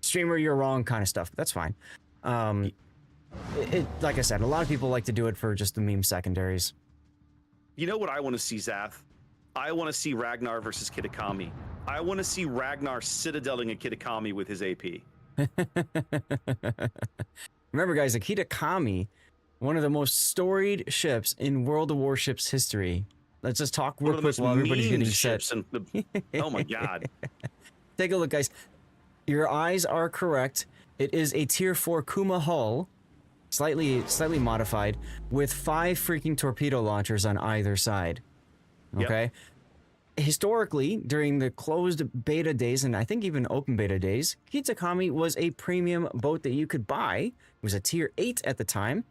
streamer you're wrong kind of stuff. That's fine. Like I said, a lot of people like to do it for just the meme secondaries. You know what I want to see, Zath? I want to see Ragnar versus Kitakami. I want to see Ragnar citadeling a Kitakami with his AP. Remember, guys, a Kitakami, one of the most storied ships in World of Warships history. Let's just talk real quick while everybody's getting set. Oh my god. Take a look, guys. Your eyes are correct. It is a tier 4 Kuma hull, slightly modified, with 5 freaking torpedo launchers on either side. Okay? Yep. Historically, during the closed beta days, and I think even open beta days, Kitakami was a premium boat that you could buy. It was a tier 8 at the time.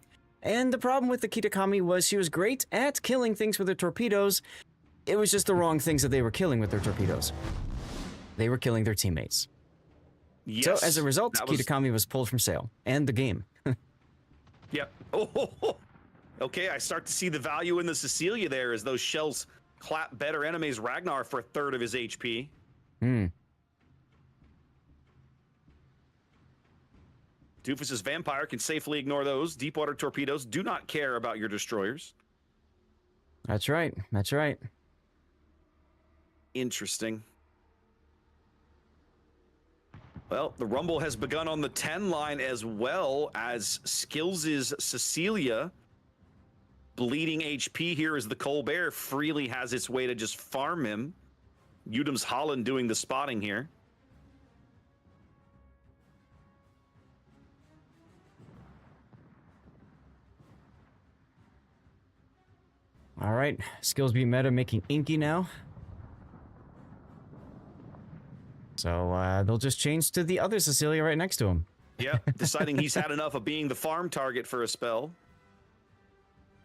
And the problem with the Kitakami was she was great at killing things with her torpedoes. It was just the wrong things that they were killing with their torpedoes. They were killing their teammates. Yes, so as a result, Kitakami was pulled from sale and the game. Yep. Oh, okay, I start to see the value in the Cecilia there as those shells clap better enemies Ragnar for 1/3 of his HP. Doofus's Vampire can safely ignore those. Deepwater torpedoes do not care about your destroyers. That's right. That's right. Interesting. Well, the rumble has begun on the 10 line as well as Skills' Cecilia. Bleeding HP here as the Colbert freely has its way to just farm him. Udum's Holland doing the spotting here. All right, Skills beat meta, making Inky now. So they'll just change to the other Cecilia right next to him. Yep, deciding he's had enough of being the farm target for a spell.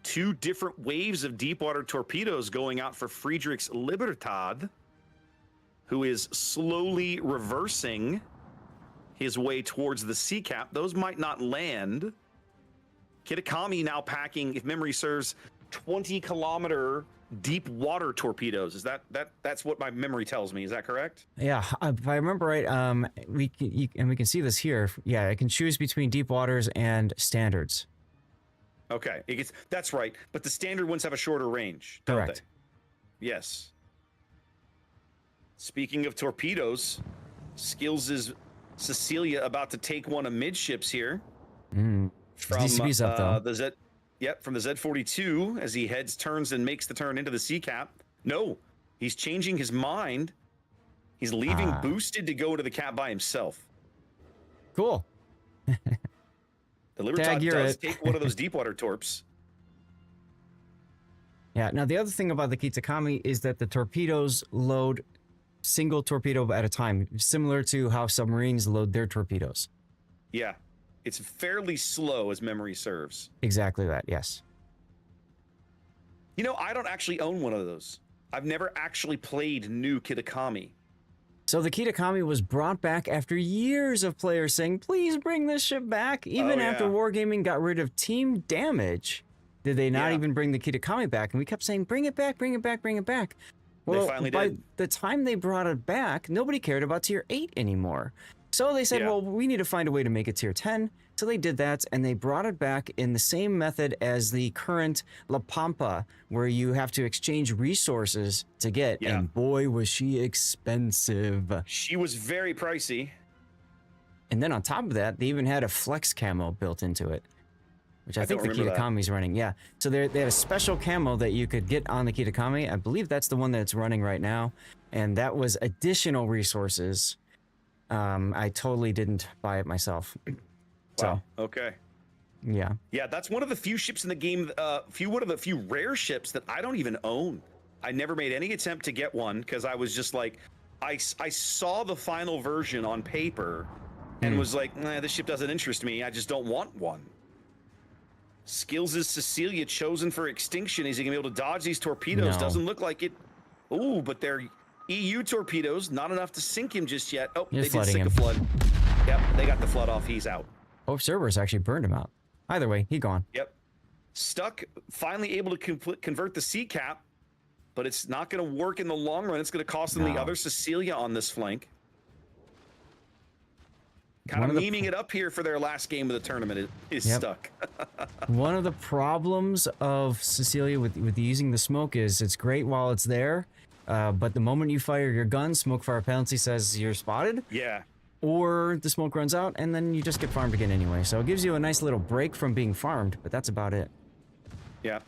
2 different waves of deepwater torpedoes going out for Friedrich's Libertad, who is slowly reversing his way towards the sea cap. Those might not land. Kitakami now packing, if memory serves, 20-kilometer deep water torpedoes. Is that's what my memory tells me? Is that correct? Yeah, if I remember right, we can see this here. Yeah, it can choose between deep waters and standards. Okay, that's right. But the standard ones have a shorter range, don't Correct. they? Yes. Speaking of torpedoes, Skills is Cecilia about to take one of midships here. From DCB's up, though. From the Z42 as he turns and makes the turn into the sea cap. No, he's changing his mind. He's leaving boosted to go to the cap by himself. Cool. The Libertad does take one of those deepwater torps. Yeah, now the other thing about the Kitakami is that the torpedoes load single torpedo at a time, similar to how submarines load their torpedoes. Yeah, it's fairly slow as memory serves. Exactly that, yes. You know, I don't actually own one of those. I've never actually played new Kitakami. So the Kitakami was brought back after years of players saying, please bring this ship back. Even after Wargaming got rid of team damage, did they not even bring the Kitakami back? And we kept saying, bring it back, bring it back, bring it back. Well, they finally by did. the time they brought it back, nobody cared about tier 8 anymore. So they said, well, we need to find a way to make it tier 10. So they did that, and they brought it back in the same method as the current La Pampa, where you have to exchange resources to get. Yeah. And boy, was she expensive. She was very pricey. And then on top of that, they even had a flex camo built into it, which I think the Kitakami's running. Yeah. So they had a special camo that you could get on the Kitakami. I believe that's the one that's running right now. And that was additional resources. I totally didn't buy it myself. Wow. Okay. Yeah. Yeah, that's one of the few ships in the game, one of the few rare ships that I don't even own. I never made any attempt to get one because I was just like, I saw the final version on paper and was like, nah, this ship doesn't interest me. I just don't want one. Skills is Cecilia chosen for extinction. Is he gonna be able to dodge these torpedoes? No. Doesn't look like it. Ooh, but they're EU torpedoes, not enough to sink him just yet. Oh, You're they did sink a flood. Yep, they got the flood off. He's out. Oh, Cerberus actually burned him out. Either way, he gone. Yep. Stuck, finally able to convert the sea cap, but it's not going to work in the long run. It's going to cost them the other Cecilia on this flank. Kind of memeing it up here for their last game of the tournament is stuck. One of the problems of Cecilia with using the smoke is it's great while it's there, but the moment you fire your gun, smoke fire penalty says you're spotted. Yeah. Or the smoke runs out, and then you just get farmed again anyway. So it gives you a nice little break from being farmed, but that's about it. Yeah.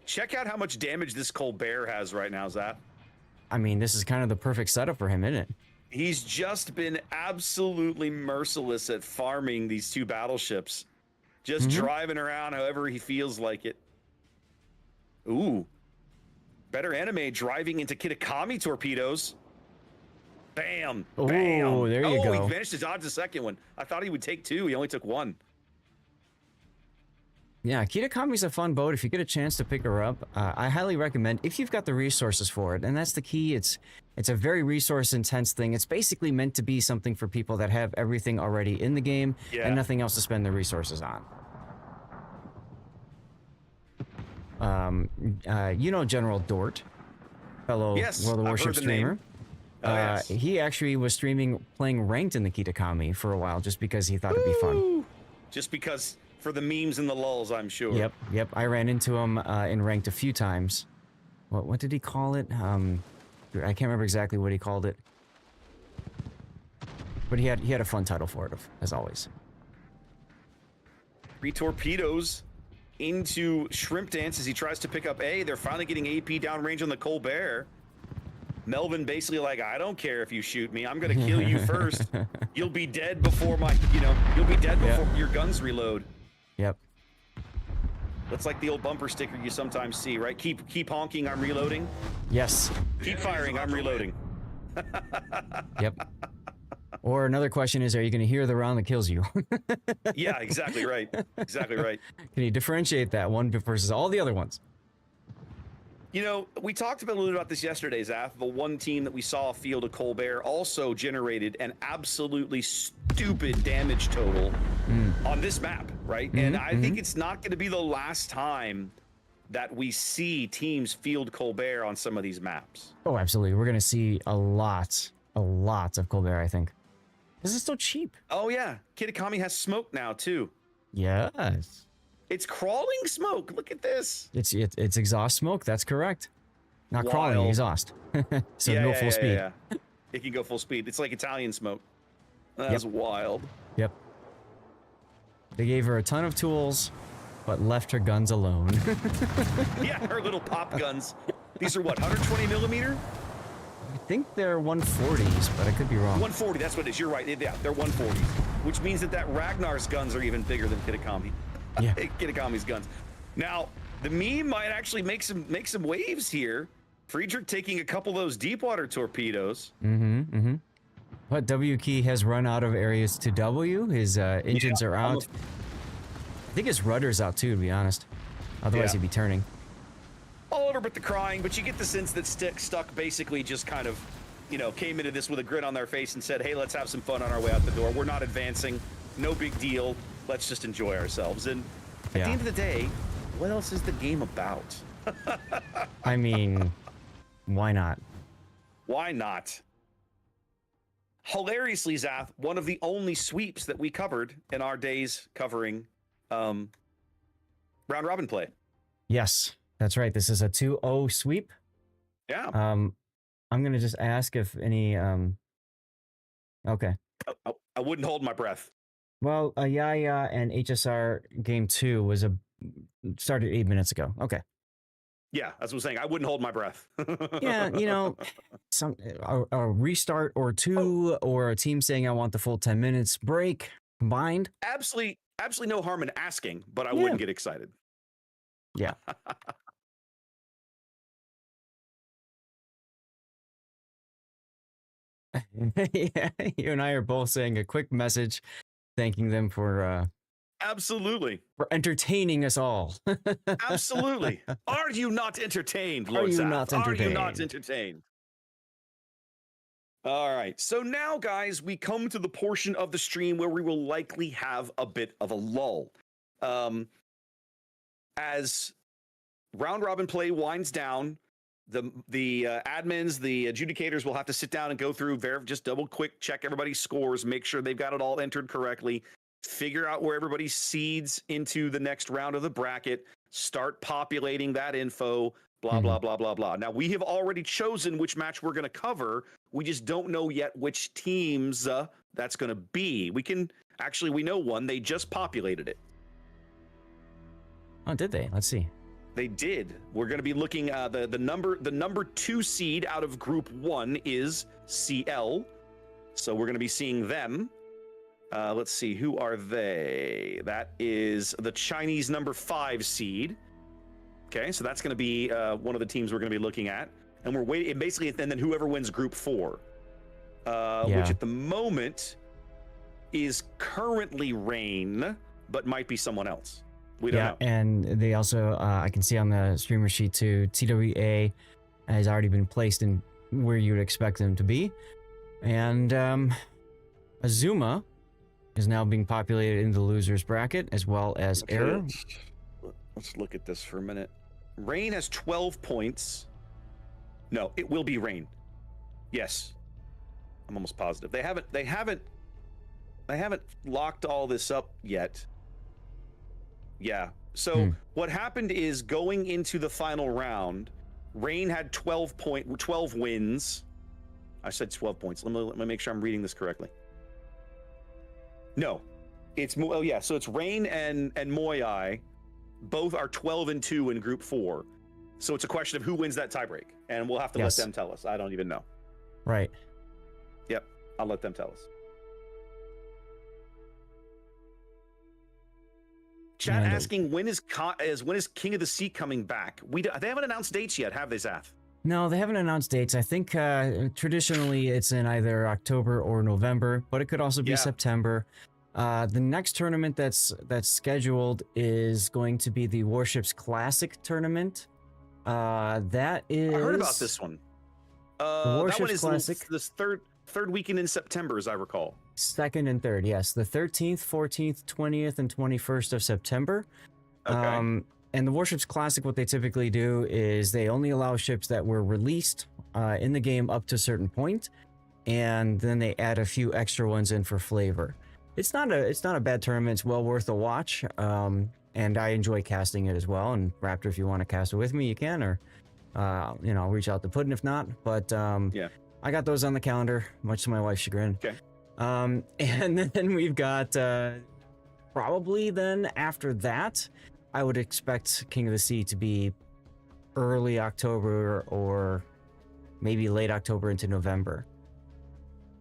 Check out how much damage this Colbert has right now, Zap. I mean, this is kind of the perfect setup for him, isn't it? He's just been absolutely merciless at farming these two battleships. Just driving around however he feels like it. Ooh. Better anime driving into Kitakami torpedoes. Bam! Bam! Oh, there you go. Oh, he managed to dodge the second one. I thought he would take two. He only took one. Yeah, Kitakami's a fun boat. If you get a chance to pick her up, I highly recommend if you've got the resources for it. And that's the key. It's a very resource-intense thing. It's basically meant to be something for people that have everything already in the game and nothing else to spend their resources on. You know General Dort, fellow World of Warship streamer. He actually was playing ranked in the Kitakami for a while just because he thought it'd be fun. Just because, for the memes and the lulls, I'm sure. Yep. I ran into him in ranked a few times. What did he call it? I can't remember exactly what he called it. But he had a fun title for it, as always. 3 torpedoes into Shrimp Dance as he tries to pick up A. They're finally getting AP downrange on the Colbert. Melvin basically like, I don't care if you shoot me. I'm going to kill you first. You'll be dead before you'll be dead before your guns reload. Yep. That's like the old bumper sticker you sometimes see, right? Keep honking, I'm reloading. Yes. Keep firing, I'm reloading. Yep. Or another question is, are you going to hear the round that kills you? Yeah, exactly right. Exactly right. Can you differentiate that one versus all the other ones? You know, we talked a little bit about this yesterday, Zaf. The one team that we saw field a Colbert also generated an absolutely stupid damage total on this map, right? And I think it's not going to be the last time that we see teams field Colbert on some of these maps. Oh, absolutely. We're going to see a lot of Colbert, I think. This is so cheap. Oh, yeah. Kitakami has smoke now, too. Yes. It's crawling smoke. Look at this. It's exhaust smoke. That's correct. Not crawling, exhaust. So no full speed. Yeah. It can go full speed. It's like Italian smoke. That's wild. Yep. They gave her a ton of tools, but left her guns alone. Yeah, her little pop guns. These are what, 120 millimeter? I think they're 140s, but I could be wrong. 140, that's what it is. You're right. Yeah, they're 140s, which means that Ragnar's guns are even bigger than Kitakami. Yeah. Kitakami's guns. Now, the meme might actually make some waves here. Friedrich taking a couple of those deep water torpedoes. But W Key has run out of areas to W. His engines are out. I think his rudder's out too, to be honest. Otherwise, he'd be turning. All over but the crying, but you get the sense that Stuck basically just kind of, came into this with a grin on their face and said, hey, let's have some fun on our way out the door. We're not advancing. No big deal. Let's just enjoy ourselves. And at the end of the day, what else is the game about? I mean, why not? Why not? hilariously, Zath, one of the only sweeps that we covered in our days covering round robin play. Yes, that's right. This is a 2-0 sweep. Yeah. I'm gonna just ask if any. Okay. I wouldn't hold my breath. Well, Yaya and HSR game 2 was started 8 minutes ago. Okay. Yeah, that's what I'm saying. I wouldn't hold my breath. Yeah, you know, a restart or two, or a team saying I want the full 10 minutes break combined. Absolutely no harm in asking, but I wouldn't get excited. Yeah. Yeah, you and I are both saying a quick message, thanking them for absolutely for entertaining us all. Absolutely. Are you not entertained, Lord Are you Zath? not Are you entertained? not entertained? All right. So now, guys, we come to the portion of the stream where we will likely have a bit of a lull. As round robin play winds down, the admins, the adjudicators will have to sit down and go through, just double quick check everybody's scores, make sure they've got it all entered correctly, figure out where everybody seeds into the next round of the bracket, start populating that info, blah, blah, blah, blah, blah. Now, we have already chosen which match we're going to cover. We just don't know yet which teams that's going to be. We know one. They just populated it. Oh, did they? Let's see. They did. We're going to be looking at the number 2 seed out of group 1 is CL. So we're going to be seeing them. Let's see, who are they? That is the Chinese number 5 seed. Okay, so that's going to be one of the teams we're going to be looking at. And we're waiting, basically, and then whoever wins group 4, which at the moment is currently Rain, but might be someone else. We don't know. And they also, I can see on the streamer sheet too, TWA has already been placed in where you would expect them to be. And Azuma is now being populated in the losers bracket, as well as Error. Let's look at this for a minute. Rain has 12 points. No, it will be Rain. Yes. I'm almost positive. They haven't locked all this up yet. Yeah. So what happened is, going into the final round, Rain had 12 wins. I said 12 points. Let me make sure I'm reading this correctly. No, it's so it's Rain and Moyai, both are 12-2 in group 4. So it's a question of who wins that tiebreak, and we'll have to let them tell us. I don't even know. Right. Yep, I'll let them tell us. Chat asking when is King of the Sea coming back? They haven't announced dates yet, have they, Zath? No, they haven't announced dates. I think traditionally it's in either October or November, but it could also be September. The next tournament that's scheduled is going to be the Warships Classic tournament. That is. I heard about this one. The Warships that one is Classic. This third weekend in September, as I recall. 2nd and 3rd, yes. The 13th, 14th, 20th, and 21st of September. Okay. And the Warships Classic, what they typically do is they only allow ships that were released in the game up to a certain point, and then they add a few extra ones in for flavor. It's not a bad tournament. It's well worth a watch. And I enjoy casting it as well. And Raptor, if you want to cast it with me, you can, or I'll reach out to Puddin' if not. But I got those on the calendar, much to my wife's chagrin. Okay. And then we've got probably then after that, I would expect King of the Sea to be early October or maybe late October into November.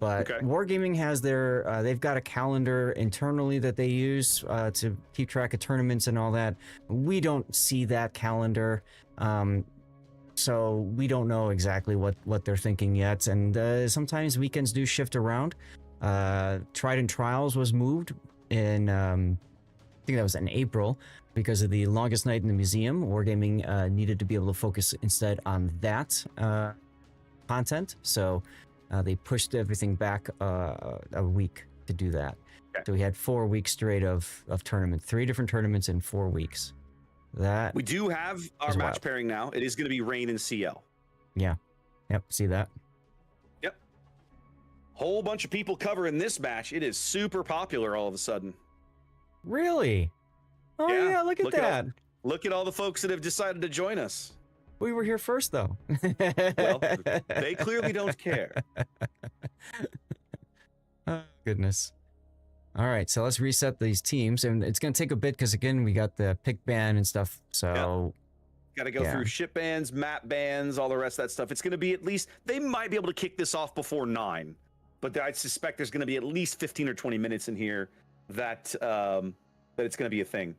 But Wargaming has they've got a calendar internally that they use to keep track of tournaments and all that. We don't see that calendar, so we don't know exactly what they're thinking yet. And sometimes weekends do shift around. Trident Trials was moved in, I think that was in April, because of the longest night in the museum. Wargaming needed to be able to focus instead on that content, so they pushed everything back a week to do that. So we had 4 weeks straight of tournament, 3 different tournaments in 4 weeks. That we do have our match pairing now. It is going to be Rain and CL. Yeah. Yep. See that? Whole bunch of people covering this match. It is super popular all of a sudden. Really? Oh yeah, look at that. Look at all the folks that have decided to join us. We were here first, though. Well, they clearly don't care. Oh, goodness. All right, so let's reset these teams, and it's going to take a bit because, again, we got the pick ban and stuff, so... Got to go through ship bans, map bans, all the rest of that stuff. It's going to be at least... They might be able to kick this off before 9, but I suspect there's going to be at least 15 or 20 minutes in here that it's going to be a thing.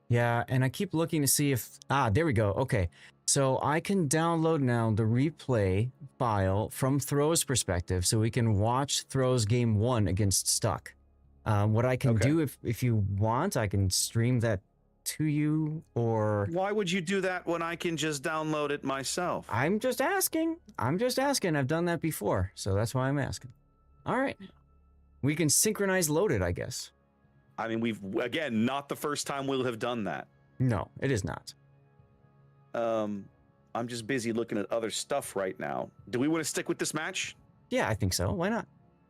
Yeah, and I keep looking to see if... Ah, there we go. Okay. So I can download now the replay file from Throw's perspective so we can watch Throw's game 1 against Stuck. What I can do, if you want, I can stream that to you, or... Why would you do that when I can just download it myself? I'm just asking. I'm just asking. I've done that before, so that's why I'm asking. All right. We can synchronize load it, I guess. I mean, again, not the first time we'll have done that. No, it is not. I'm just busy looking at other stuff right now. Do we want to stick with this match? Yeah, I think so. Why not?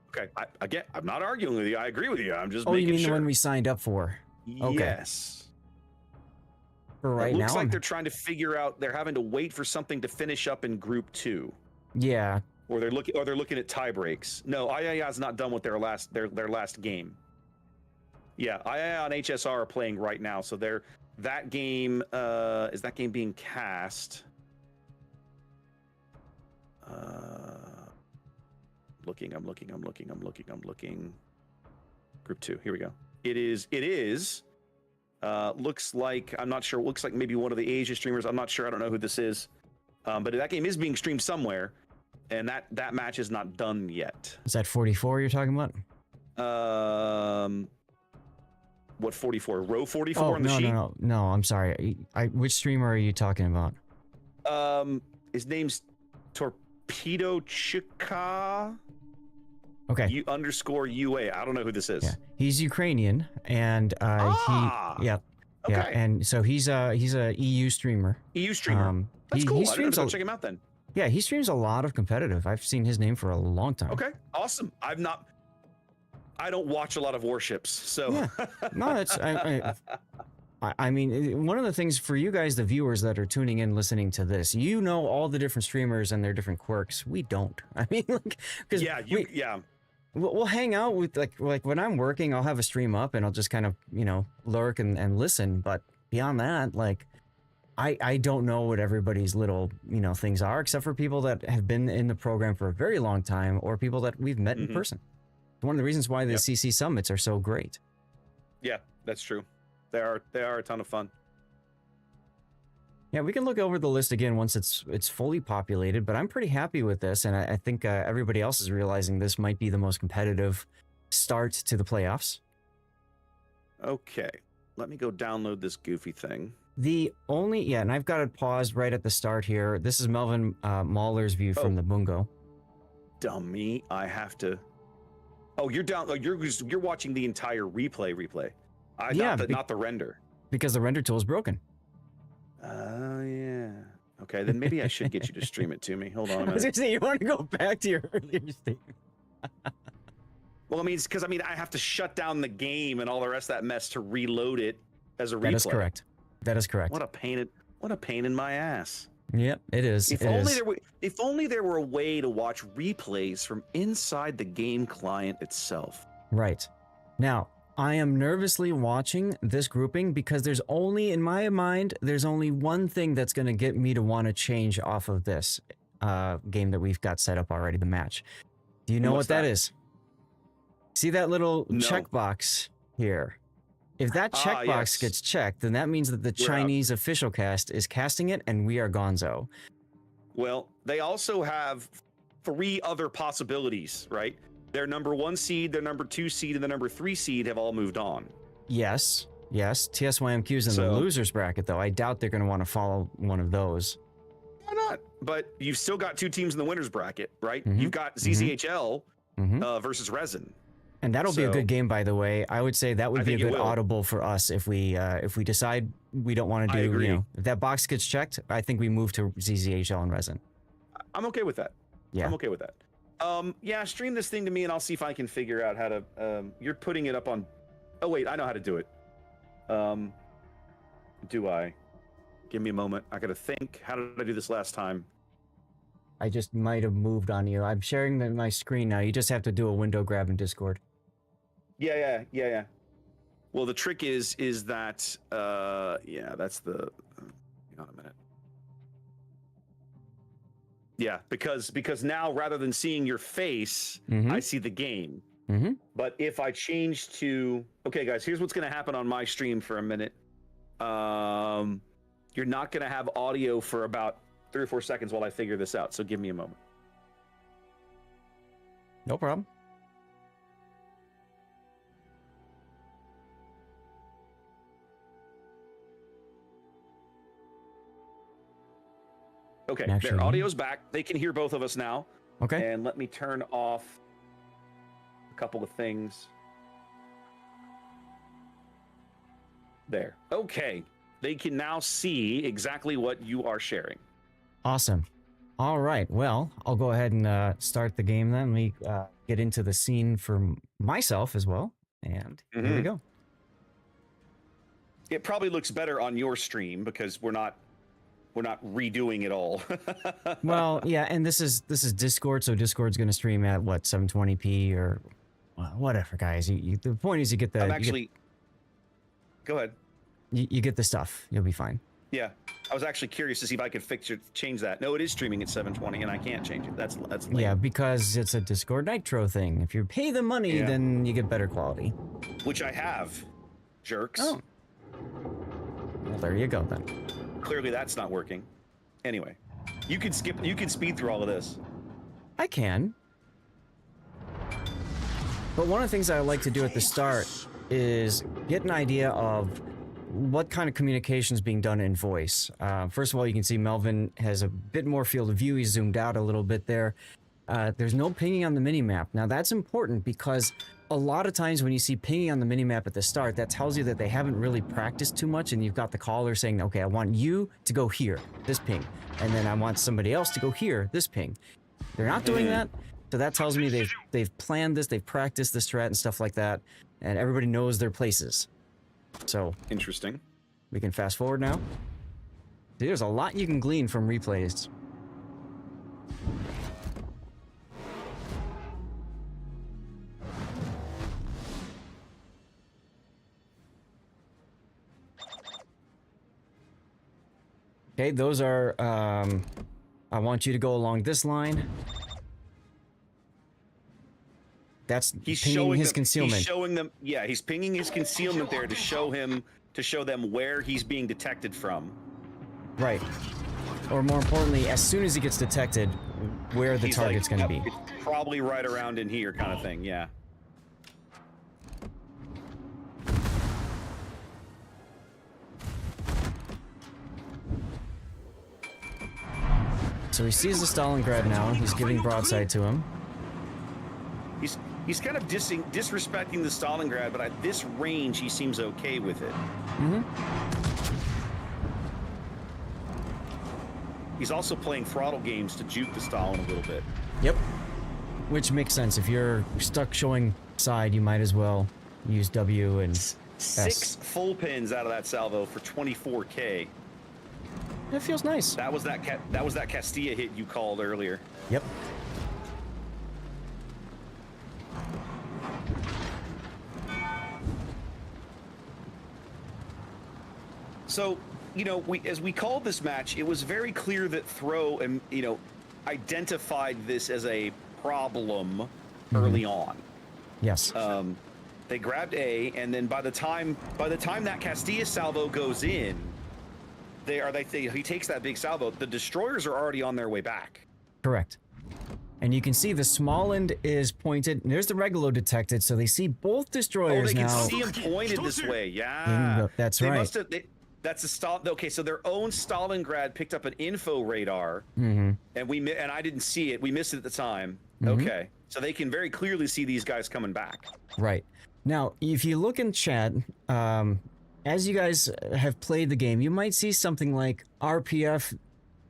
Okay. I'm not arguing with you. I agree with you. I'm just making sure. Oh, you mean the one we signed up for? Okay. Yes. For right now, it looks like they're trying to figure out. They're having to wait for something to finish up in Group 2. Yeah. Or they're looking at tie breaks. No, III's not done with their last game. Yeah, III and HSR are playing right now, so that game is that game being cast? I'm looking. Group 2. Here we go. It is. Looks like, I'm not sure. Looks like maybe one of the Asia streamers. I'm not sure. I don't know who this is. But that game is being streamed somewhere, and that match is not done yet. Is that 44 you're talking about? What 44? Row 44 on the sheet? No, I'm sorry. Which streamer are you talking about? His name's Torpedo Chika. Okay. _UA. I don't know who this is. Yeah. He's Ukrainian, and Okay. Yeah, and so he's a EU streamer. EU streamer. That's cool. He streams. I'll check him out then. Yeah, he streams a lot of competitive. I've seen his name for a long time. Okay, awesome. I don't watch a lot of warships, so yeah. No, that's I mean, one of the things for you guys, the viewers that are tuning in, listening to this, you know all the different streamers and their different quirks. We don't. I mean, because we'll hang out with like when I'm working, I'll have a stream up and I'll just kind of lurk and listen. But beyond that, like I don't know what everybody's little things are, except for people that have been in the program for a very long time or people that we've met in person. One of the reasons why the CC summits are so great. Yeah, that's true. They are a ton of fun. Yeah, we can look over the list again once it's fully populated, but I'm pretty happy with this, and I think everybody else is realizing this might be the most competitive start to the playoffs. Okay, let me go download this goofy thing. And I've got it paused right at the start here. This is Melvin Mahler's view from the Bungo. Dummy, I have to... Oh, you're down. You're watching the entire replay. Not the render. Because the render tool is broken. Oh yeah. Okay, then maybe I should get you to stream it to me. Hold on a minute. I was gonna say, you want to go back to your earlier statement. Well, I have to shut down the game and all the rest of that mess to reload it as a replay. That is correct. What a pain in my ass. Yep, it is. If only there were a way to watch replays from inside the game client itself. Right. Now, I am nervously watching this grouping because in my mind, there's only one thing that's going to get me to want to change off of this game that we've got set up already, the match. Do you know what that is? See that little checkbox here? If that checkbox gets checked, then that means that the Chinese official cast is casting it, and we are gonzo. Well, they also have 3 other possibilities, right? Their number 1 seed, their number 2 seed, and the number 3 seed have all moved on. Yes. TSYMQ's in the losers bracket, though. I doubt they're going to want to follow one of those. Why not? But you've still got 2 teams in the winners bracket, right? You've got ZZHL versus Resin. And that'll be a good game, by the way. I would say that would be a good audible for us if we decide we don't want to do, if that box gets checked, I think we move to ZZHL and Resin. I'm okay with that. Yeah. I'm okay with that. Yeah, stream this thing to me and I'll see if I can figure out how to, you're putting it up on, oh wait, I know how to do it. Do I? Give me a moment. I gotta think. How did I do this last time? I just might have moved on you. I'm sharing my screen now. You just have to do a window grab in Discord. Yeah. Well, the trick is that, yeah, that's the, hang on a minute. Yeah, because now rather than seeing your face, I see the game. But if I change to, okay, guys, here's what's going to happen on my stream for a minute. You're not going to have audio for about 3 or 4 seconds while I figure this out. So give me a moment. No problem. Okay, Actually, their audio's back. They can hear both of us now. Okay. And let me turn off a couple of things. There. Okay. They can now see exactly what you are sharing. Awesome. All right. Well, I'll go ahead and start the game then. Let me get into the scene for myself as well. And here we go. It probably looks better on your stream because we're not redoing it all. Well, yeah, and this is Discord, so Discord's going to stream at what, 720p or whatever, guys. The point is you get the. I'm actually. Go ahead. You get the stuff. You'll be fine. Yeah, I was actually curious to see if I could change that. No, it is streaming at 720, and I can't change it. That's lame. Yeah, because it's a Discord Nitro thing. If you pay the money, then you get better quality. Which I have, jerks. Oh. Well, there you go then. Clearly, that's not working. Anyway, you can speed through all of this. I can. But one of the things I like to do at the start is get an idea of what kind of communication is being done in voice. First of all, you can see Melvin has a bit more field of view. He's zoomed out a little bit there. There's no pinging on the minimap. Now, that's important because a lot of times when you see pinging on the minimap at the start, that tells you that they haven't really practiced too much, and you've got the caller saying, okay, I want you to go here, this ping, and then I want somebody else to go here, this ping. They're not doing that, so that tells me they've planned this, they've practiced the strat and stuff like that, and everybody knows their places. So interesting. We can fast forward now. There's a lot you can glean from replays. Okay, those are, I want you to go along this line. That's he's pinging showing his them, concealment. He's showing them, yeah, he's pinging his concealment there to show them where he's being detected from. Right. Or more importantly, as soon as he gets detected, where the target's going to be. It's probably right around in here kind of thing, yeah. So he sees the Stalingrad now. He's giving broadside to him. He's kind of disrespecting the Stalingrad, but at this range, he seems okay with it. He's also playing throttle games to juke the Stalin a little bit. Yep. Which makes sense. If you're stuck showing side, you might as well use W and 6 full pins out of that salvo for 24K. It feels nice. That was that Castilla hit you called earlier. Yep. So, you know, as we called this match, it was very clear that Throw and identified this as a problem early on. Yes. They grabbed A, and then by the time that Castilla salvo goes in, he takes that big salvo. The destroyers are already on their way back. Correct. And you can see the small end is pointed. And there's the Regulo detected, so they see both destroyers now. Oh, they can see him pointed this way. Yeah. That's right. That's a Stalin. Okay, so their own Stalingrad picked up an info radar, and I didn't see it. We missed it at the time. Okay, so they can very clearly see these guys coming back. Right. Now, if you look in chat, as you guys have played the game, you might see something like RPF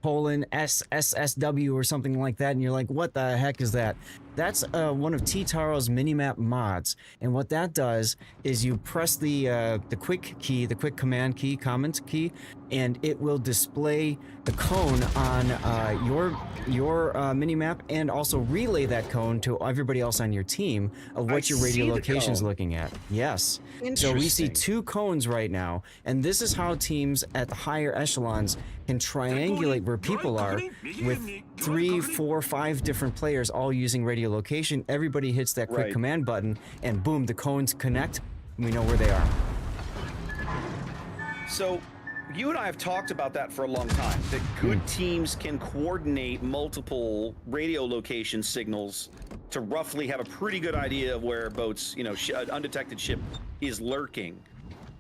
colon SSSW or something like that, and you're like, what the heck is that? That's one of T-Taro's minimap mods, and what that does is you press the quick key, the quick command key, comment key, and it will display the cone on your minimap, and also relay that cone to everybody else on your team of what your radio location is looking at. Yes. So we see 2 cones right now, and this is how teams at the higher echelons can triangulate where people are with 3, 4, 5 different players all using radio location. Everybody hits that quick command button, and boom, the cones connect. We know where they are. So you and I have talked about that for a long time, that good teams can coordinate multiple radio location signals to roughly have a pretty good idea of where a boat's, an undetected ship is lurking.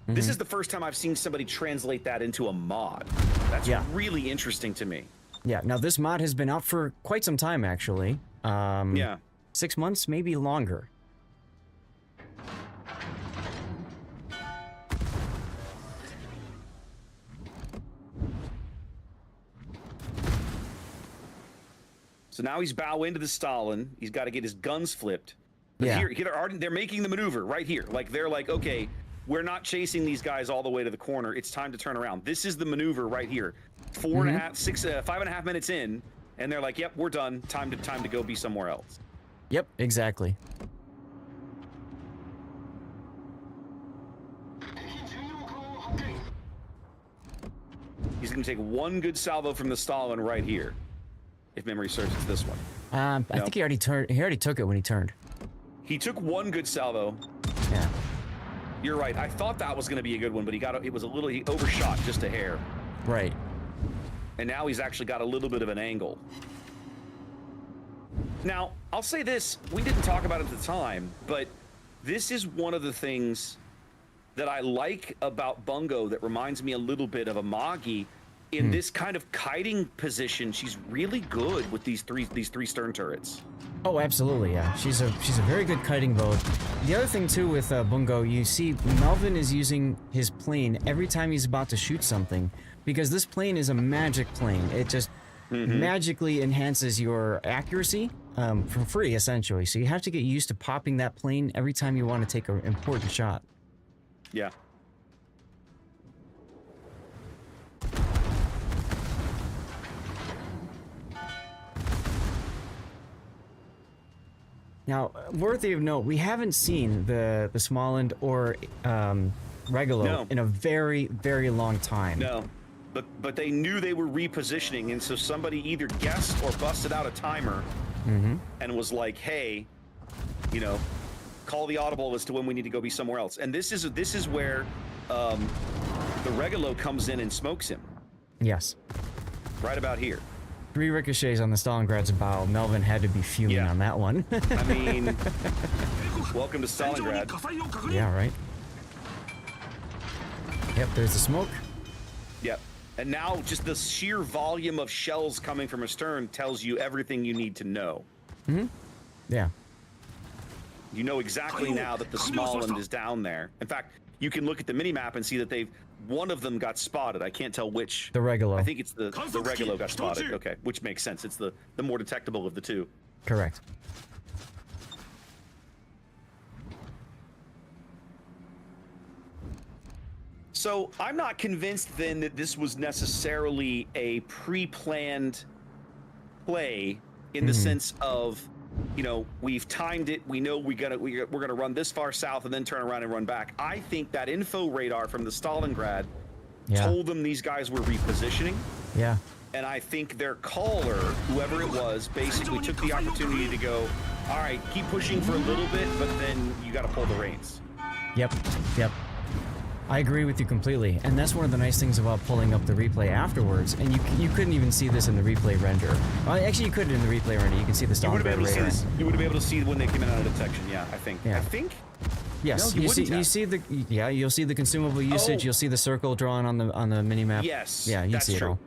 This is the first time I've seen somebody translate that into a mod. That's really interesting to me. Yeah, now this mod has been out for quite some time, actually. 6 months, maybe longer. So now he's bow into the Stalin. He's got to get his guns flipped. But here they're making the maneuver right here. Like, they're like, okay, we're not chasing these guys all the way to the corner. It's time to turn around. This is the maneuver right here. 5.5 minutes in, and they're like, yep, we're done. Time to go be somewhere else. Yep, exactly. He's going to take one good salvo from the Stalin right here. If memory serves, it's this one. I think he already turned. He already took it when he turned. He took one good salvo. Yeah. You're right. I thought that was going to be a good one, but he overshot just a hair. Right. And now he's actually got a little bit of an angle. Now, I'll say this. We didn't talk about it at the time, but this is one of the things that I like about Bungo that reminds me a little bit of Amagi. In this kind of kiting position, she's really good with these three stern turrets. Oh, absolutely, yeah. She's a very good kiting boat. The other thing too with Bungo, you see Melvin is using his plane every time he's about to shoot something, because this plane is a magic plane. It just magically enhances your accuracy for free, essentially. So you have to get used to popping that plane every time you want to take an important shot. Yeah. Now, worthy of note, we haven't seen the Småland or Regalo in a very, very long time. No, but they knew they were repositioning, and so somebody either guessed or busted out a timer and was like, "Hey, call the audible as to when we need to go be somewhere else." And this is where the Regalo comes in and smokes him. Yes. Right about here. 3 ricochets on the Stalingrad's bow. Melvin had to be fuming on that one. I mean, welcome to Stalingrad. Yeah, right. Yep, there's the smoke. Yep. And now just the sheer volume of shells coming from astern tells you everything you need to know. Yeah. You know exactly now that the Småland is down there. In fact, you can look at the minimap and see that one of them got spotted. I can't tell which. The Regalo. I think it's the Regalo got spotted. Okay, which makes sense. It's the more detectable of the two. Correct. So I'm not convinced then that this was necessarily a pre-planned play in the sense of, we've timed it. We know we're gonna run this far south and then turn around and run back. I think that info radar from the Stalingrad told them these guys were repositioning. Yeah. And I think their caller, whoever it was, basically took the opportunity to go, all right, keep pushing for a little bit, but then you got to pull the reins. Yep. I agree with you completely, and that's one of the nice things about pulling up the replay afterwards. And you couldn't even see this in the replay render. Well, actually, you could in the replay render. You can see the Stalingrad radar. You would have been able to see when they came in out of detection. Yeah, I think. Yeah. I think. Yes, no, you'll see the consumable usage. You'll see the circle drawn on the minimap. Yes. Yeah, you see it all.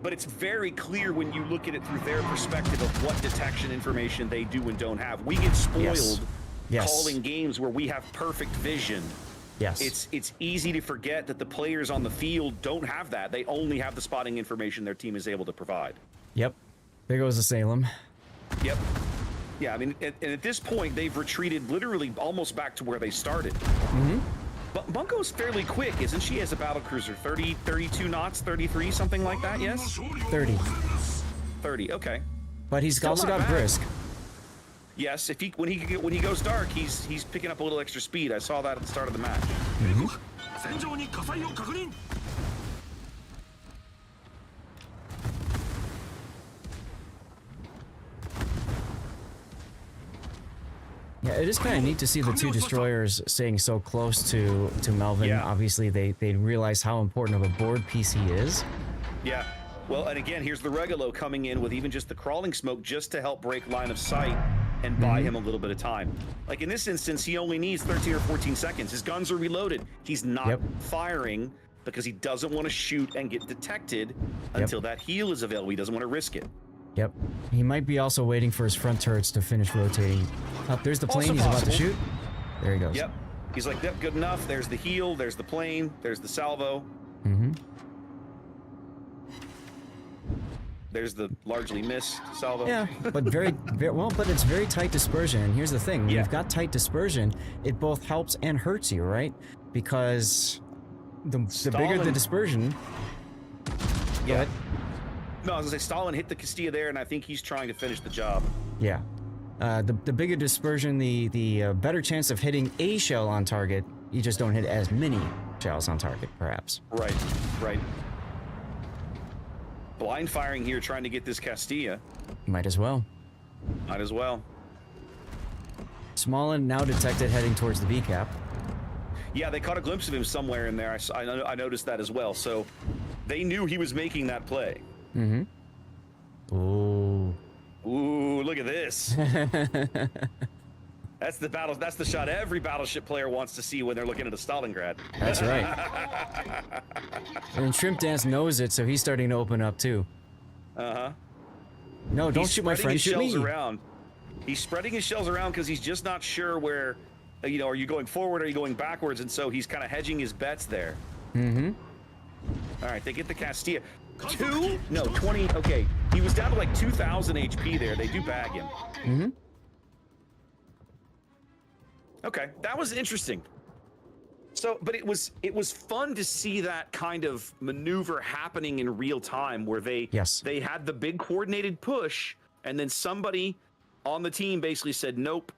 But it's very clear when you look at it through their perspective of what detection information they do and don't have. We get spoiled calling games where we have perfect vision Yes. It's easy to forget that the players on the field don't have that. They only have the spotting information their team is able to provide. Yep. There goes the Salem. Yep. Yeah, I mean, and at this point, they've retreated literally almost back to where they started. But Bunko's fairly quick, isn't she, as a battlecruiser? 30, 32 knots, 33, something like that, yes? 30. 30, okay. But he's Still also not got bad. brisk. Yes, if he when he goes dark, he's picking up a little extra speed. I saw that at the start of the match. Yeah, it is kind of neat to see the two destroyers staying so close to Melvin. Yeah. Obviously, they realize how important of a board piece he is. Yeah. Well, and again, here's the Regalo coming in with even just the crawling smoke just to help break line of sight and buy him a little bit of time. Like in this instance, he only needs 13 or 14 seconds. His guns are reloaded. He's not firing because he doesn't want to shoot and get detected until that heal is available. He doesn't want to risk it. Yep. He might be also waiting for his front turrets to finish rotating. Oh, there's the plane. He's about to shoot. There he goes. Yep. He's like, yep, good enough. There's the heal. There's the plane. There's the salvo. There's the largely missed salvo. Yeah, but very well, but it's very tight dispersion. And here's the thing: when you've got tight dispersion, it both helps and hurts you, right? Because the bigger the dispersion. Yeah. No, I was gonna say Stalin hit the Castilla there, and I think he's trying to finish the job. Yeah. The bigger dispersion, the better chance of hitting a shell on target. You just don't hit as many shells on target, perhaps. Right. Right. Blind firing here, trying to get this Castilla. Might as well. Might as well. Smolin now detected heading towards the B cap. Yeah, they caught a glimpse of him somewhere in there. I noticed that as well. So they knew he was making that play. Ooh. Ooh, look at this. That's the battle. That's the shot every battleship player wants to see when they're looking at a Stalingrad. That's right. And Shrimp Dance knows it, so he's starting to open up too. No, don't shoot my friend. Shoot me. Around. He's spreading his shells around because he's just not sure where. You know, are you going forward? Or are you going backwards? And so he's kind of hedging his bets there. All right, they get the Castilla. 2? No, 20. Okay, he was down to like 2,000 HP there. They do bag him. Okay, that was interesting. So, but it was fun to see that kind of maneuver happening in real time, where they had the big coordinated push, and then somebody on the team basically said, "Nope,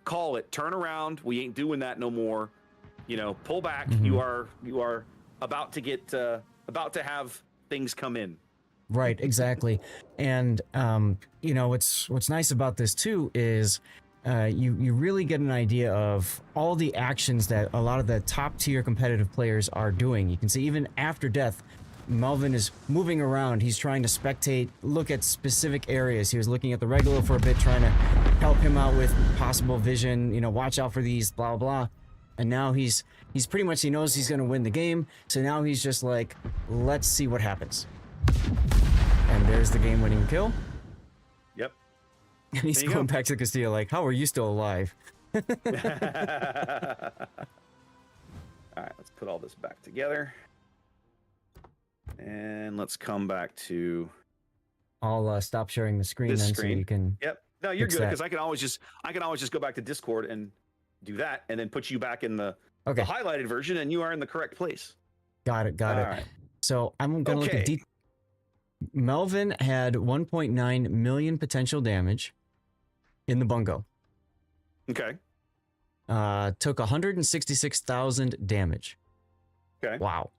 call it, turn around. We ain't doing that no more. You know, pull back. You are about to get about to have things come in." Right, exactly. And you know, what's nice about this too is you really get an idea of all the actions that a lot of the top tier competitive players are doing. You can see even after death, Melvin is moving around. He's trying to spectate, look at specific areas. He was looking at the Regular for a bit, trying to help him out with possible vision, you know, watch out for these, blah, blah. And now he's pretty much, he knows he's going to win the game. So now he's just like, let's see what happens. And there's the game-winning kill. Yep. And he's going back to Castilla like, how are you still alive? All right, let's put all this back together. And let's come back to... I'll stop sharing the screen then so you can... Yep. No, you're good, because I can always just go back to Discord and do that, and then put you back in the highlighted version, and you are in the correct place. Got it. All right. So I'm going to look at... Melvin had 1.9 million potential damage in the bungo. Okay. Took 166,000 damage. Okay. Wow.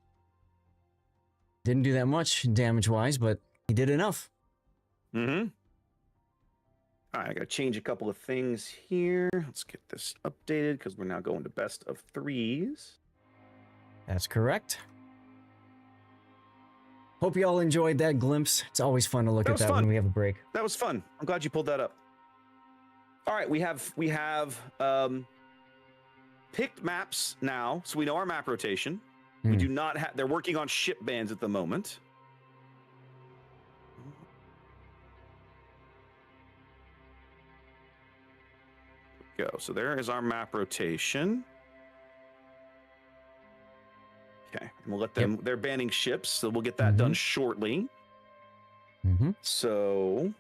Didn't do that much damage-wise, but he did enough. All right, I got to change a couple of things here. Let's get this updated because we're now going to best of 3s. That's correct. Hope you all enjoyed that glimpse. It's always fun to look at that when we have a break. That was fun. I'm glad you pulled that up. All right, we have picked maps now, so we know our map rotation. We do not have... They're working on ship bans at the moment. Go. So there is our map rotation. And we'll let them. They're banning ships, so we'll get that done shortly. So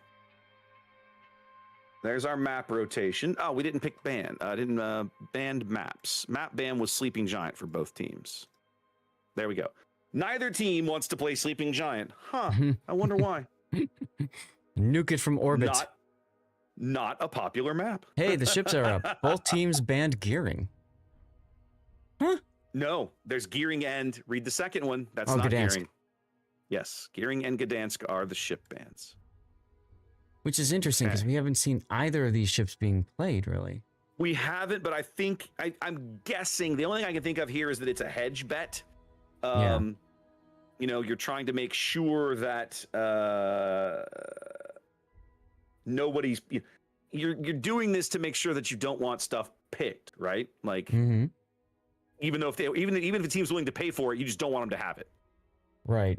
there's our map rotation. Oh, we didn't pick ban. Didn't banned maps. Map ban was Sleeping Giant for both teams. There we go. Neither team wants to play Sleeping Giant. Huh. I wonder why. Nuke it from orbit. Not a popular map. Hey, the ships are up. Both teams banned gearing. Huh? No, there's gearing and read the second one. That's not Gdansk. gearing. Yes, gearing and Gdansk are the ship bans. Which is interesting because we haven't seen either of these ships being played, really. We haven't, but I think I'm guessing the only thing I can think of here is that it's a hedge bet. You know, you're trying to make sure that nobody's. You're doing this to make sure that you don't want stuff picked, right? Like, even though even if the team's willing to pay for it, you just don't want them to have it. Right.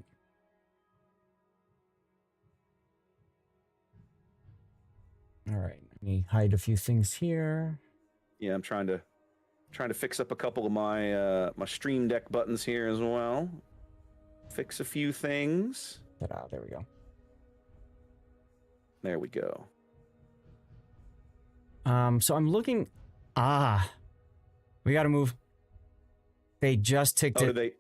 All right. Let me hide a few things here. Yeah, I'm trying to fix up a couple of my my Stream Deck buttons here as well. Fix a few things. Ta-da, there we go. There we go. So I'm looking. We got to move. They just ticked it. Did they?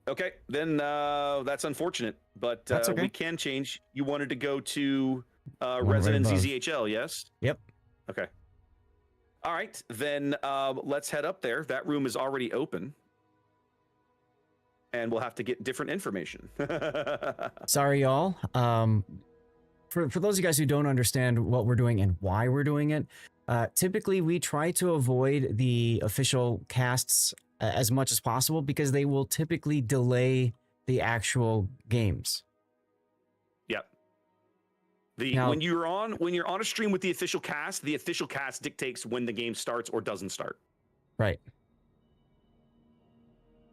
Okay, then that's unfortunate, but That's okay. we can change. You wanted to go to Right Resonance above. ZZHL, yes? Yep. Okay. All right, then let's head up there. That room is already open. And we'll have to get different information. Sorry, y'all. For those of you guys who don't understand what we're doing and why we're doing it, typically we try to avoid the official casts as much as possible because they will typically delay the actual games. Yep. Now- when you're on a stream with the official cast dictates when the game starts or doesn't start. Right.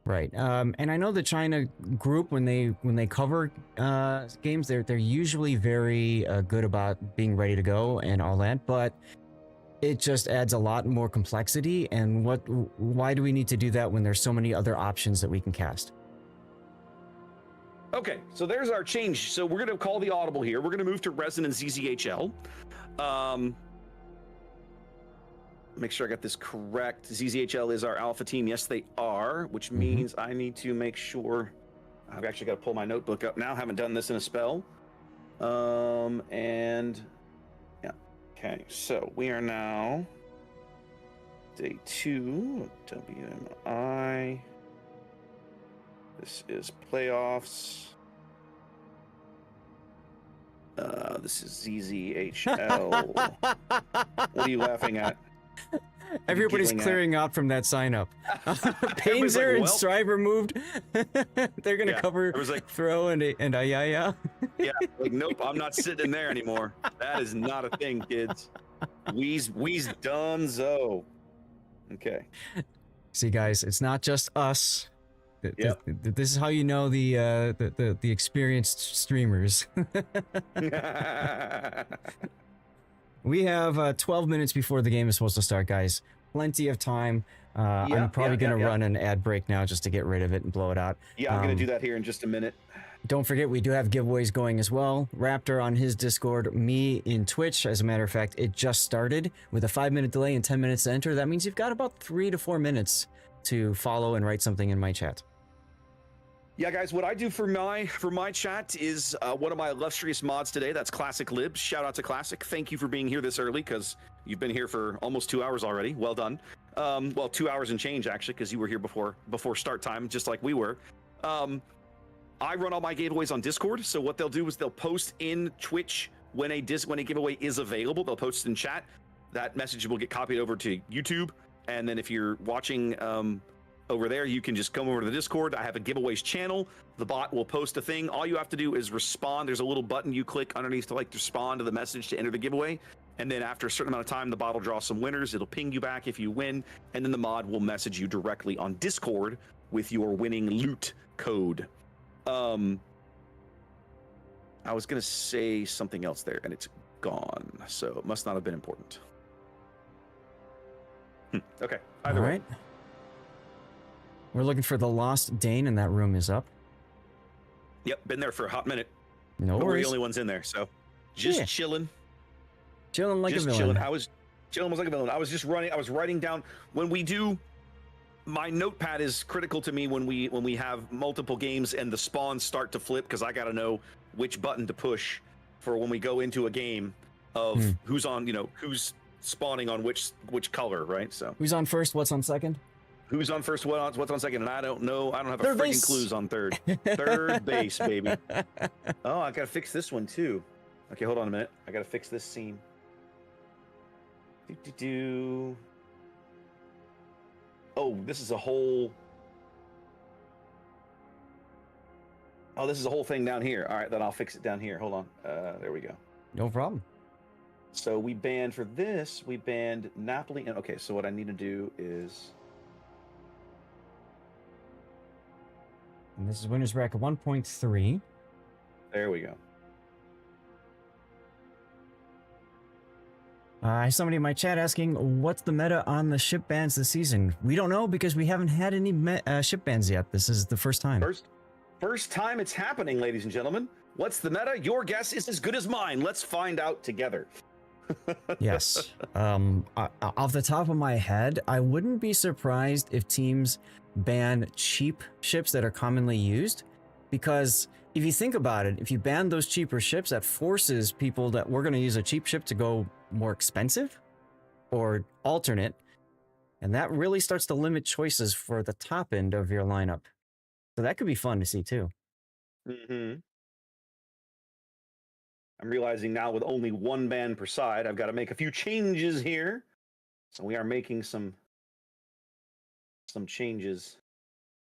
Right. And I know the China group, when they cover games, they're usually very good about being ready to go and all that, but it just adds a lot more complexity. And why do we need to do that when there's so many other options that we can cast? Okay, so there's our change. So we're going to call the audible here. We're going to move to Resonance ZZHL. Make sure I got this correct. ZZHL is our alpha team. Yes, they are, which means I need to make sure. I've actually got to pull my notebook up now. Haven't done this in a spell. And yeah. Okay, so we are now day 2 WMI. This is playoffs. This is ZZHL. What are you laughing at? Everybody's clearing out from that sign up. Painzer and Striver moved. They're gonna cover throw and yeah. Yeah, like nope, I'm not sitting in there anymore. That is not a thing, kids. We's donezo. Okay. See, guys, it's not just us. This is how you know the experienced streamers. We have 12 minutes before the game is supposed to start, guys. Plenty of time. I'm probably going to run an ad break now just to get rid of it and blow it out. Yeah, I'm going to do that here in just a minute. Don't forget, we do have giveaways going as well. Raptor on his Discord, me in Twitch. As a matter of fact, it just started with a 5-minute delay and 10 minutes to enter. That means you've got about 3 to 4 minutes to follow and write something in my chat. Yeah, guys, what I do for my chat is one of my illustrious mods today. That's Classic Libs. Shout out to Classic. Thank you for being here this early because you've been here for almost 2 hours already. Well done. Well, 2 hours and change actually because you were here before start time, just like we were. I run all my giveaways on Discord. So what they'll do is they'll post in Twitch when a giveaway is available. They'll post in chat. That message will get copied over to YouTube, and then if you're watching over there, you can just come over to the Discord. I have a giveaways channel. The bot will post a thing. All you have to do is respond. There's a little button you click underneath to respond to the message to enter the giveaway. And then after a certain amount of time, the bot will draw some winners. It'll ping you back if you win. And then the mod will message you directly on Discord with your winning loot code. I was going to say something else there and it's gone. So it must not have been important. Okay. Either way. We're looking for the Lost Dane, and that room is up. Yep, been there for a hot minute. No but worries. We're the only ones in there, so just chilling. Chilling like just a villain. Chilling. I was chilling like a villain. I was just running. I was writing down when we do. My notepad is critical to me when we have multiple games and the spawns start to flip, because I got to know which button to push for when we go into a game of who's on, who's spawning on which color, right? So who's on first? What's on second? Who's on first? What's on second? And I don't know. I don't have Third a freaking base. clues on third. Third base, baby. Oh, I gotta fix this one too. Okay, hold on a minute. I gotta fix this scene. Oh, this is a whole. Oh, this is a whole thing down here. All right, then I'll fix it down here. Hold on. There we go. No problem. So we banned for this. We banned Napoli. And okay, so what I need to do is. And this is Winners Bracket 1.3. There we go. I have somebody in my chat asking, what's the meta on the ship bans this season? We don't know because we haven't had any ship bans yet. This is the first time. First time it's happening, ladies and gentlemen. What's the meta? Your guess is as good as mine. Let's find out together. Yes. Off the top of my head, I wouldn't be surprised if teams ban cheap ships that are commonly used, because if you think about it, if you ban those cheaper ships, that forces people that we're going to use a cheap ship to go more expensive or alternate, and that really starts to limit choices for the top end of your lineup. So that could be fun to see too. I'm realizing now with only one ban per side, I've got to make a few changes here. So we are making some changes.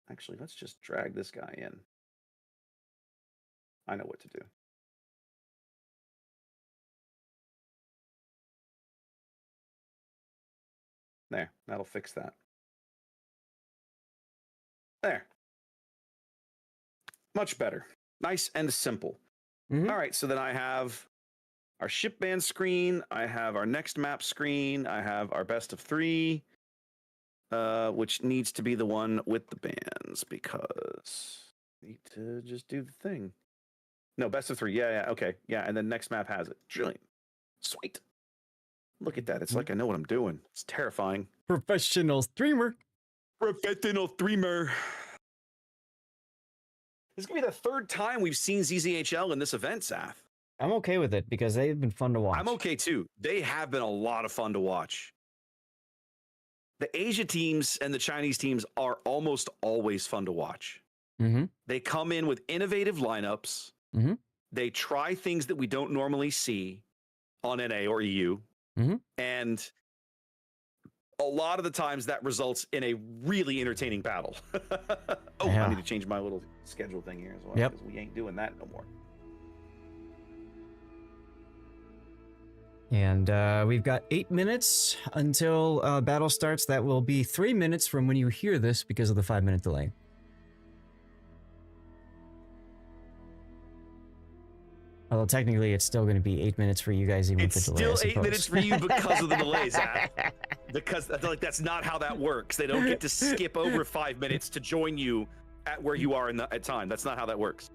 Actually, let's just drag this guy in. I know what to do. There, that'll fix that. There. Much better. Nice and simple. All right, so then I have our ship ban screen. I have our next map screen. I have our best of 3, which needs to be the one with the bans because I need to just do the thing. No, best of 3. Yeah, okay. Yeah, and then next map has it. Brilliant. Sweet. Look at that. It's like I know what I'm doing. It's terrifying. Professional streamer. Professional streamer. This is going to be the third time we've seen ZZHL in this event, Saf. I'm okay with it because they've been fun to watch. I'm okay too. They have been a lot of fun to watch. The Asia teams and the Chinese teams are almost always fun to watch. They come in with innovative lineups. They try things that we don't normally see on NA or EU. And a lot of the times that results in a really entertaining battle. I need to change my little schedule thing here as well, because we ain't doing that no more. And we've got 8 minutes until battle starts. That will be 3 minutes from when you hear this because of the 5-minute delay. Although technically it's still going to be 8 minutes for you guys, even with the delay. It's still 8 minutes for you because of the delays, because like that's not how that works. They don't get to skip over 5 minutes to join you at where you are at time. That's not how that works.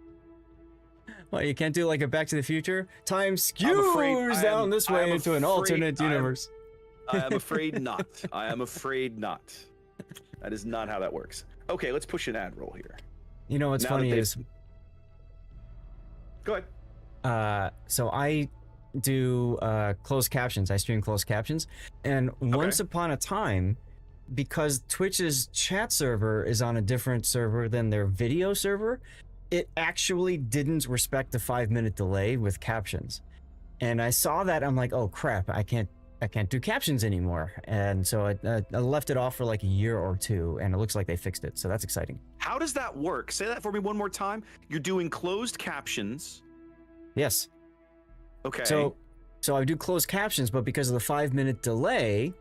Well, you can't do like a Back to the Future. Time skews down this way into an alternate universe. I am afraid not. I am afraid not. That is not how that works. Okay, let's push an ad roll here. You know what's funny is... Go ahead. So I do closed captions. I stream closed captions. And once upon a time, because Twitch's chat server is on a different server than their video server, it actually didn't respect the 5-minute delay with captions. And I saw that, I'm like, oh crap, I can't do captions anymore. And so I left it off for like a year or 2, and it looks like they fixed it. So that's exciting. How does that work? Say that for me one more time. You're doing closed captions. Yes. Okay. So I do closed captions, but because of the 5-minute delay,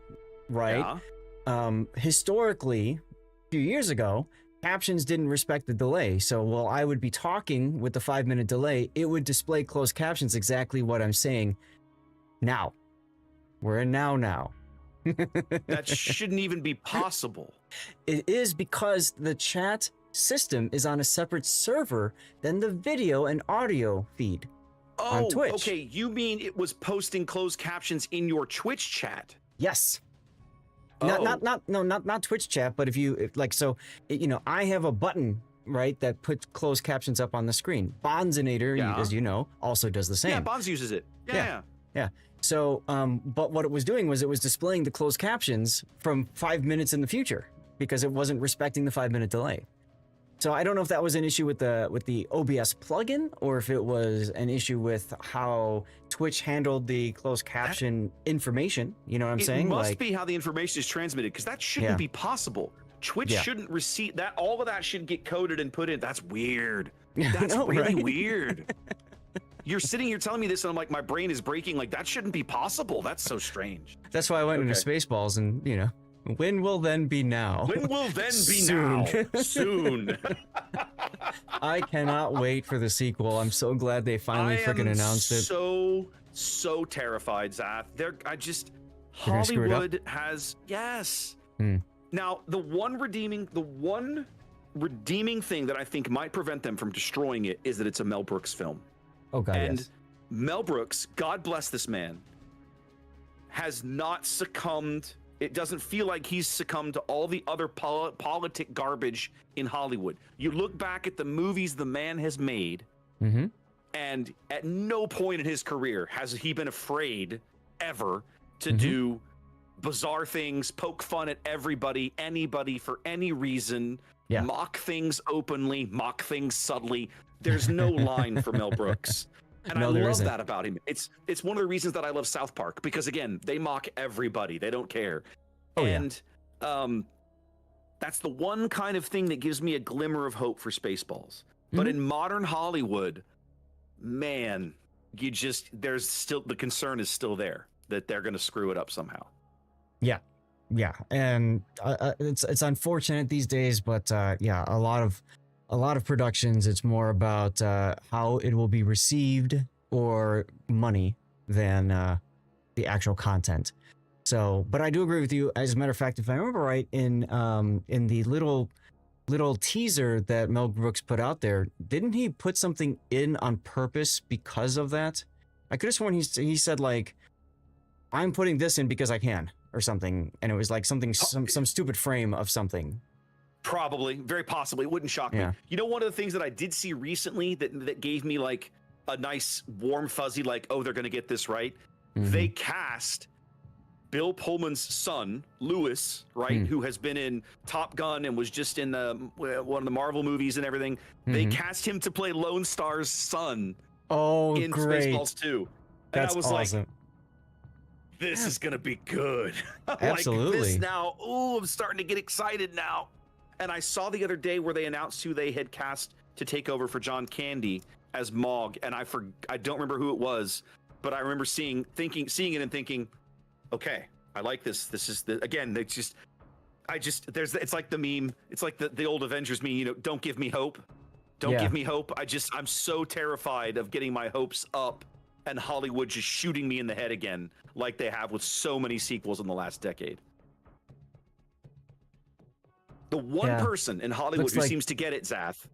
right? Yeah. Historically, a few years ago, captions didn't respect the delay. So while I would be talking with the 5-minute delay, it would display closed captions exactly what I'm saying now. We're in now. That shouldn't even be possible. It is because the chat system is on a separate server than the video and audio feed on Twitch. Okay. You mean it was posting closed captions in your Twitch chat? Yes. Oh. Not Twitch chat, but if you I have a button, right, that puts closed captions up on the screen. Bonzinator, as you know, also does the same. Yeah, Bonds uses it. Yeah. So, but what it was doing was it was displaying the closed captions from 5 minutes in the future because it wasn't respecting the 5-minute delay. So I don't know if that was an issue with the OBS plugin or if it was an issue with how Twitch handled the closed caption information. You know what I'm saying? It must be how the information is transmitted, because that shouldn't be possible. Twitch shouldn't receive that. All of that should get coded and put in. That's weird. That's really weird. You're sitting here telling me this, and I'm like, my brain is breaking. Like, that shouldn't be possible. That's so strange. That's why I went into Spaceballs, and when will then be now? When will then be Soon. now? Soon. I cannot wait for the sequel. I'm so glad they finally freaking announced it. So terrified, Zath. gonna screw it up? Hollywood has Now, the one redeeming thing that I think might prevent them from destroying it is that it's a Mel Brooks film. Oh God, and yes. Mel Brooks, God bless this man, has not succumbed. It doesn't feel like he's succumbed to all the other politic garbage in Hollywood. You look back at the movies the man has made, and at no point in his career has he been afraid ever to do bizarre things, poke fun at everybody, anybody for any reason, mock things openly, mock things subtly. There's no line for Mel Brooks. And I love that about him. It's one of the reasons that I love South Park, because again, they mock everybody. They don't care. That's the one kind of thing that gives me a glimmer of hope for Spaceballs. But in modern Hollywood, man, there's still, the concern is still there that they're going to screw it up somehow. Yeah. And it's unfortunate these days, but a lot of productions, it's more about how it will be received or money than the actual content. So, but I do agree with you. As a matter of fact, if I remember right, in the little teaser that Mel Brooks put out there, didn't he put something in on purpose because of that? I could have sworn he said like, "I'm putting this in because I can," or something, and it was like some stupid frame of something. Probably, very possibly. It wouldn't shock me. You know, one of the things that I did see recently that gave me like a nice warm fuzzy, like, oh, they're going to get this right. They cast Bill Pullman's son, Lewis, right, who has been in Top Gun and was just in one of the Marvel movies and everything. They cast him to play Lone Star's son in great. Spaceballs 2. And That's I was awesome. like, this is going to be good. Absolutely. Like this now. Ooh, I'm starting to get excited now. And I saw the other day where they announced who they had cast to take over for John Candy as Mog, and I don't remember who it was, but I remember seeing it and thinking, okay, I like this. This is it's like the meme. It's like the old Avengers meme, don't give me hope. Don't give me hope. I'm so terrified of getting my hopes up and Hollywood just shooting me in the head again, like they have with so many sequels in the last decade. The one person in Hollywood who seems to get it, Zath,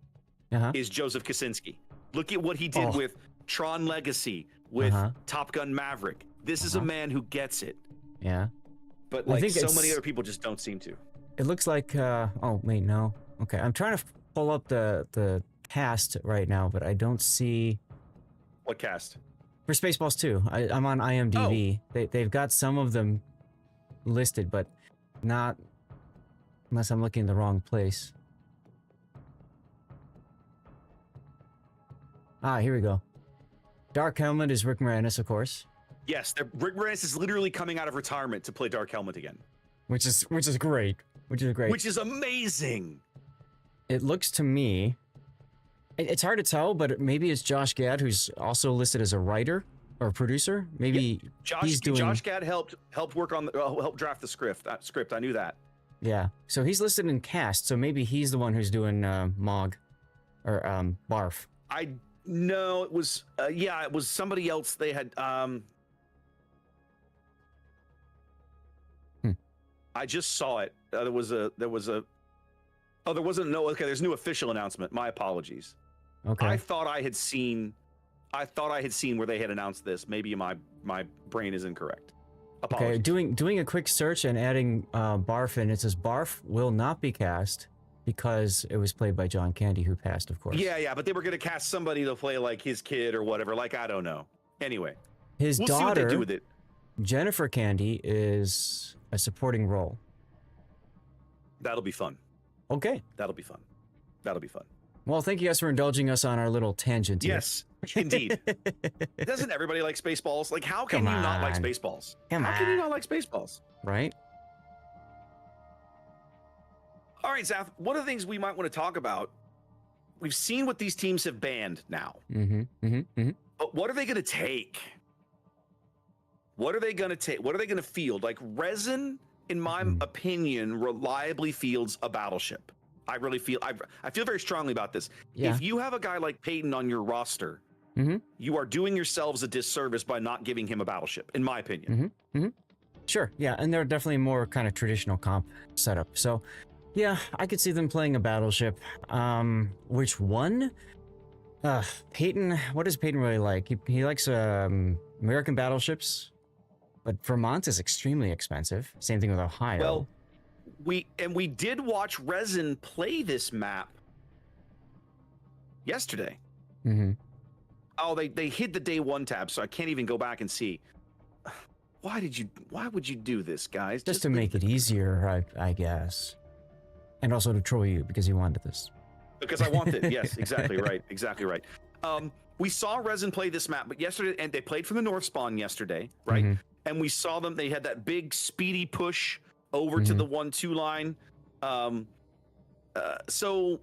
is Joseph Kosinski. Look at what he did with Tron Legacy, with Top Gun Maverick. This is a man who gets it. Yeah. But like so many other people just don't seem to. It looks like, oh, wait, no. Okay, I'm trying to pull up the cast right now, but I don't see... What cast? For Spaceballs 2. I'm on IMDb. They've got some of them listed, but not... Unless I'm looking in the wrong place. Here we go. Dark Helmet is Rick Moranis, of course. Yes, Rick Moranis is literally coming out of retirement to play Dark Helmet again. Which is great. Which is amazing. It looks to me... It's hard to tell, but maybe it's Josh Gad, who's also listed as a writer or producer. Maybe he's doing... Josh Gad helped work on help draft the script. I knew that. Yeah, so he's listed in cast, so maybe he's the one who's doing Mog or Barf. No, it was it was somebody else. They had I just saw it. There wasn't no. Okay, there's no official announcement. My apologies. Okay. I thought I had seen where they had announced this. Maybe my brain is incorrect. Apologies. Okay, doing a quick search and adding Barf in, it says Barf will not be cast because it was played by John Candy, who passed, of course. Yeah, but they were going to cast somebody to play like his kid or whatever. Like, I don't know. Anyway, His we'll see what they daughter, do with it. Jennifer Candy, is a supporting role. That'll be fun. Okay. That'll be fun. Well, thank you guys for indulging us on our little tangent here. Yes, indeed. Doesn't everybody like Spaceballs? Like, how can you not like Spaceballs? How can you not like Spaceballs? Right? All right, Zaf, one of the things we might want to talk about, we've seen what these teams have banned now. But what are they going to take? What are they going to take? What are they going to field? Like, Resin, in my opinion, reliably fields a battleship. I really feel, I feel very strongly about this. Yeah. If you have a guy like Peyton on your roster, you are doing yourselves a disservice by not giving him a battleship, in my opinion. Sure, yeah, and they're definitely more kind of traditional comp setup. So, yeah, I could see them playing a battleship. Which one? Peyton, what does Peyton really like? He likes American battleships, but Vermont is extremely expensive. Same thing with Ohio. Well, we did watch Resin play this map yesterday. Oh, they hid the day one tab, so I can't even go back and see. Why would you do this, guys? Just to make it easier, I guess. And also to troll you because you wanted this. Because I want it. Yes, exactly right. Exactly right. We saw Resin play this map, but yesterday, and they played from the North Spawn yesterday, right? And we saw them, they had that big speedy push over to the 1-2 line. So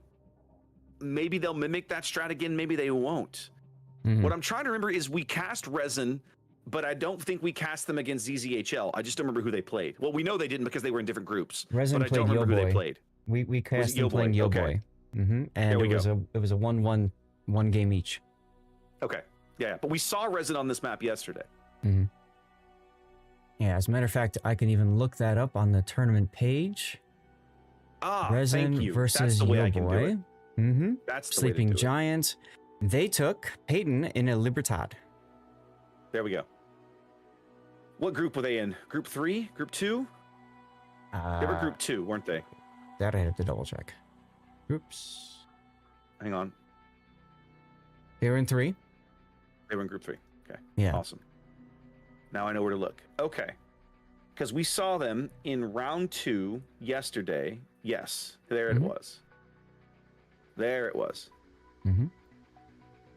maybe they'll mimic that strat again, maybe they won't. What I'm trying to remember is we cast Resin, but I don't think we cast them against ZZHL. I just don't remember who they played. Well, we know they didn't because they were in different groups. Resin but I played don't remember who they Yo-Boy. played. We cast them Yo-Boy? playing Yo-Boy. Okay. And it was a 1-1 one game each. Okay. Yeah, but we saw Resin on this map yesterday. Yeah, as a matter of fact, I can even look that up on the tournament page. Resin thank you. versus That's the way I can do Yo-Boy. it. That's the Sleeping way to do it. Giant. They took Peyton in a Libertad. There we go. What group were they in? Group 3? Group 2? They were group 2, weren't they? That I have to double check. Oops. Hang on. They were in 3. They were in group 3. Okay. Yeah. Awesome. Now I know where to look. Okay. Because we saw them in round 2 yesterday. Yes. There it was. There it was.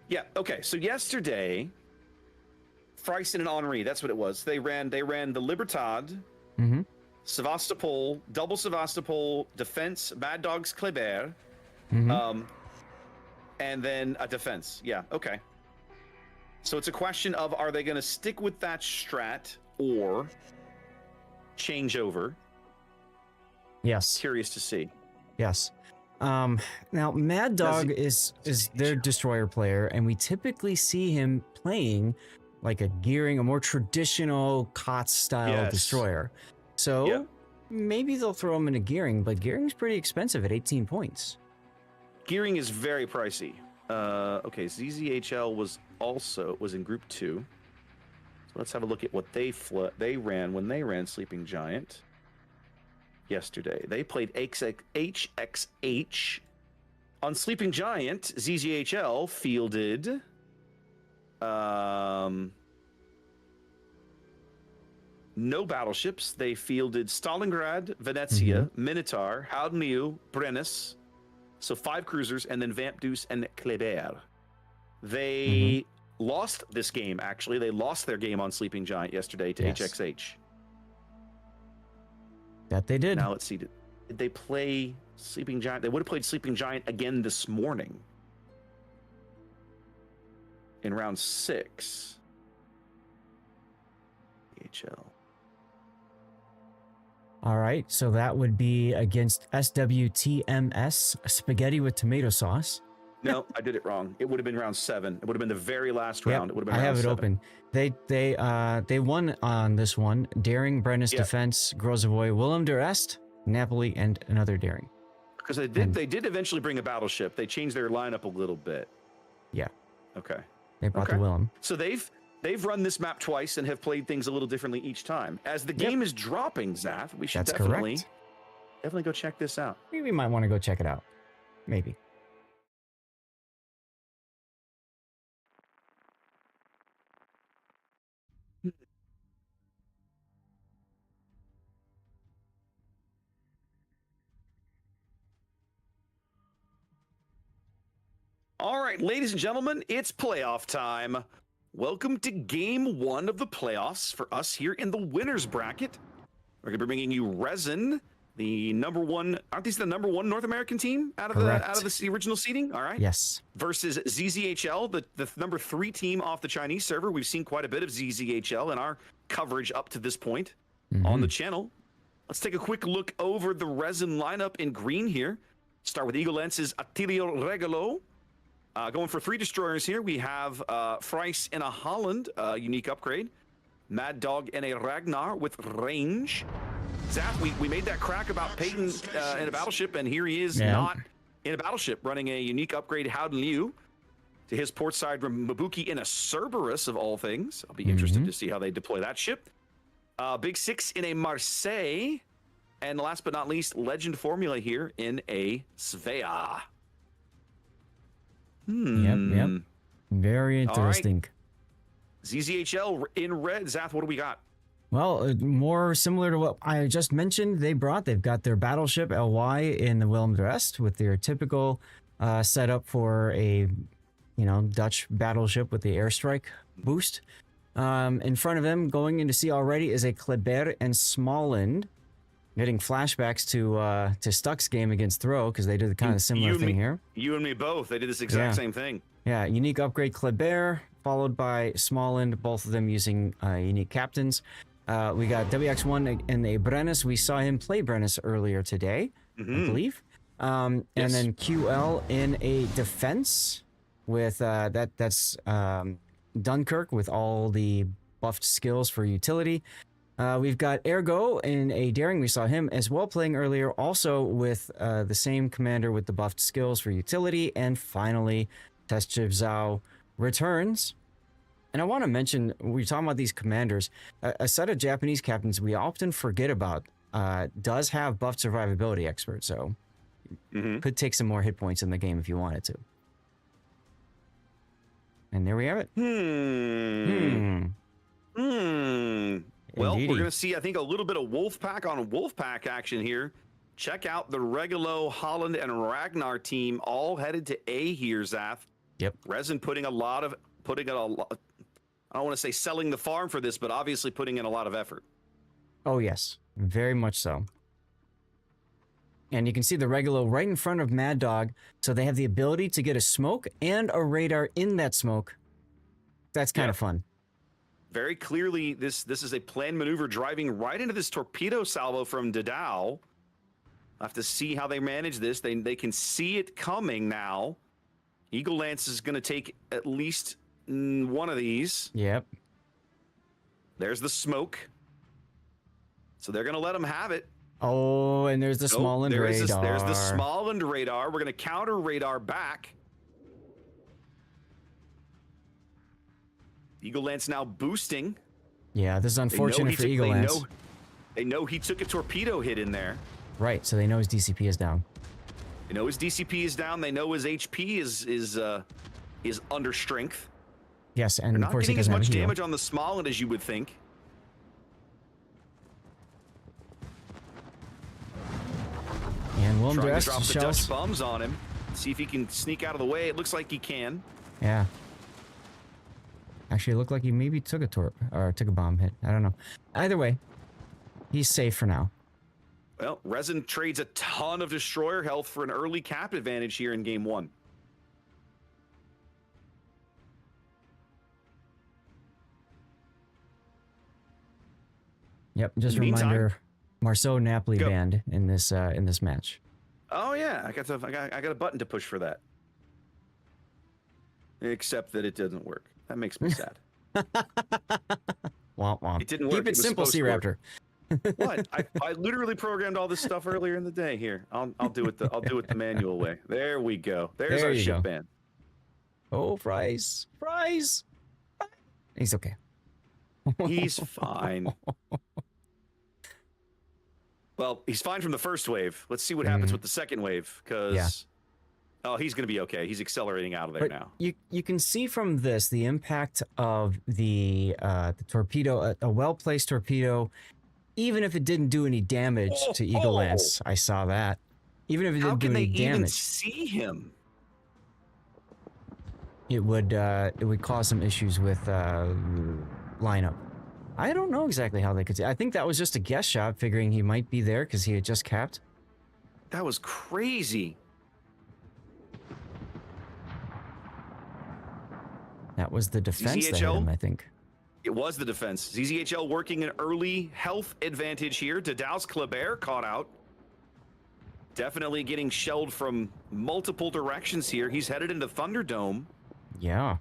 Yeah. Okay. So yesterday, Freisen and Henri, that's what it was. They ran the Libertad, Sevastopol, double Sevastopol, defense, Mad Dogs Kleber, and then a defense. Yeah. Okay. So it's a question of, are they going to stick with that strat or change over? Yes. Curious to see. Yes. Now Mad Dog is their destroyer player, and we typically see him playing like a gearing, a more traditional COTS style destroyer. So maybe they'll throw him in a gearing, but gearing's pretty expensive at 18 points. Gearing is very pricey. Okay, ZZHL was in group 2. So let's have a look at what they ran when they ran Sleeping Giant yesterday. They played HXH. On Sleeping Giant, ZZHL fielded no battleships. They fielded Stalingrad, Venezia, Minotaur, Halmiu, Brennis. So 5 cruisers, and then Vamp Deuce and Kleber. They lost this game, actually. They lost their game on Sleeping Giant yesterday to HXH. That they did. Now let's see. Did they play Sleeping Giant? They would have played Sleeping Giant again this morning in round 6. HL. All right, so that would be against SWTMS, spaghetti with tomato sauce. No, I did it wrong. It would have been round 7. It would have been the very last round. It would have been I round have it 7. open. They won on this one. Daring, Brennus Defense, Grozavoy, Willem de Rest, Napoli, and another Daring. Because they did eventually bring a battleship. They changed their lineup a little bit. Yeah. Okay. They brought the Willem. So they've run this map twice and have played things a little differently each time. As the game is dropping, Zath, we should definitely go check this out. Maybe we might want to go check it out. Maybe. All right, ladies and gentlemen, it's playoff time. Welcome to game 1 of the playoffs for us here in the winners bracket. We're going to be bringing you Resin, the number 1. Aren't these the number 1 North American team out of the original seeding? All right. Yes. Versus ZZHL, the number 3 team off the Chinese server. We've seen quite a bit of ZZHL in our coverage up to this point on the channel. Let's take a quick look over the Resin lineup in green here. Start with Eagle Lence's Attilio Regalo. Going for 3 destroyers here, we have Fries in a Holland, unique upgrade. Mad Dog in a Ragnar with range. Zach, we made that crack about Peyton in a battleship, and here he is not in a battleship, running a unique upgrade Howden Liu to his port side Mabuki in a Cerberus of all things. I'll be interested to see how they deploy that ship. Big 6 in a Marseille. And last but not least, Legend Formula here in a Svea. Yep. Very interesting. Right. ZZHL in red. Zath, what do we got? Well, more similar to what I just mentioned, they've got their battleship LY in the Willem de Rest with their typical setup for a, Dutch battleship with the airstrike boost. In front of them, going into sea already, is a Kleber and Smalland. Getting flashbacks to Stuck's game against Throw, because they did the kind of similar thing here. You and me both. They did this exact same thing. Yeah, unique upgrade Kleber, followed by Smalland, both of them using unique captains. We got WX1 in the Brennus. We saw him play Brennus earlier today, I believe. And then QL in a defense with that's Dunkirk with all the buffed skills for utility. We've got Ergo in a Daring. We saw him as well playing earlier, also with the same commander with the buffed skills for utility. And finally, Testchiv Zhao returns. And I want to mention, we're talking about these commanders, a set of Japanese captains we often forget about does have buffed survivability expert, so could take some more hit points in the game if you wanted to. And there we have it. Well, we're going to see, I think, a little bit of Wolfpack on Wolfpack action here. Check out the Regalo, Holland, and Ragnar team all headed to A here, Zath. Yep. Resin putting in a lot, I don't want to say selling the farm for this, but obviously putting in a lot of effort. Oh, yes. Very much so. And you can see the Regalo right in front of Mad Dog, so they have the ability to get a smoke and a radar in that smoke. That's kind of fun. Very clearly, this is a planned maneuver driving right into this torpedo salvo from Dadao. I'll have to see how they manage this. They can see it coming now. Eagle Lance is going to take at least one of these. Yep. There's the smoke. So they're going to let them have it. Oh, and there's the Smalland radar. There's the Smalland radar. We're going to counter radar back. Eagle Lance now boosting. Yeah, this is unfortunate for Eagle Lance. They know he took a torpedo hit in there. Right, so they know his DCP is down. They know his DCP is down. They know his HP is under strength. Yes, and They're of course he not getting doesn't as much have a heal. damage on the Smalland as you would think. And Willem Trying Dress to drop the shells. Dutch bombs on him. See if he can sneak out of the way. It looks like he can. Yeah. Actually, it looked like he maybe took a torp or took a bomb hit. I don't know. Either way, he's safe for now. Well, Resin trades a ton of destroyer health for an early cap advantage here in game 1. Yep, just a reminder, Marceau Napoli banned in this match. Oh yeah, I got a button to push for that. except that it doesn't work. That makes me sad. Womp womp. It didn't work. Keep it simple, Sea Raptor. What? I literally programmed all this stuff earlier in the day. Here, I'll do it the manual way. There we go. There's our ship ban. Oh, Fries. He's okay. He's fine. Well, he's fine from the first wave. Let's see what happens with the second wave, because oh, he's going to be okay. He's accelerating out of there now. You can see from this the impact of the torpedo, a well-placed torpedo, even if it didn't do any damage to Eagle Lance. I saw that. Even if it didn't do any damage. How can they even see him? It would cause some issues with lineup. I don't know exactly how they could see. I think that was just a guess shot, figuring he might be there because he had just capped. That was crazy. That was the defense that hit him, I think. It was the defense. ZZHL working an early health advantage here. Dadao's Kleber caught out. Definitely getting shelled from multiple directions here. He's headed into Thunderdome. Yeah.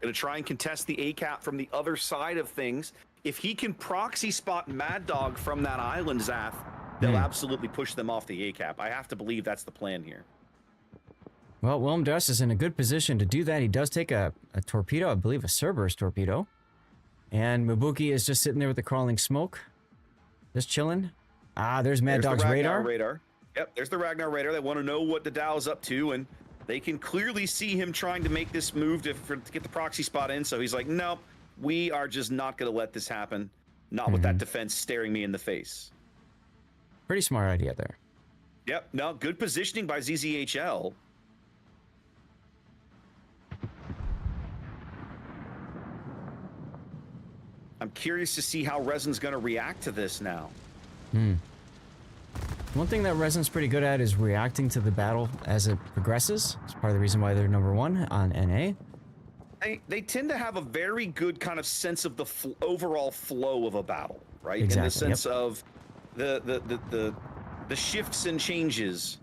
Gonna try and contest the ACAP from the other side of things. If he can proxy spot Mad Dog from that island, Zath, they'll absolutely push them off the ACAP. I have to believe that's the plan here. Well, Willem Dust is in a good position to do that. He does take a torpedo, I believe a Cerberus torpedo. And Mabuki is just sitting there with the crawling smoke. Just chilling. Ah, there's Mad Dog's radar. Yep, there's the Ragnar radar. They want to know what Dadao's up to, and they can clearly see him trying to make this move to get the proxy spot in. So he's like, nope, we are just not going to let this happen. Not with that defense staring me in the face. Pretty smart idea there. Yep, no, good positioning by ZZHL. I'm curious to see how Resin's going to react to this now. One thing that Resin's pretty good at is reacting to the battle as it progresses. It's part of the reason why they're #1 on NA. They tend to have a very good kind of sense of the overall flow of a battle, right? Exactly, in the sense of the shifts and changes.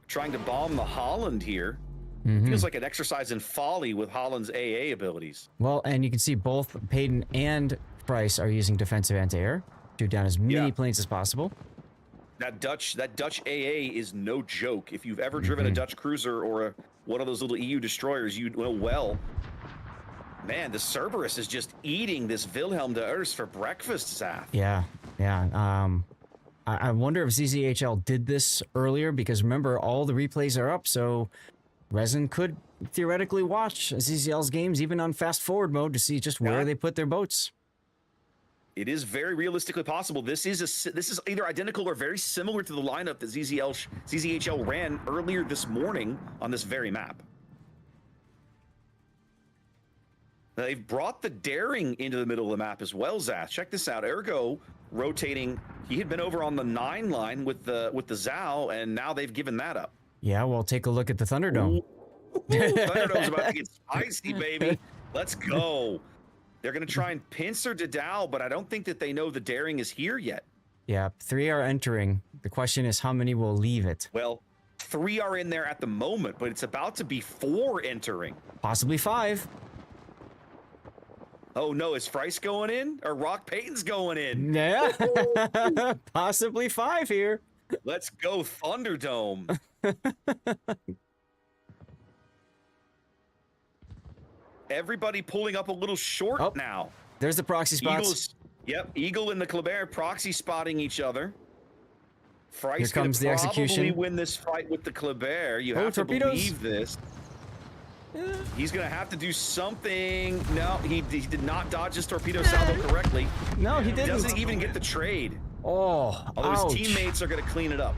Trying to bomb the Holland here. Feels like an exercise in folly with Holland's AA abilities. Well, and you can see both Payton and Price are using defensive anti-air to shoot down as many planes as possible. That Dutch AA is no joke. If you've ever driven a Dutch cruiser or one of those little EU destroyers, you know well. Man, the Cerberus is just eating this Wilhelm de Urs for breakfast, Zath. Yeah. I wonder if ZZHL did this earlier, because remember, all the replays are up, so Resin could theoretically watch ZZL's games even on fast forward mode to see just where they put their boats. It is very realistically possible. This is either identical or very similar to the lineup that ZZHL ran earlier this morning on this very map. Now, they've brought the Daring into the middle of the map as well, Zath. Check this out. Ergo rotating. He had been over on the 9 line with the Zhao, and now they've given that up. Yeah, well, take a look at the Thunderdome. Thunderdome's about to get spicy, baby. Let's go. They're going to try and pincer Dadao, but I don't think that they know the Daring is here yet. Yeah, 3 are entering. The question is how many will leave it? Well, 3 are in there at the moment, but it's about to be 4 entering. Possibly 5. Oh, no, is Frice going in? Or Rock Payton's going in? Yeah, possibly 5 here. Let's go Thunderdome. Everybody pulling up a little short now. There's the proxy spots. Eagle and the Kleber proxy spotting each other. Frice Here comes the execution. Probably win this fight with the Kleber. You have to believe this. He's going to have to do something. No, he did not dodge his torpedo salvo correctly. No, he didn't. Doesn't even get the trade. Oh, although his teammates are going to clean it up.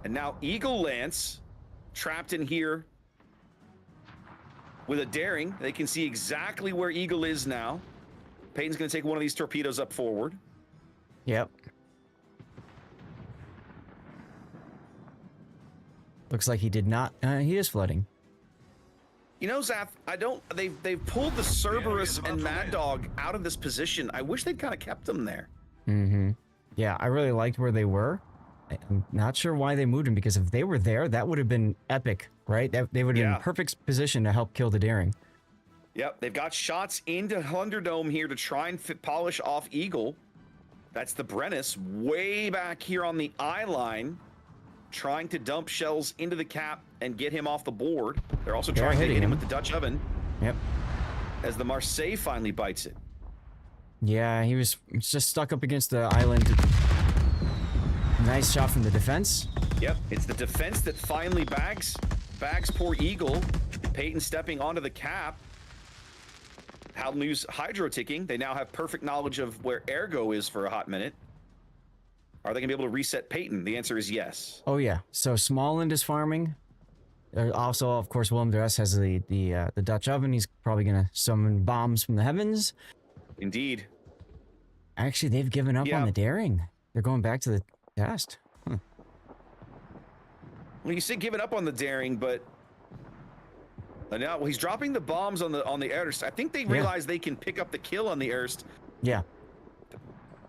And now Eagle Lance trapped in here with a Daring. They can see exactly where Eagle is now. Payton's going to take one of these torpedoes up forward. Yep. Looks like he did not. He is flooding. You know, Zath, they've pulled the Cerberus and Mad Dog out of this position. I wish they'd kind of kept them there. Yeah, I really liked where they were. I'm not sure why they moved him, because if they were there, that would have been epic, right? They would have been in perfect position to help kill the Daring. Yep, they've got shots into Thunderdome here to try and polish off Eagle. That's the Brennus way back here on the eye line, trying to dump shells into the cap and get him off the board. They're also trying to hit him with the Dutch oven. Yep. As the Marseille finally bites it. Yeah, he was just stuck up against the island. Nice shot from the defense. Yep, it's the defense that finally bags poor Eagle. Peyton stepping onto the cap. Hal News hydro ticking. They now have perfect knowledge of where Ergo is for a hot minute. Are they gonna be able to reset Peyton? The answer is yes. Oh yeah. So Smallland is farming. Also, of course, Willem de Rest has the Dutch oven. He's probably gonna summon bombs from the heavens. Indeed. Actually, they've given up on the Daring. They're going back to the test. Well, you say giving up on the Daring, but now he's dropping the bombs on the Erst. I think they realize they can pick up the kill on the Erst. Yeah.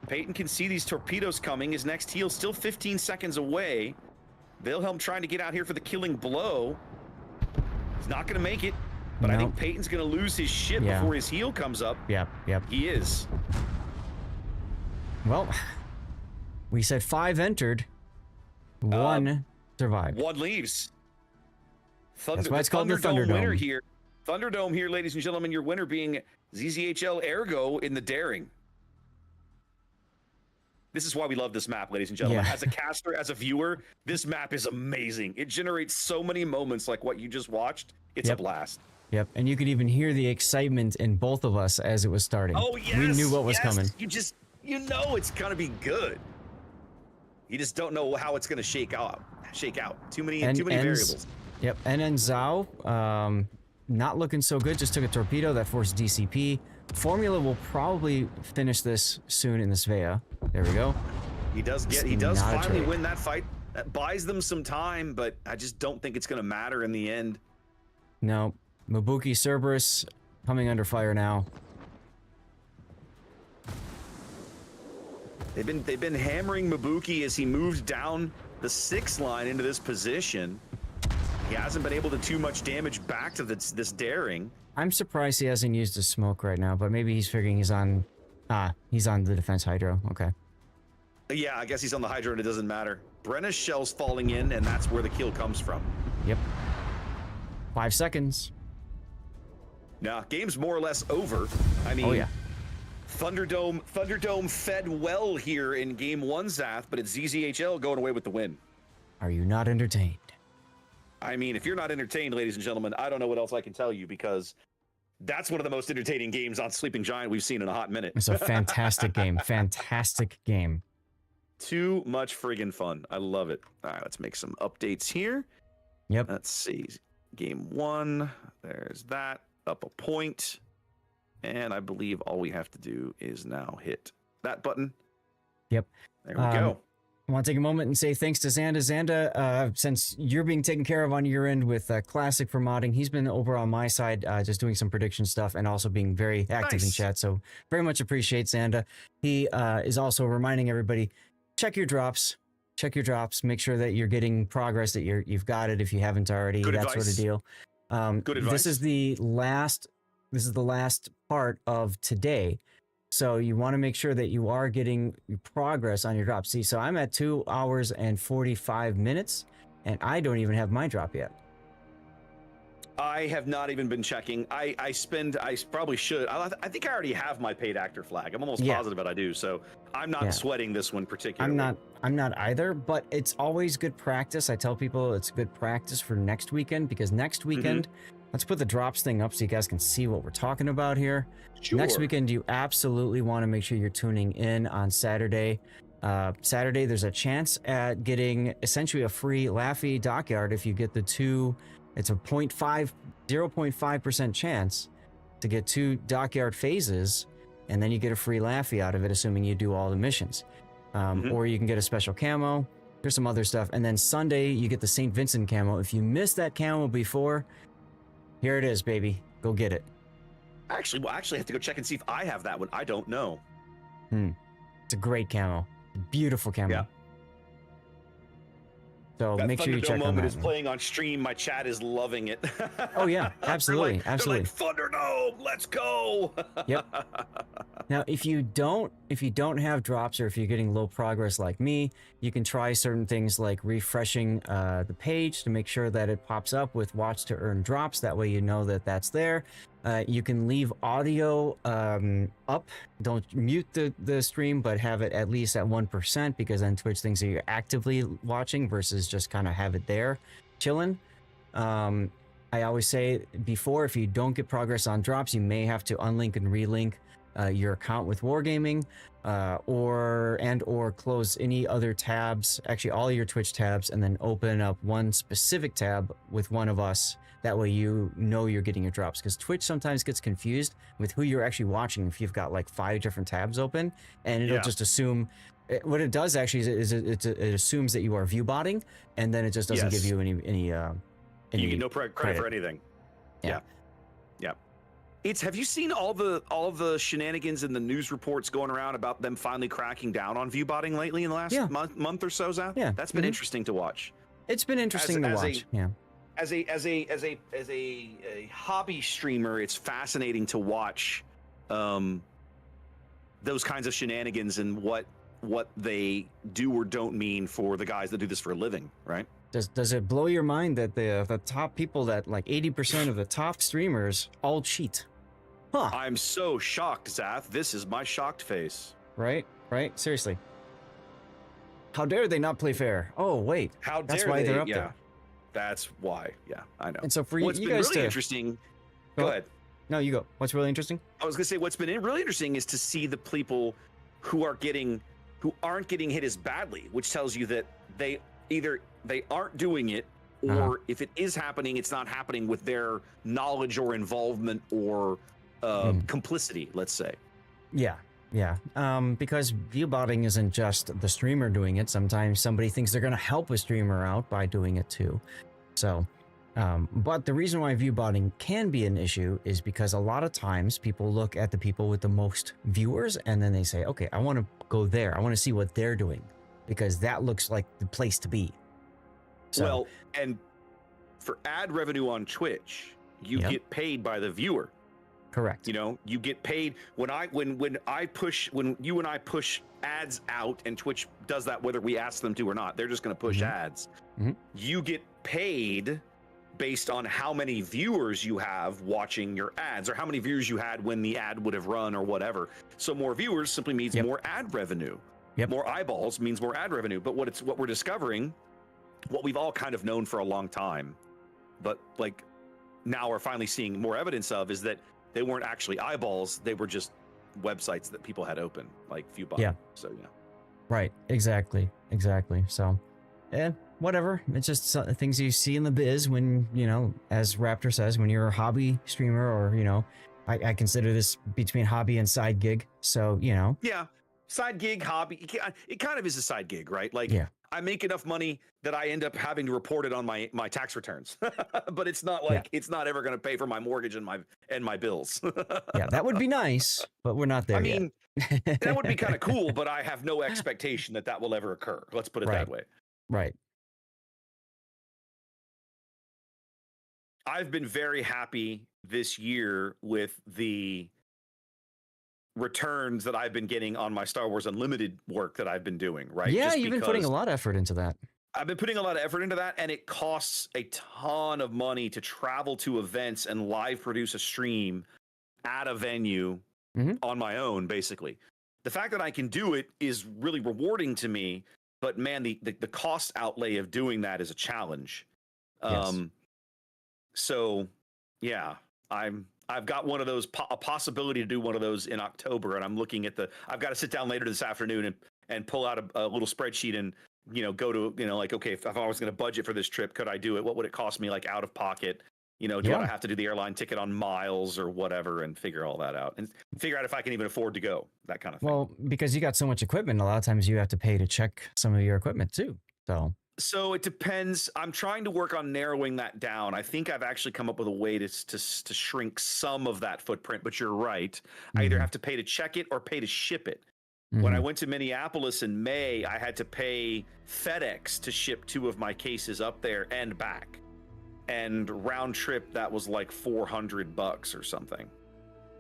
Peyton can see these torpedoes coming. His next heal still 15 seconds away. Wilhelm trying to get out here for the killing blow. He's not going to make it, but I think Peyton's going to lose his ship before his heal comes up. Yep. He is. Well, we said 5 entered, 1 survived. 1 leaves. That's why it's called the Thunderdome. Winner here. Thunderdome here, ladies and gentlemen. Your winner being ZZHL Ergo in the Daring. This is why we love this map, ladies and gentlemen. As a caster, as a viewer, this map is amazing. It generates so many moments like what you just watched. It's a blast. Yep, and you could even hear the excitement in both of us as it was starting. Oh, yes. We knew what was coming. You know it's going to be good. You just don't know how it's going to shake out. Too many variables. Yep, and then Zhao, not looking so good. Just took a torpedo that forced DCP. Formula will probably finish this soon in the Svea. There we go. He does finally win that fight. That buys them some time, but I just don't think it's going to matter in the end. No, Mabuki Cerberus coming under fire now. They've been hammering Mabuki as he moved down the 6 line into this position. He hasn't been able to do much damage back to this Daring. I'm surprised he hasn't used a smoke right now, but maybe he's figuring he's on the defense hydro. Okay. Yeah, I guess he's on the hydro and it doesn't matter. Brenna's shell's falling in, and that's where the kill comes from. Yep. 5 seconds. Now, game's more or less over. I mean, Thunderdome fed well here in game 1, Zath, but it's ZZHL going away with the win. Are you not entertained? I mean, if you're not entertained, ladies and gentlemen, I don't know what else I can tell you, because that's one of the most entertaining games on Sleeping Giant we've seen in a hot minute. It's a fantastic game. Fantastic game. Too much friggin' fun. I love it. All right, let's make some updates here. Yep. Let's see. Game 1. There's that. Up a point. And I believe all we have to do is now hit that button. Yep. There we go. I want to take a moment and say thanks to Xanda. Xanda, since you're being taken care of on your end with Classic for modding, he's been over on my side just doing some prediction stuff and also being very active in chat. So very much appreciate Xanda. He is also reminding everybody, check your drops. Check your drops. Make sure that you're getting progress, that you've got it if you haven't already. Good that advice. Sort of deal. Good advice. This is the last part of today. So you want to make sure that you are getting progress on your drop. See, so I'm at 2 hours and 45 minutes, and I don't even have my drop yet. I have not even been checking. I probably should. I think I already have my paid actor flag. I'm almost positive that I do. So I'm not sweating this one particularly. I'm not either, but it's always good practice. I tell people it's good practice for next weekend, because next weekend, let's put the drops thing up so you guys can see what we're talking about here. Sure. Next weekend, you absolutely want to make sure you're tuning in on Saturday. Saturday, there's a chance at getting essentially a free Laffy dockyard if you get the 2. It's a 0.5% chance to get 2 dockyard phases, and then you get a free Laffy out of it, assuming you do all the missions. Or you can get a special camo. There's some other stuff. And then Sunday, you get the St. Vincent camo. If you missed that camo before, here it is, baby. Go get it. Actually, I have to go check and see if I have that one. I don't know. It's a great camo. Beautiful camo. Yeah. So That make sure you Thunderdome check on moment that. is playing on stream. My chat is loving it. Oh yeah, absolutely, they're absolutely. like, Thunderdome, let's go. Yep. Now, if you don't have drops, or if you're getting low progress like me, you can try certain things like refreshing the page to make sure that it pops up with watch to earn drops. That way you know that that's there. You can leave audio up. Don't mute the stream, but have it at least at 1%, because then Twitch thinks that you're actively watching versus just kind of have it there chilling. I always say before, if you don't get progress on drops, you may have to unlink and relink your account with Wargaming, or close any other tabs, actually all your Twitch tabs, and then open up one specific tab with one of us. That way you know you're getting your drops, because Twitch sometimes gets confused with who you're actually watching if you've got like 5 different tabs open, and it'll just assume. What it does actually is it assumes that you are view botting, and then it just doesn't give you any you get no credit for anything. Yeah. Have you seen all the shenanigans in the news reports going around about them finally cracking down on view botting lately in the last month or so, Zach? Yeah, that's been interesting to watch. It's been interesting to watch. As a hobby streamer, it's fascinating to watch those kinds of shenanigans and what they do or don't mean for the guys that do this for a living, right? Does it blow your mind that the top people, that like 80% of the top streamers all cheat? Huh. I'm so shocked, Zath. This is my shocked face. Right? Seriously. How dare they not play fair? Oh, wait. That's why they're up there. That's why. Yeah, I know. And so for what's you been guys really interesting. Go ahead. No, you go. What's really interesting? I was gonna say what's been really interesting is to see the people who aren't getting hit as badly, which tells you that they aren't doing it, or if it is happening, it's not happening with their knowledge or involvement or complicity, let's say. Yeah. Because view botting isn't just the streamer doing it. Sometimes somebody thinks they're going to help a streamer out by doing it too. So, but the reason why view botting can be an issue is because a lot of times people look at the people with the most viewers and then they say, okay, I want to go there. I want to see what they're doing, because that looks like the place to be. So, well, and for ad revenue on Twitch, you get paid by the viewer. Correct. You know, you get paid when you and I push ads out, and Twitch does that whether we ask them to or not. They're just going to push ads. You get paid based on how many viewers you have watching your ads, or how many viewers you had when the ad would have run, or whatever. So more viewers simply means more ad revenue. More eyeballs means more ad revenue. But what we're discovering, what we've all kind of known for a long time, but like now we're finally seeing more evidence of, is that they weren't actually eyeballs. They were just websites that people had open, like ViewBot. Yeah. So, yeah. Right. Exactly. So, whatever. It's just things you see in the biz when, as Raptor says, when you're a hobby streamer, or, I consider this between hobby and side gig. So, Yeah. Side gig, hobby. It kind of is a side gig, right? Like, I make enough money that I end up having to report it on my tax returns, but it's not like it's not ever going to pay for my mortgage and my bills. Yeah, that would be nice, but we're not there. I mean, that would be kind of cool, but I have no expectation that will ever occur. Let's put it that way. Right. I've been very happy this year with the returns that I've been getting on my Star Wars Unlimited work that I've been doing, right? Yeah, you've been putting a lot of effort into that. I've been putting a lot of effort into that, and it costs a ton of money to travel to events and live produce a stream at a venue on my own, basically. The fact that I can do it is really rewarding to me, but man, the cost outlay of doing that is a challenge. So yeah, I've got one of those, a possibility to do one of those in October, and I'm looking at I've got to sit down later this afternoon and pull out a little spreadsheet and, go to, like, okay, if I was going to budget for this trip, could I do it? What would it cost me, like, out of pocket? Do I have to do the airline ticket on miles or whatever, and figure all that out and figure out if I can even afford to go, that kind of thing. Well, because you got so much equipment, a lot of times you have to pay to check some of your equipment too. So it depends. I'm trying to work on narrowing that down. I think I've actually come up with a way to shrink some of that footprint, but you're right. I either have to pay to check it or pay to ship it. When I went to Minneapolis in May, I had to pay FedEx to ship 2 of my cases up there and back. And round trip, that was like $400 or something.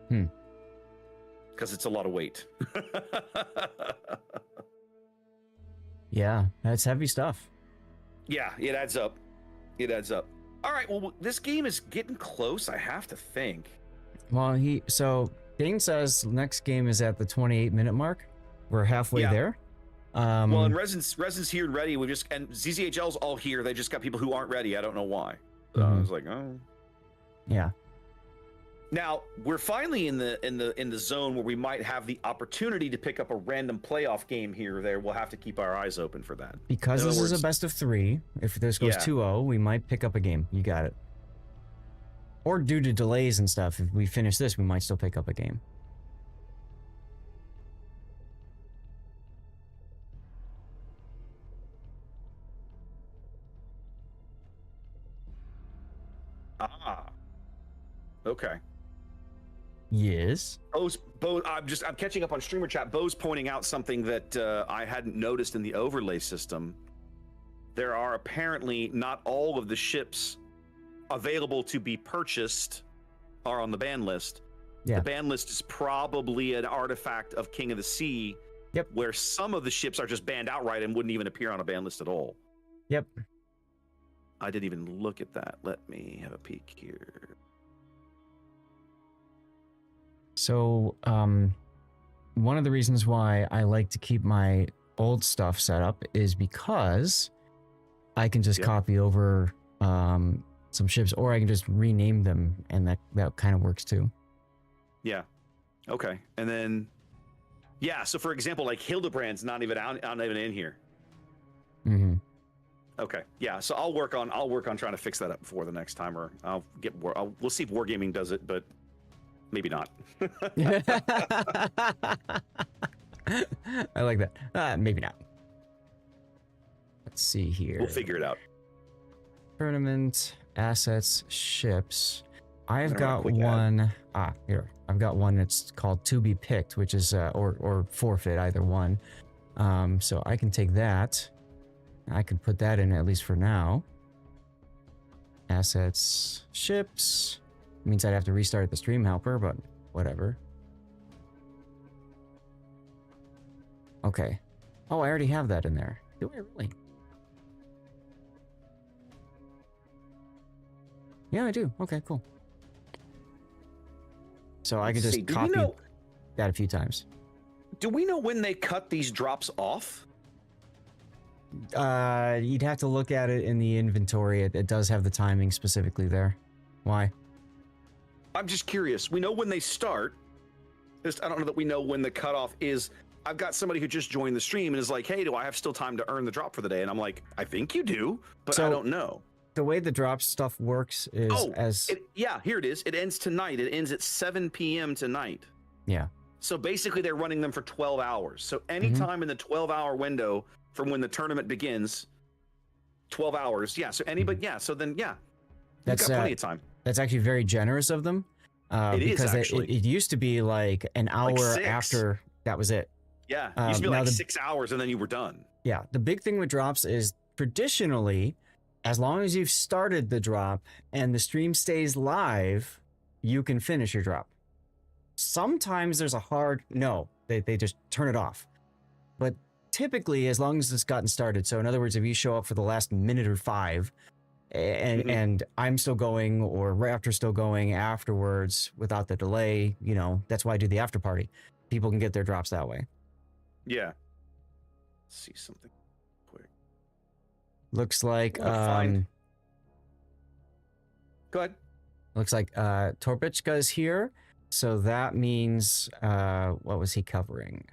Because it's a lot of weight. Yeah, that's heavy stuff. Yeah, it adds up. It adds up. All right, well, this game is getting close, I have to think. Well, so Dane says next game is at the 28-minute mark. We're halfway there. Well, and Resin's here and ready. And ZZHL's all here. They just got people who aren't ready. I don't know why. So I was like, oh. Yeah. Now we're finally in the zone where we might have the opportunity to pick up a random playoff game here or there. We'll have to keep our eyes open for that. Because this is a best of 3. If this goes 2-0, we might pick up a game. You got it. Or due to delays and stuff, if we finish this, we might still pick up a game. Okay. Yes. Bo, I'm catching up on streamer chat. Bo's pointing out something that I hadn't noticed in the overlay system. There are apparently not all of the ships available to be purchased are on the ban list. Yeah. The ban list is probably an artifact of King of the Sea. Yep. Where some of the ships are just banned outright and wouldn't even appear on a ban list at all. Yep. I didn't even look at that. Let me have a peek here. So, one of the reasons why I like to keep my old stuff set up is because I can just copy over some ships, or I can just rename them, and that kind of works too. Yeah. Okay. And then, so for example, like Hildebrand's not even in here. Mm-hmm. Okay. Yeah. So I'll work on trying to fix that up before the next time, or we'll see if Wargaming does it, but maybe not. I like that. Maybe not. Let's see here. We'll figure it out. Tournament, assets, ships. I've got one. Here. I've got one that's called To Be Picked, which is or forfeit, either one. So I can take that. I can put that in at least for now. Assets, ships. Means I'd have to restart the stream helper, but whatever. Okay. Oh, I already have that in there. Do I really? Yeah, I do. Okay, cool. So I can just copy that a few times. Do we know when they cut these drops off? You'd have to look at it in the inventory. It does have the timing specifically there. Why? I'm just curious. We know when they start. I don't know that we know when the cutoff is. I've got somebody who just joined the stream and is like, hey, do I have still time to earn the drop for the day? And I'm like, I think you do, but I don't know. The way the drop stuff works is here it is. It ends tonight. It ends at 7 p.m. tonight. Yeah. So basically they're running them for 12 hours. So anytime in the 12-hour window from when the tournament begins, 12 hours. Yeah. So anybody, so then, you've got plenty of time. That's actually very generous of them. It is actually. It used to be like an hour after that was it. Yeah. It used to be like 6 hours and then you were done. Yeah. The big thing with drops is traditionally, as long as you've started the drop and the stream stays live, you can finish your drop. Sometimes there's a hard no. They just turn it off. But typically, as long as it's gotten started, so in other words, if you show up for the last minute or 5, and I'm still going or Raptor's still going afterwards without the delay, that's why I do the after party. People can get their drops that way. Yeah. Let's see something quick. Looks like Go ahead. Looks like Torbichka is here, so that means what was he covering?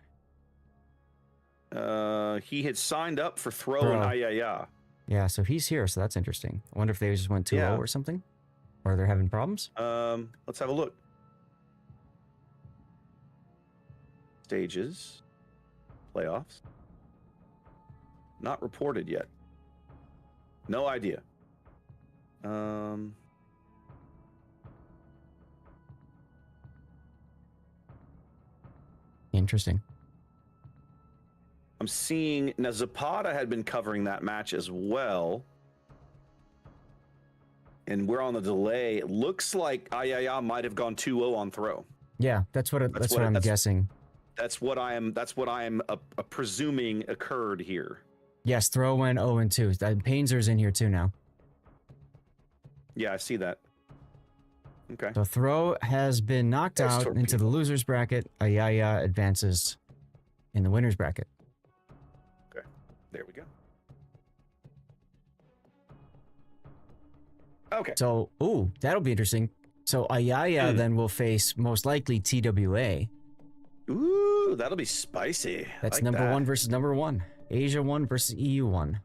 He had signed up for throw and Ayaya. Yeah, so he's here, so that's interesting. I wonder if they just went 2-0 or something, or they're having problems. Let's have a look. Stages, playoffs. Not reported yet. No idea. Interesting. I'm seeing now Zapata had been covering that match as well. And we're on the delay. It looks like Ayaya might have gone 2-0 on throw. Yeah, that's what I'm guessing. That's what I am presuming occurred here. Yes, throw went 0-2. Painzer's in here too now. Yeah, I see that. Okay. So throw has been knocked out into the losers bracket. Ayaya advances in the winners bracket. Okay, there we go. Okay. So, ooh, that'll be interesting. So Ayaya then will face most likely TWA. Ooh, that'll be spicy. That's like number that. 1 versus number 1. Asia 1 versus EU 1.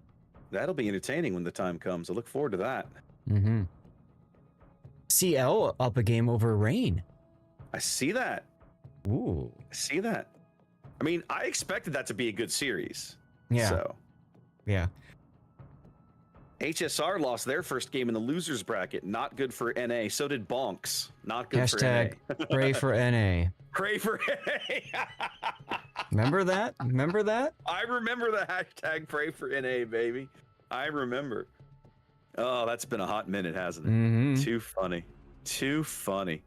That'll be entertaining when the time comes. I look forward to that. Mm-hmm. CL up a game over Rain. I see that. Ooh. I see that. I mean, I expected that to be a good series. Yeah. So. Yeah. HSR lost their first game in the losers bracket. Not good for NA. So did Bonks. Not good Hashtag for NA. pray for NA. Pray for NA. Remember that? Remember that? I remember the hashtag pray for NA, baby. I remember. Oh, that's been a hot minute, hasn't it? Mm-hmm. Too funny. Too funny.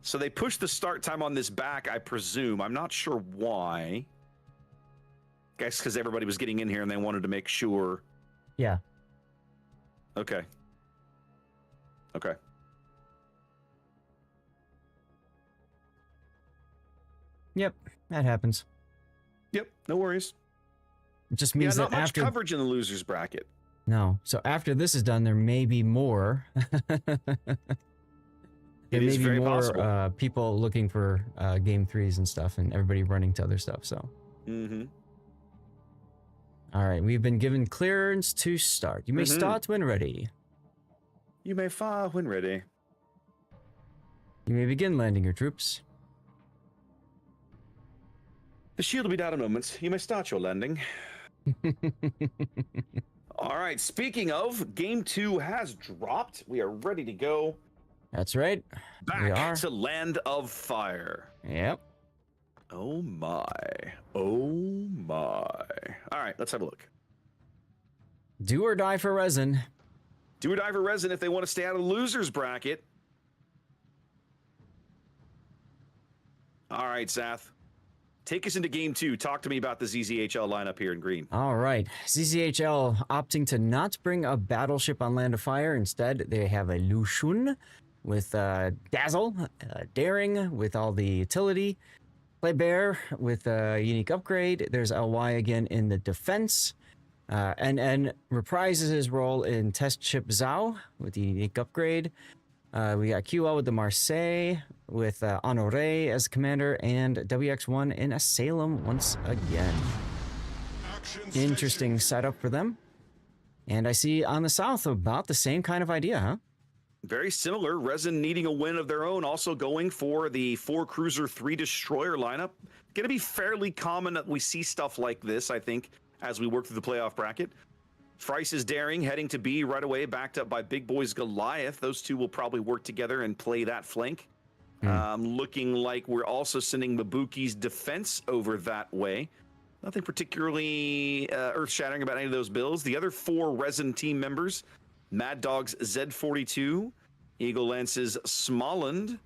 So they pushed the start time on this back, I presume. I'm not sure why. Guess because everybody was getting in here and they wanted to make sure. Yeah. Okay. Okay. Yep, that happens. Yep, no worries. It just means not that much after coverage in the losers bracket. No. So after this is done, there may be more. There may be more people looking for game 3s and stuff, and everybody running to other stuff. So. Mm-hmm. All right, we've been given clearance to start. You may start when ready. You may fire when ready. You may begin landing your troops. The shield will be down in moments. You may start your landing. All right, speaking of, game 2 has dropped. We are ready to go. That's right. We are. Back to Land of Fire. Yep. Oh my. Oh my. All right, let's have a look. Do or die for resin. Do or die for resin if they want to stay out of the losers bracket. All right, Zath. Take us into game 2. Talk to me about the ZZHL lineup here in green. All right. ZZHL opting to not bring a battleship on Land of Fire. Instead, they have a Lushun with Dazzle, Daring with all the utility, Play Bear with a unique upgrade. There's LY again in the defense. NN reprises his role in Test Ship Zhao with the unique upgrade. We got QL with the Marseille with Honoré as commander, and WX1 in a Salem once again. Interesting setup for them. And I see on the south about the same kind of idea, huh? Very similar. Resin needing a win of their own, also going for the 4 cruiser, 3 destroyer lineup. Going to be fairly common that we see stuff like this, I think, as we work through the playoff bracket. Frice is Daring, heading to B right away, backed up by Big Boy's Goliath. Those two will probably work together and play that flank. Looking like we're also sending Mabuki's defense over that way. Nothing particularly earth-shattering about any of those builds. The other 4 Resin team members, Mad Dog's Z42, Eagle Lance's Smoland,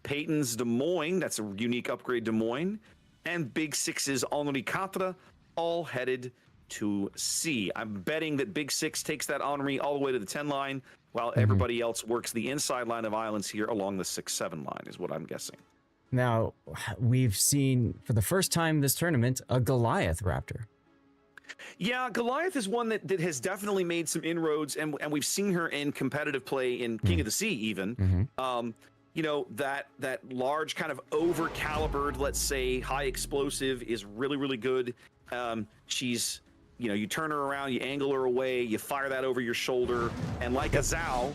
Peyton's Des Moines, that's a unique upgrade Des Moines, and Big Six's Henri Quatre, all headed to C. I'm betting that Big Six takes that Henri all the way to the 10 line, while everybody else works the inside line of islands here along the 6-7 line, is what I'm guessing. Now, we've seen, for the first time this tournament, a Goliath Raptor. Yeah, Goliath is one that has definitely made some inroads, and we've seen her in competitive play in King of the Sea even. You know, that large kind of over-calibered, let's say, high explosive is really, really good. She's, you know, you turn her around, you angle her away, you fire that over your shoulder, and like a Zhao,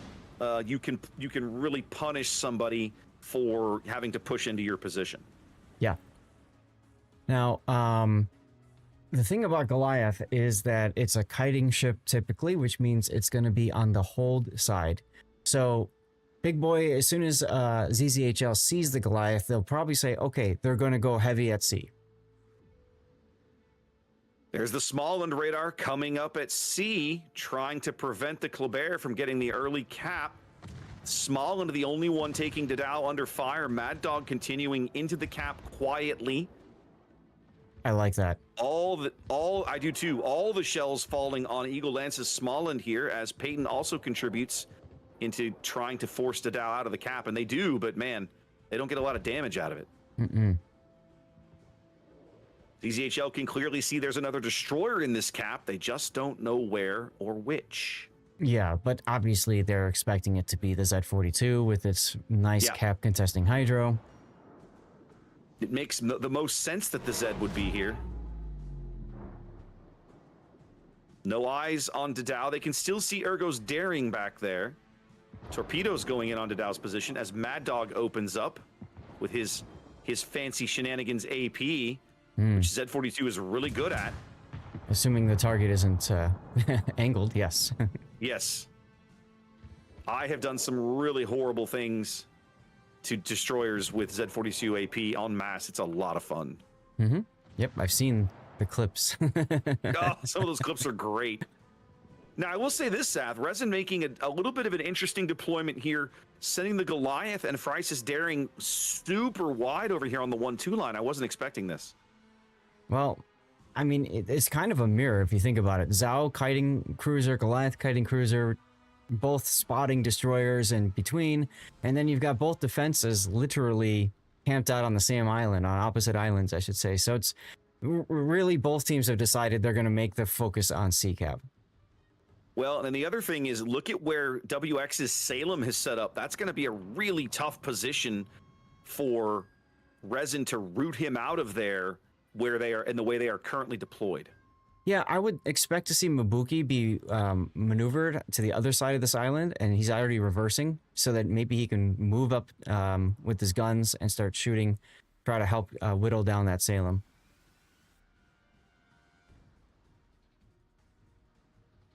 you can really punish somebody for having to push into your position. Yeah. Now, the thing about Goliath is that it's a kiting ship typically, which means it's going to be on the hold side. So Big Boy, as soon as ZZHL sees the Goliath, they'll probably say, okay, they're going to go heavy at sea. There's the Smallland radar coming up at C, trying to prevent the Kleber from getting the early cap. Smallland, the only one taking Didao under fire. Mad Dog continuing into the cap quietly. I like that. I do too. All the shells falling on Eagle Lance's Smallland here, as Peyton also contributes into trying to force Didao out of the cap, and they do, but man, they don't get a lot of damage out of it. ZZHL can clearly see there's another destroyer in this cap. They just don't know where or which. Yeah, but obviously they're expecting it to be the Z42 with its nice cap contesting hydro. It makes the most sense that the Z would be here. No eyes on Didao. They can still see Ergo's daring back there. Torpedoes going in on Didao's position as Mad Dog opens up with his fancy shenanigans AP, which Z42 is really good at. Assuming the target isn't angled, yes. Yes. I have done some really horrible things to destroyers with Z42 AP en masse. It's a lot of fun. Yep, I've seen the clips. Oh, some of those clips are great. Now, I will say this, Sath. Resin making a little bit of an interesting deployment here, sending the Goliath and Phrysis Daring super wide over here on the 1-2 line. I wasn't expecting this. Well, I mean, it's kind of a mirror if you think about it. Zhao kiting cruiser, Goliath kiting cruiser, both spotting destroyers in between, and then you've got both defenses literally camped out on the same island, on opposite islands, I should say. So it's really both teams have decided they're going to make the focus on CCAP. Well, and the other thing is, look at where WX's Salem has set up. That's going to be a really tough position for Resin to root him out of there where they are in the way they are currently deployed. Yeah, I would expect to see Mabuki be maneuvered to the other side of this island, and he's already reversing, so that maybe he can move up with his guns and start shooting, try to help whittle down that Salem.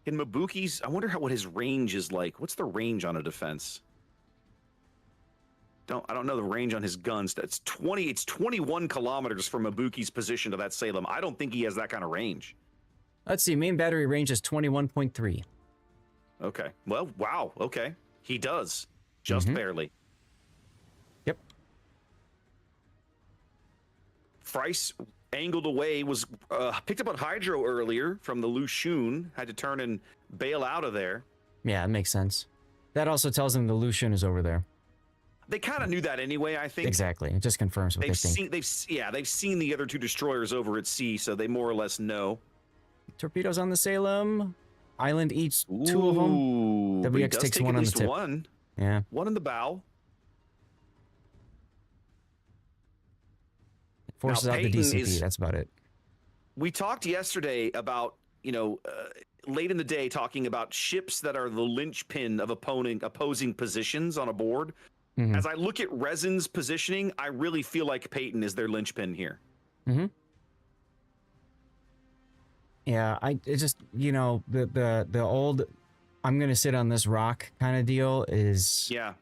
In Mabuki's, I wonder what his range is like. What's the range on a defense? I don't know the range on his guns. It's 21 kilometers from Mabuki's position to that Salem. I don't think he has that kind of range. Let's see, main battery range is 21.3. Okay. Well, wow. Okay. He does. Just barely. Yep. Phryce angled away, was picked up on Hydro earlier from the Lushun, had to turn and bail out of there. Yeah, it makes sense. That also tells them the Lucian is over there. They kind of knew that anyway, I think. Exactly. It just confirms what they think. They've seen the other two destroyers over at sea, so they more or less know. Torpedoes on the Salem. Island eats two of them. WX takes one on the tip. One. Yeah. One in the bow. Forces out the DCP. That's about it. We talked yesterday about, late in the day, talking about ships that are the linchpin of opposing positions on a board. As I look at Resin's positioning, I really feel like Peyton is their linchpin here. Yeah, it just, the old I'm going to sit on this rock kind of deal is... Yeah.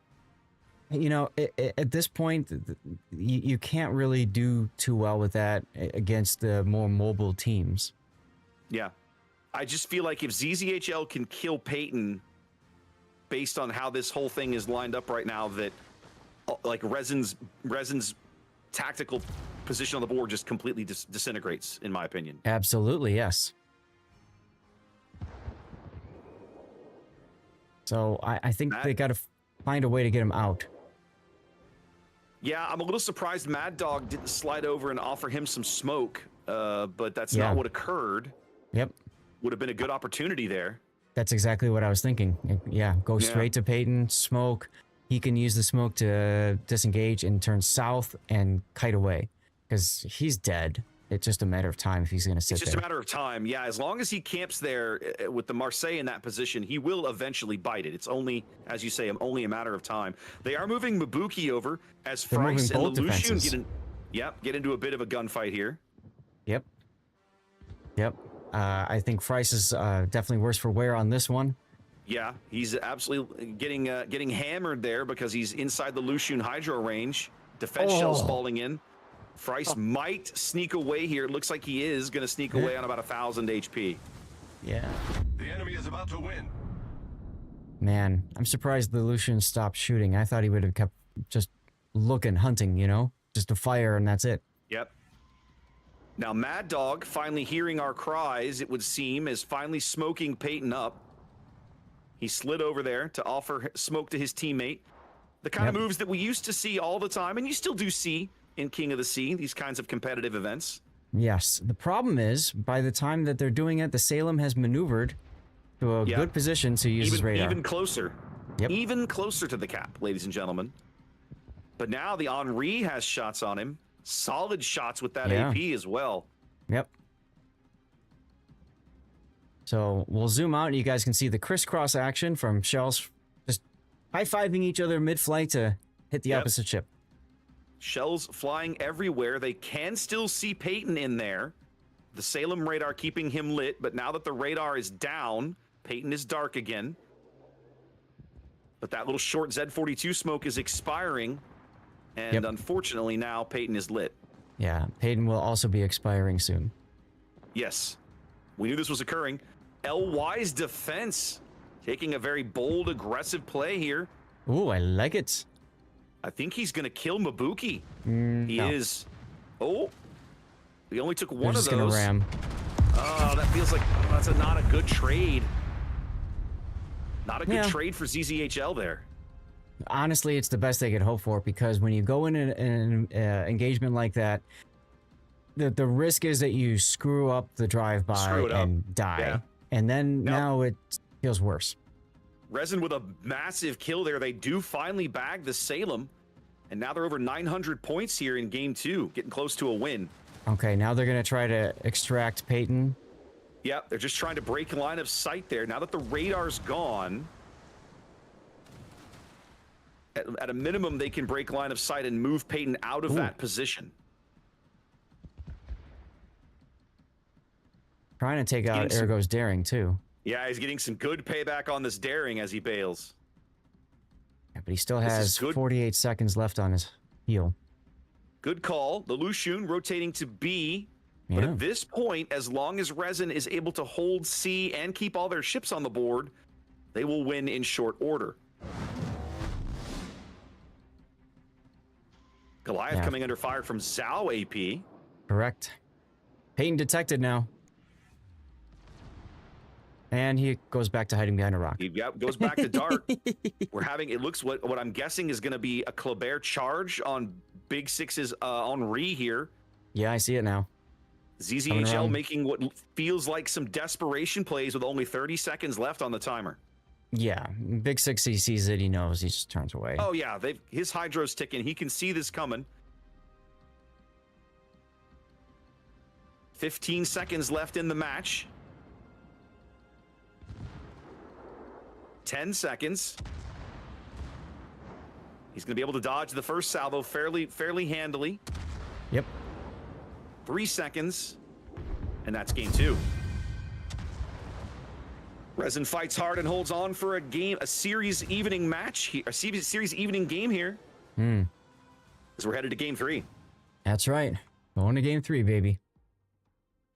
At this point, you can't really do too well with that against the more mobile teams. Yeah. I just feel like if ZZHL can kill Peyton based on how this whole thing is lined up right now, that like Resin's tactical position on the board just completely disintegrates, in my opinion. Absolutely, yes. So I think they got to find a way to get him out. Yeah, I'm a little surprised Mad Dog didn't slide over and offer him some smoke, but that's not what occurred. Yep. Would have been a good opportunity there. That's exactly what I was thinking. Yeah, go straight to Peyton, smoke. He can use the smoke to disengage and turn south and kite away because he's dead. It's just a matter of time if he's going to sit there. It's just a matter of time. Yeah, as long as he camps there with the Marseille in that position, he will eventually bite it. It's only, as you say, only a matter of time. They are moving Mabuki over as Phryce and Lelouch get into a bit of a gunfight here. Yep. I think Phryce is definitely worse for wear on this one. Yeah, he's absolutely getting hammered there because he's inside the Lucian Hydro range. Defense shells falling in. Fryce might sneak away here. It looks like he is going to sneak away on about 1,000 HP. Yeah. The enemy is about to win. Man, I'm surprised the Lucian stopped shooting. I thought he would have kept just looking, hunting, you know? Just a fire and that's it. Yep. Now, Mad Dog, finally hearing our cries, it would seem, is finally smoking Peyton up. He slid over there to offer smoke to his teammate. The kind of moves that we used to see all the time, and you still do see in King of the Sea, these kinds of competitive events. Yes. The problem is, by the time that they're doing it, the Salem has maneuvered to a good position to use his radar. Even closer. Yep. Even closer to the cap, ladies and gentlemen. But now the Henri has shots on him. Solid shots with that AP as well. Yep. So we'll zoom out and you guys can see the crisscross action from shells just high-fiving each other mid-flight to hit the opposite ship. Shells flying everywhere. They can still see Peyton in there. The Salem radar keeping him lit, but now that the radar is down, Peyton is dark again. But that little short Z42 smoke is expiring, and unfortunately now Peyton is lit. Yeah, Peyton will also be expiring soon. Yes, we knew this was occurring. LY's defense taking a very bold, aggressive play here. Ooh, I like it. I think he's going to kill Mabuki. He is. Oh, he only took one of those. Gonna ram. Oh, that feels like that's not a good trade. Not a good trade for ZZHL there. Honestly, it's the best they could hope for because when you go in an engagement like that, the risk is that you screw up the drive-by and die. Yeah. And then now it feels worse. Resin with a massive kill there. They do finally bag the Salem. And now they're over 900 points here in game 2, getting close to a win. Okay, now they're going to try to extract Peyton. Yep, they're just trying to break line of sight there. Now that the radar's gone, at a minimum, they can break line of sight and move Peyton out of that position. Trying to take out Ergo's daring, too. Yeah, he's getting some good payback on this daring as he bails. Yeah, but he still has 48 seconds left on his heel. Good call. The Lucian rotating to B. But at this point, as long as Resin is able to hold C and keep all their ships on the board, they will win in short order. Goliath coming under fire from Zhao AP. Correct. Peyton detected now. And he goes back to hiding behind a rock. He goes back to dark. We're having, it looks what I'm guessing is going to be a Kleber charge on Big Six's Henri here. Yeah, I see it now. ZZHL making what feels like some desperation plays with only 30 seconds left on the timer. Yeah, Big Six, he sees it, he knows, he just turns away. Oh yeah, his hydro's ticking. He can see this coming. 15 seconds left in the match. 10 seconds. He's going to be able to dodge the first salvo fairly handily. Yep. 3 seconds, and that's game 2. Resin fights hard and holds on for a series evening match, a series evening game here. As we're headed to game 3. That's right. Going to game 3, baby.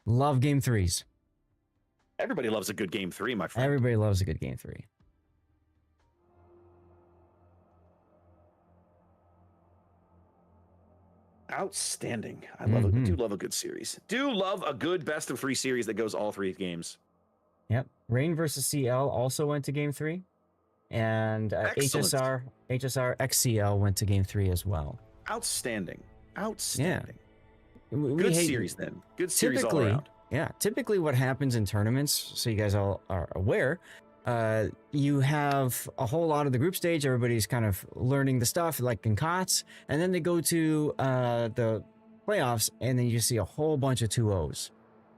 Love game 3s. Everybody loves a good game 3, my friend. Everybody loves a good game 3. Outstanding. I do love a good series. Do love a good best of 3 series that goes all 3 games. Yep. Rain versus CL also went to game 3. And HSR XCL went to game 3 as well. Outstanding. Yeah. Good series then. Good series all around. Yeah. Typically what happens in tournaments, so you guys all are aware, you have a whole lot of the group stage. Everybody's kind of learning the stuff like in COTS. And then they go to the playoffs and then you see a whole bunch of 2-0s.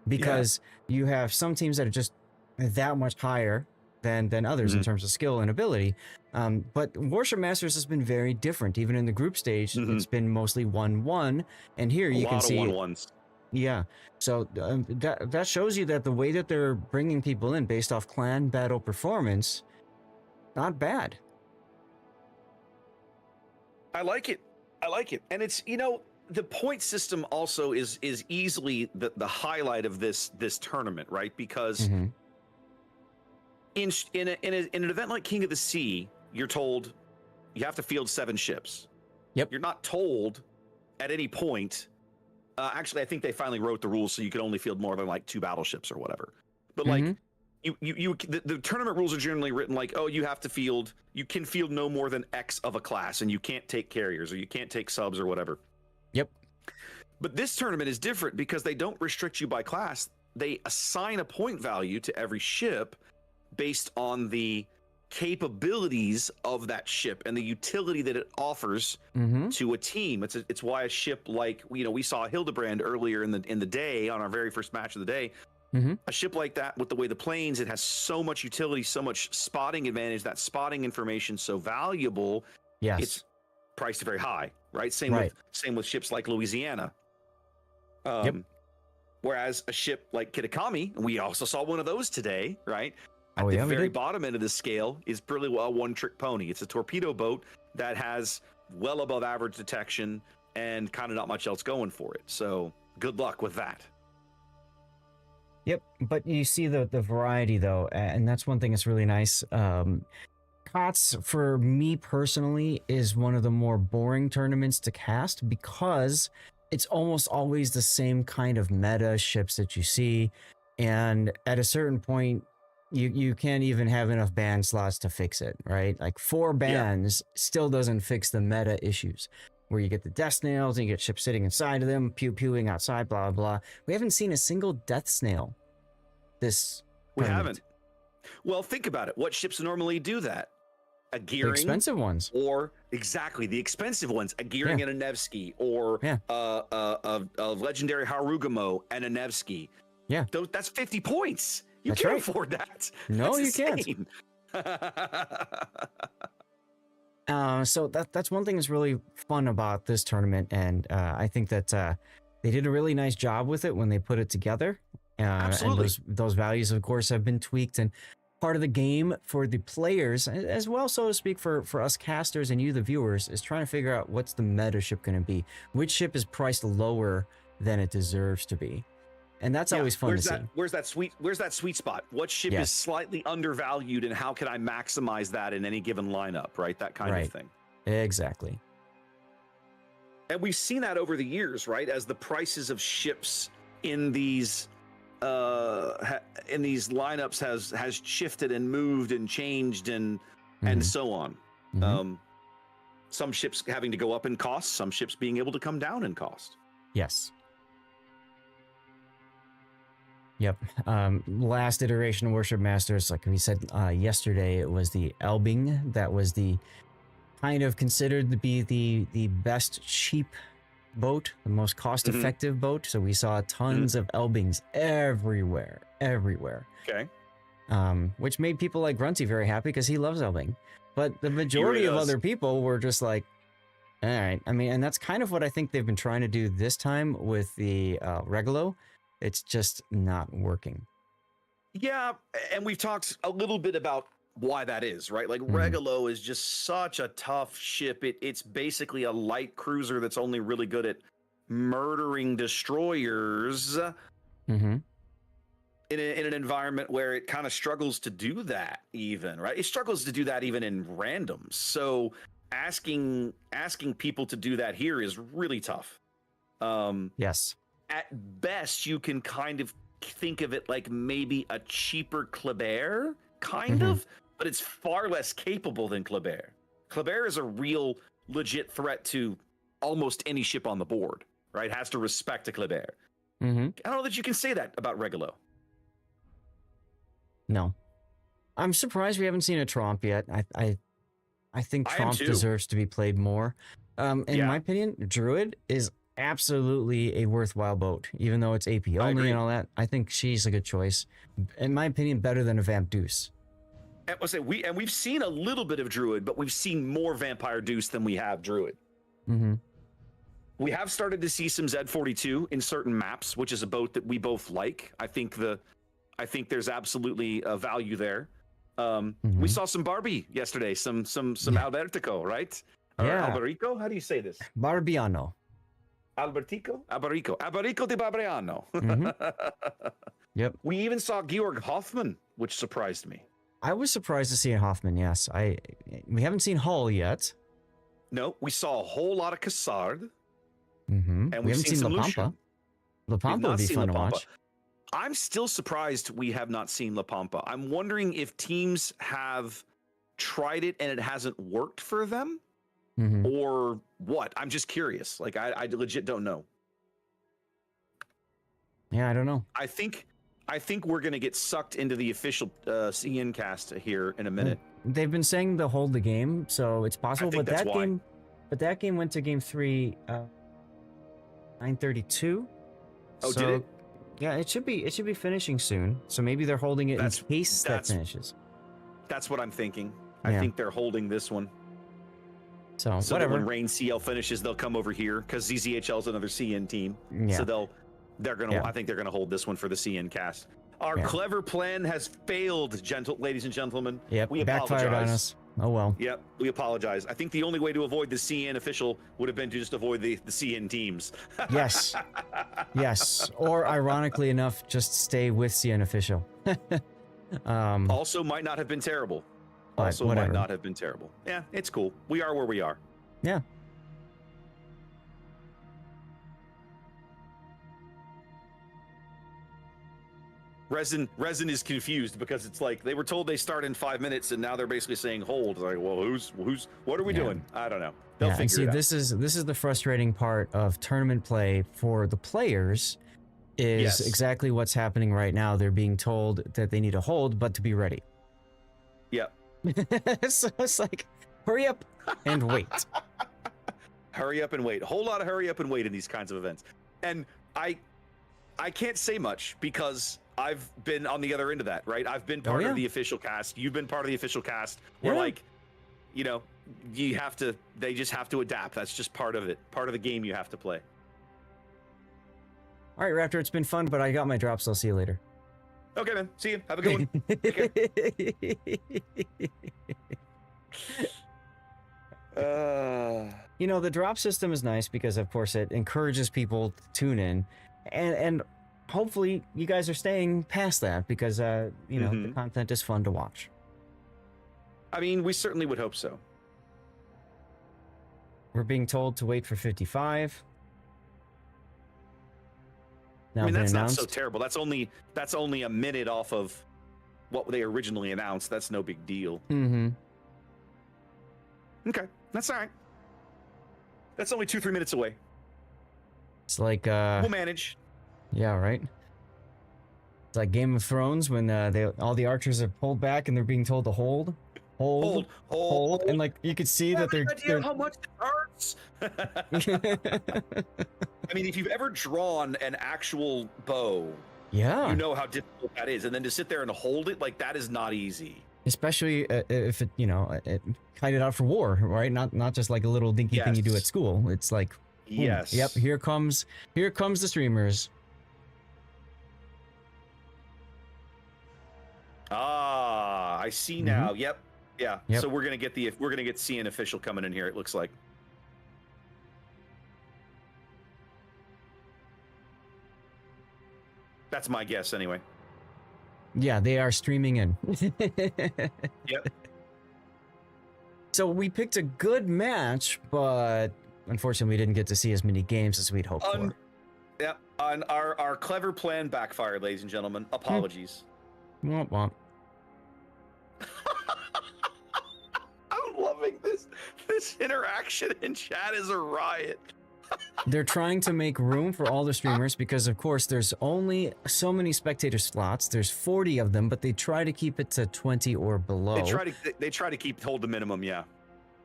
Because you have some teams that are just that much higher than others in terms of skill and ability. But Warship Masters has been very different. Even in the group stage, it's been mostly 1-1. And here you can see 1-1s. Yeah. So that shows you that the way that they're bringing people in based off clan battle performance, not bad. I like it. And it's, the point system also is easily the highlight of this tournament, right? Because in an event like King of the Sea, you're told you have to field 7 ships. Yep. You're not told at any point. Actually, I think they finally wrote the rules so you could only field more than like 2 battleships or whatever. But like the tournament rules are generally written like, oh, you can field no more than X of a class, and you can't take carriers or you can't take subs or whatever. Yep. But this tournament is different because they don't restrict you by class. They assign a point value to every ship based on the capabilities of that ship and the utility that it offers to a team. It's why a ship like, we saw Hildebrand earlier in the day on our very first match of the day. A ship like that, with the way the planes, it has so much utility, so much spotting advantage. That spotting information so valuable. Yes. It's priced very high, right? Same with ships like Louisiana. Whereas a ship like Kitakami, and we also saw one of those today, right? At the very bottom end of the scale is pretty well a one-trick pony. It's a torpedo boat that has well above average detection and kind of not much else going for it. So good luck with that. Yep, but you see the variety though, and that's one thing that's really nice. COTS, for me personally, is one of the more boring tournaments to cast because it's almost always the same kind of meta ships that you see, and at a certain point, you can't even have enough ban slots to fix it, right? Like 4 bans still doesn't fix the meta issues, where you get the death snails and you get ships sitting inside of them, pew-pewing outside, blah, blah, blah. We haven't seen a single death snail this tournament. Haven't. Well, think about it. What ships normally do that? A Gearing. The expensive ones. Or, exactly, the expensive ones. A Gearing and a Nevsky. Or a legendary Harugamo and a Nevsky. Yeah. That's 50 points. You That's can't right. afford that. No, That's you insane. can't. So that's one thing that's really fun about this tournament, and I think that they did a really nice job with it when they put it together. Absolutely. And those values, of course, have been tweaked, and part of the game for the players, as well, so to speak, for us casters and you, the viewers, is trying to figure out what's the meta ship going to be. Which ship is priced lower than it deserves to be. And that's always fun to see. Where's that sweet spot? What ship is slightly undervalued, and how can I maximize that in any given lineup, right? That kind of thing. Exactly. And we've seen that over the years, right? As the prices of ships in these lineups has shifted and moved and changed and so on. Some ships having to go up in cost, some ships being able to come down in cost. Yes. Yep. Last iteration of Warship Masters, like we said yesterday, it was the Elbing that was the kind of considered to be the best cheap boat, the most cost-effective boat. So we saw tons of Elbings everywhere. Okay. Which made people like Grunty very happy because he loves Elbing. But the majority of other people were just like, all right. I mean, and that's kind of what I think they've been trying to do this time with the Regolo. It's just not working. Yeah, and we've talked a little bit about why that is, right? Like Regolo is just such a tough ship. It's basically a light cruiser that's only really good at murdering destroyers in an environment where it kind of struggles to do that even, right? It struggles to do that even in randoms. So asking people to do that here is really tough. Yes. At best, you can kind of think of it like maybe a cheaper Kleber, kind of, but it's far less capable than Kleber. Kleber is a real legit threat to almost any ship on the board, right? Has to respect a Kleber. I don't know that you can say that about Regolo. No. I'm surprised we haven't seen a Tromp yet. I think Tromp deserves to be played more. In my opinion, Druid is absolutely a worthwhile boat, even though it's AP only and all that. I think she's a good choice. In my opinion, better than a Vamp Deuce. We've seen a little bit of Druid, but we've seen more Vampire Deuce than we have Druid. We have started to see some Z42 in certain maps, which is a boat that we both like. I think there's absolutely a value there. We saw some Barbie yesterday, some Albertico, right? Yeah. Alberico? How do you say this? Barbiano. Alberico di Babriano. Yep. We even saw Georg Hoffman, which surprised me. I was surprised to see Hoffman. Yes, we haven't seen Hull yet. No, we saw a whole lot of Cassard. Mm-hmm. And We haven't seen La Pampa. Lucian. La Pampa would be fun to La Pampa. watch. I'm still surprised we have not seen La Pampa. I'm wondering if teams have tried it and it hasn't worked for them, or what. I'm just curious. Like I legit don't know. Yeah, I don't know. I think we're gonna get sucked into the official CN cast here in a minute. They've been saying they'll hold the game, so it's possible. think But that's that why. game, went to game 3, 9:32. Oh, so, did it? Yeah, it should be finishing soon. So maybe they're holding it in case that that's- finishes. That's what I'm thinking. Yeah. I think they're holding this one. So So that whatever. when Reign CL finishes, they'll come over here because ZZHL is another CN team. Yeah. So they're gonna. Yeah. I think they're gonna hold this one for the CN cast. Our Yeah. clever plan has failed, ladies and gentlemen. Yep. We Backfired on apologize. us. Oh well. Yep, we apologize. I think the only way to avoid the CN official would have been to just avoid the CN teams. Yes. Yes. Or ironically enough, just stay with CN official. Also, might not have been terrible. But Also, whatever. might not have been terrible. Yeah, it's cool. We are where we are. Yeah. Resin is confused because it's like they were told they start in 5 minutes and now they're basically saying hold. Like, well, what are we Yeah. doing? I don't know. They'll Yeah, and figure see, it out. this is the frustrating part of tournament play for the players. Is Yes. exactly what's happening right now. They're being told that they need to hold, but to be ready. Yep. So it's like, hurry up and wait. Hurry up and wait. A whole lot of hurry up and wait in these kinds of events. And I can't say much because I've been on the other end of that, right? I've been part yeah. of the official cast. You've been part of the official cast. Where Yeah. like, you know, they just have to adapt. That's just part of it. Part of the game you have to play. All right, Raptor, it's been fun, but I got my drops. I'll see you later. Okay, man. See you. Have a good one. You know, the drop system is nice because, of course, it encourages people to tune in, and hopefully you guys are staying past that because, you know, the content is fun to watch. I mean, we certainly would hope so. We're being told to wait for 55. Now I mean, been that's announced. not so terrible. That's only a minute off of what they originally announced. That's no big deal. Mm-hmm. Okay, that's all right. That's only 2-3 minutes away. It's like, We'll manage. yeah, right. It's like Game of Thrones when all the archers are pulled back and they're being told to hold, and like you could see that Any they're. idea how much it hurts? I mean, if you've ever drawn an actual bow, Yeah. you know how difficult that is, and then to sit there and hold it, like that is not easy. Especially if it, you know, it kite it out for war, right? Not just like a little dinky thing you do Yes. at school. It's like, boom, Yes. yep, here comes the streamers. Ah, I see now. Yep. Yeah. Yep. So we're gonna get CN official coming in here. It looks like. That's my guess, anyway. Yeah, they are streaming in. Yep. So we picked a good match, but unfortunately we didn't get to see as many games as we'd hoped for. Yeah. On our clever plan backfired, ladies and gentlemen. Apologies. Womp womp. I'm loving this. This interaction in chat is a riot. They're trying to make room for all the streamers because, of course, there's only so many spectator slots. There's 40 of them, but they try to keep it to 20 or below. They try to hold the minimum, yeah.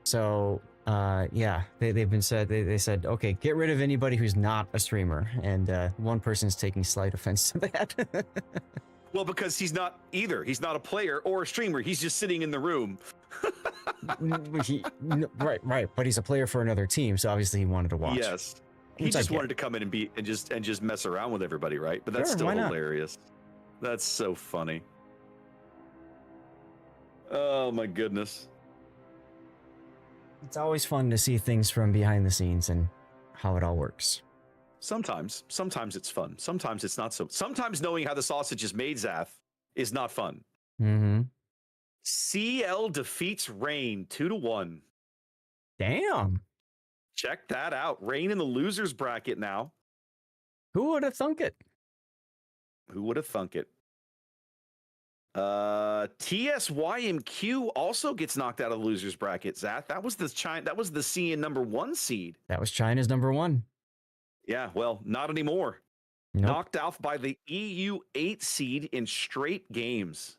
So, yeah, they said, okay, get rid of anybody who's not a streamer, and one person's taking slight offense to that. Well, because he's not either. He's not a player or a streamer. He's just sitting in the room. Right, but he's a player for another team, so obviously he wanted to watch. Yes. He Which I just get. wanted to come in and just mess around with everybody, right? But that's Sure, still why not? hilarious. That's so funny. Oh my goodness. It's always fun to see things from behind the scenes and how it all works. Sometimes it's fun. Sometimes it's not so. Sometimes knowing how the sausage is made, Zath, is not fun. Mm-hmm. CL defeats Rain 2-1. Damn. Check that out. Rain in the losers bracket now. Who would have thunk it? Who would have thunk it? TSYMQ also gets knocked out of the losers bracket. Zath, that was the CN #1 seed. That was China's #1. Yeah, well, not anymore. Nope. Knocked out by the EU 8 seed in straight games.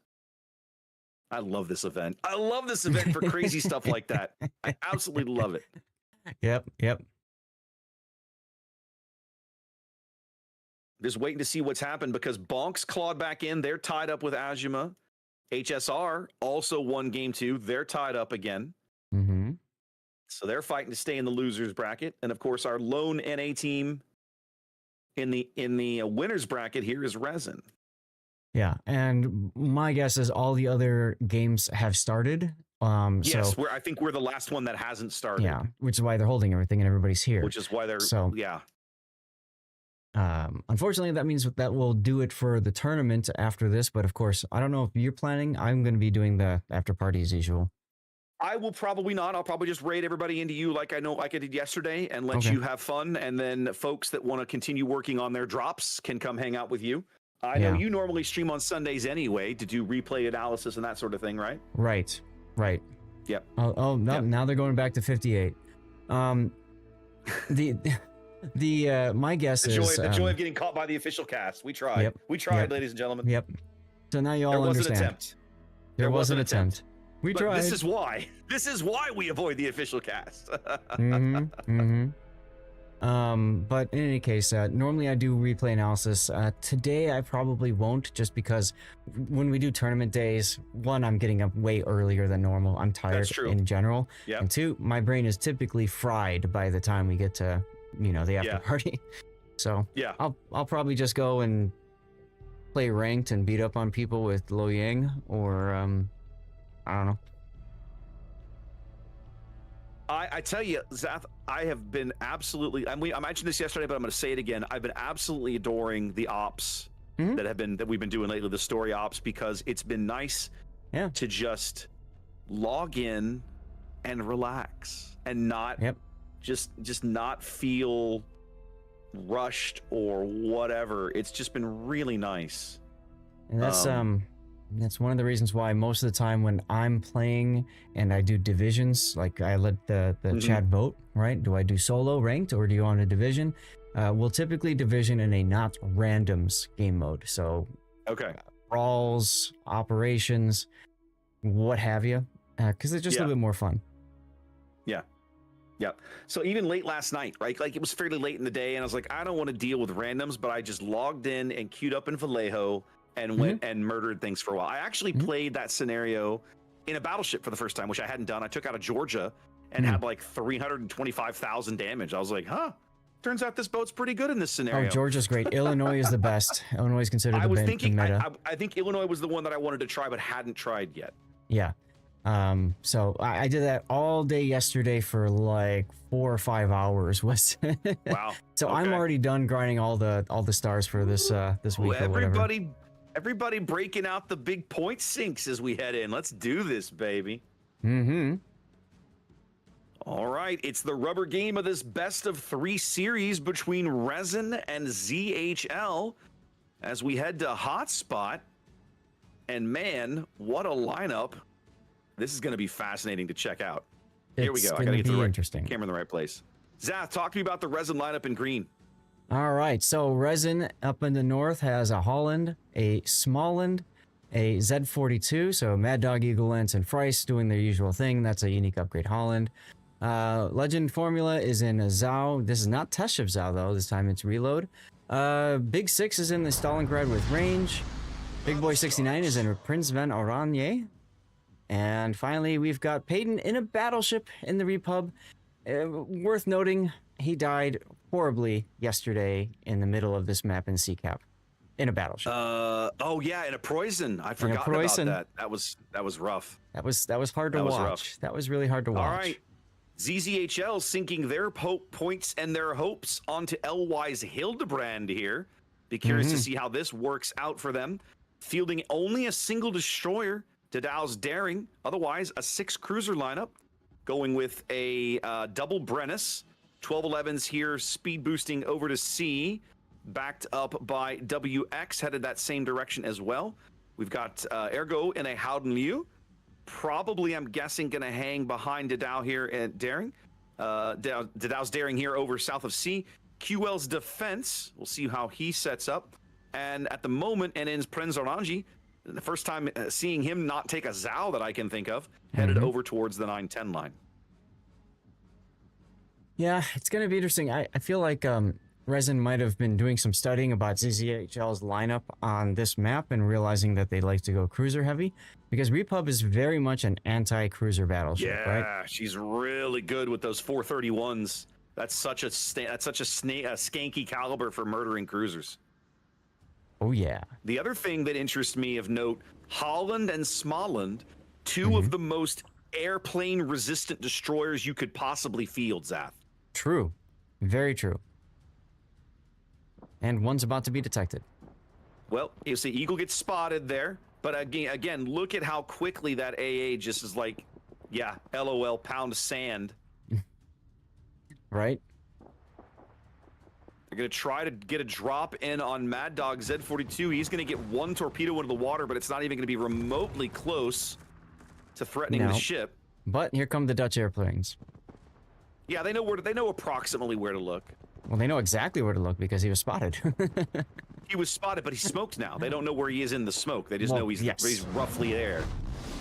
I love this event. I love this event for crazy stuff like that. I absolutely love it. Yep. Just waiting to see what's happened because Bonks clawed back in. They're tied up with Azuma. HSR also won game 2. They're tied up again. Mm-hmm. So they're fighting to stay in the losers bracket. And of course, our lone NA team in the winners bracket here is Resin. Yeah, and my guess is all the other games have started. Yes, so, I think we're the last one that hasn't started. Yeah, which is why they're holding everything and everybody's here. Which is why they're yeah. Unfortunately, that means that will do it for the tournament after this. But of course, I don't know if you're planning. I'm going to be doing the after party as usual. I will probably not. I'll probably just raid everybody into you like I did yesterday and let you have fun. And then folks that want to continue working on their drops can come hang out with you. I know you normally stream on Sundays anyway to do replay analysis and that sort of thing, right? Right. Yep. Oh no, now they're going back to 58. My guess is the joy of getting caught by the official cast. We tried. Yep. We tried, ladies and gentlemen. Yep. So now you all understand. An attempt. There was an attempt. We tried. This is why. This is why we avoid the official cast. But in any case, normally I do replay analysis. Today I probably won't, just because when we do tournament days, one, I'm getting up way earlier than normal. I'm tired in general. Yep. And two, my brain is typically fried by the time we get to, the after party. So I'll probably just go and play ranked and beat up on people with Lo Yang, or I don't know. I tell you, Zath, I have been absolutely. I mentioned this yesterday, but I'm going to say it again. I've been absolutely adoring the ops that we've been doing lately, the story ops, because it's been nice to just log in and relax and not just not feel rushed or whatever. It's just been really nice. And that's one of the reasons why most of the time when I'm playing and I do divisions, like I let the chat vote, right? Do I do solo ranked or do you want a division? We'll typically division in a not randoms game mode. So brawls, operations, what have you, because it's just a little bit more fun. Yeah. So even late last night, right? Like it was fairly late in the day and I was like, I don't want to deal with randoms, but I just logged in and queued up in Vallejo and went and murdered things for a while. I actually played that scenario in a battleship for the first time, which I hadn't done. I took out a Georgia and had like 325,000 damage. I was like, turns out this boat's pretty good in this scenario. Oh, Georgia's great. Illinois is the best. Illinois is considered the meta. I think Illinois was the one that I wanted to try, but hadn't tried yet. Yeah. So I did that all day yesterday for like 4 or 5 hours. Wow. So I'm already done grinding all the stars for this week or whatever. Everybody breaking out the big point sinks as we head in. Let's do this, baby. All right, it's the rubber game of this best of 3 series between Resin and ZHL as we head to Hotspot. And man, what a lineup. This is going to be fascinating to check out. Here we go. I got to get the camera in the right place. Zath, talk to me about the Resin lineup in green. All right, so Resin up in the north has a Holland, a Smallland, a Z42, so Mad Dog, Eagle Lance, and Frice doing their usual thing. That's a unique upgrade Holland. Legend Formula is in a Zhao. This is not Test Ship Zhao, though. This time it's Reload. Big Six is in the Stalingrad with range. Big Boy 69 is in Prince Van Oranje. And finally, we've got Payton in a battleship in the Repub. Worth noting, he died horribly yesterday in the middle of this map in Sea-Cap in a battleship. Oh yeah, in a Poison. I forgot about that. That was rough. That was hard to watch. That was really hard to watch. All right. ZZHL sinking their points and their hopes onto LY's Hildebrand here. Be curious to see how this works out for them. Fielding only a single destroyer, Didau's Daring. Otherwise, a 6 cruiser lineup. Going with a double Brennus. 1211s here, speed boosting over to C. Backed up by WX, headed that same direction as well. We've got Ergo in a Howden Liu. Probably, I'm guessing, going to hang behind Didau here at Daring. Didau's Daring here over south of C. QL's Defense, we'll see how he sets up. And at the moment, NN's Prinz Orangi, the first time seeing him not take a Zao that I can think of, headed over towards the 910 line. Yeah, it's going to be interesting. I feel like Resin might have been doing some studying about ZZHL's lineup on this map and realizing that they like to go cruiser heavy, because Repub is very much an anti-cruiser battleship, right? Yeah, she's really good with those 431s. That's such a skanky caliber for murdering cruisers. Oh yeah. The other thing that interests me of note, Holland and Småland, two of the most airplane resistant destroyers you could possibly field, Zath. True. Very true. And one's about to be detected. Well, you see, Eagle gets spotted there, but again, look at how quickly that AA just is like, yeah, LOL, pound sand. Right? They're going to try to get a drop in on Mad Dog Z42. He's going to get one torpedo into the water, but it's not even going to be remotely close to threatening the ship. But here come the Dutch airplanes. Yeah, they know approximately where to look. Well, they know exactly where to look because he was spotted. He was spotted, but he's smoked now. They don't know where he is in the smoke. They just know he's roughly there.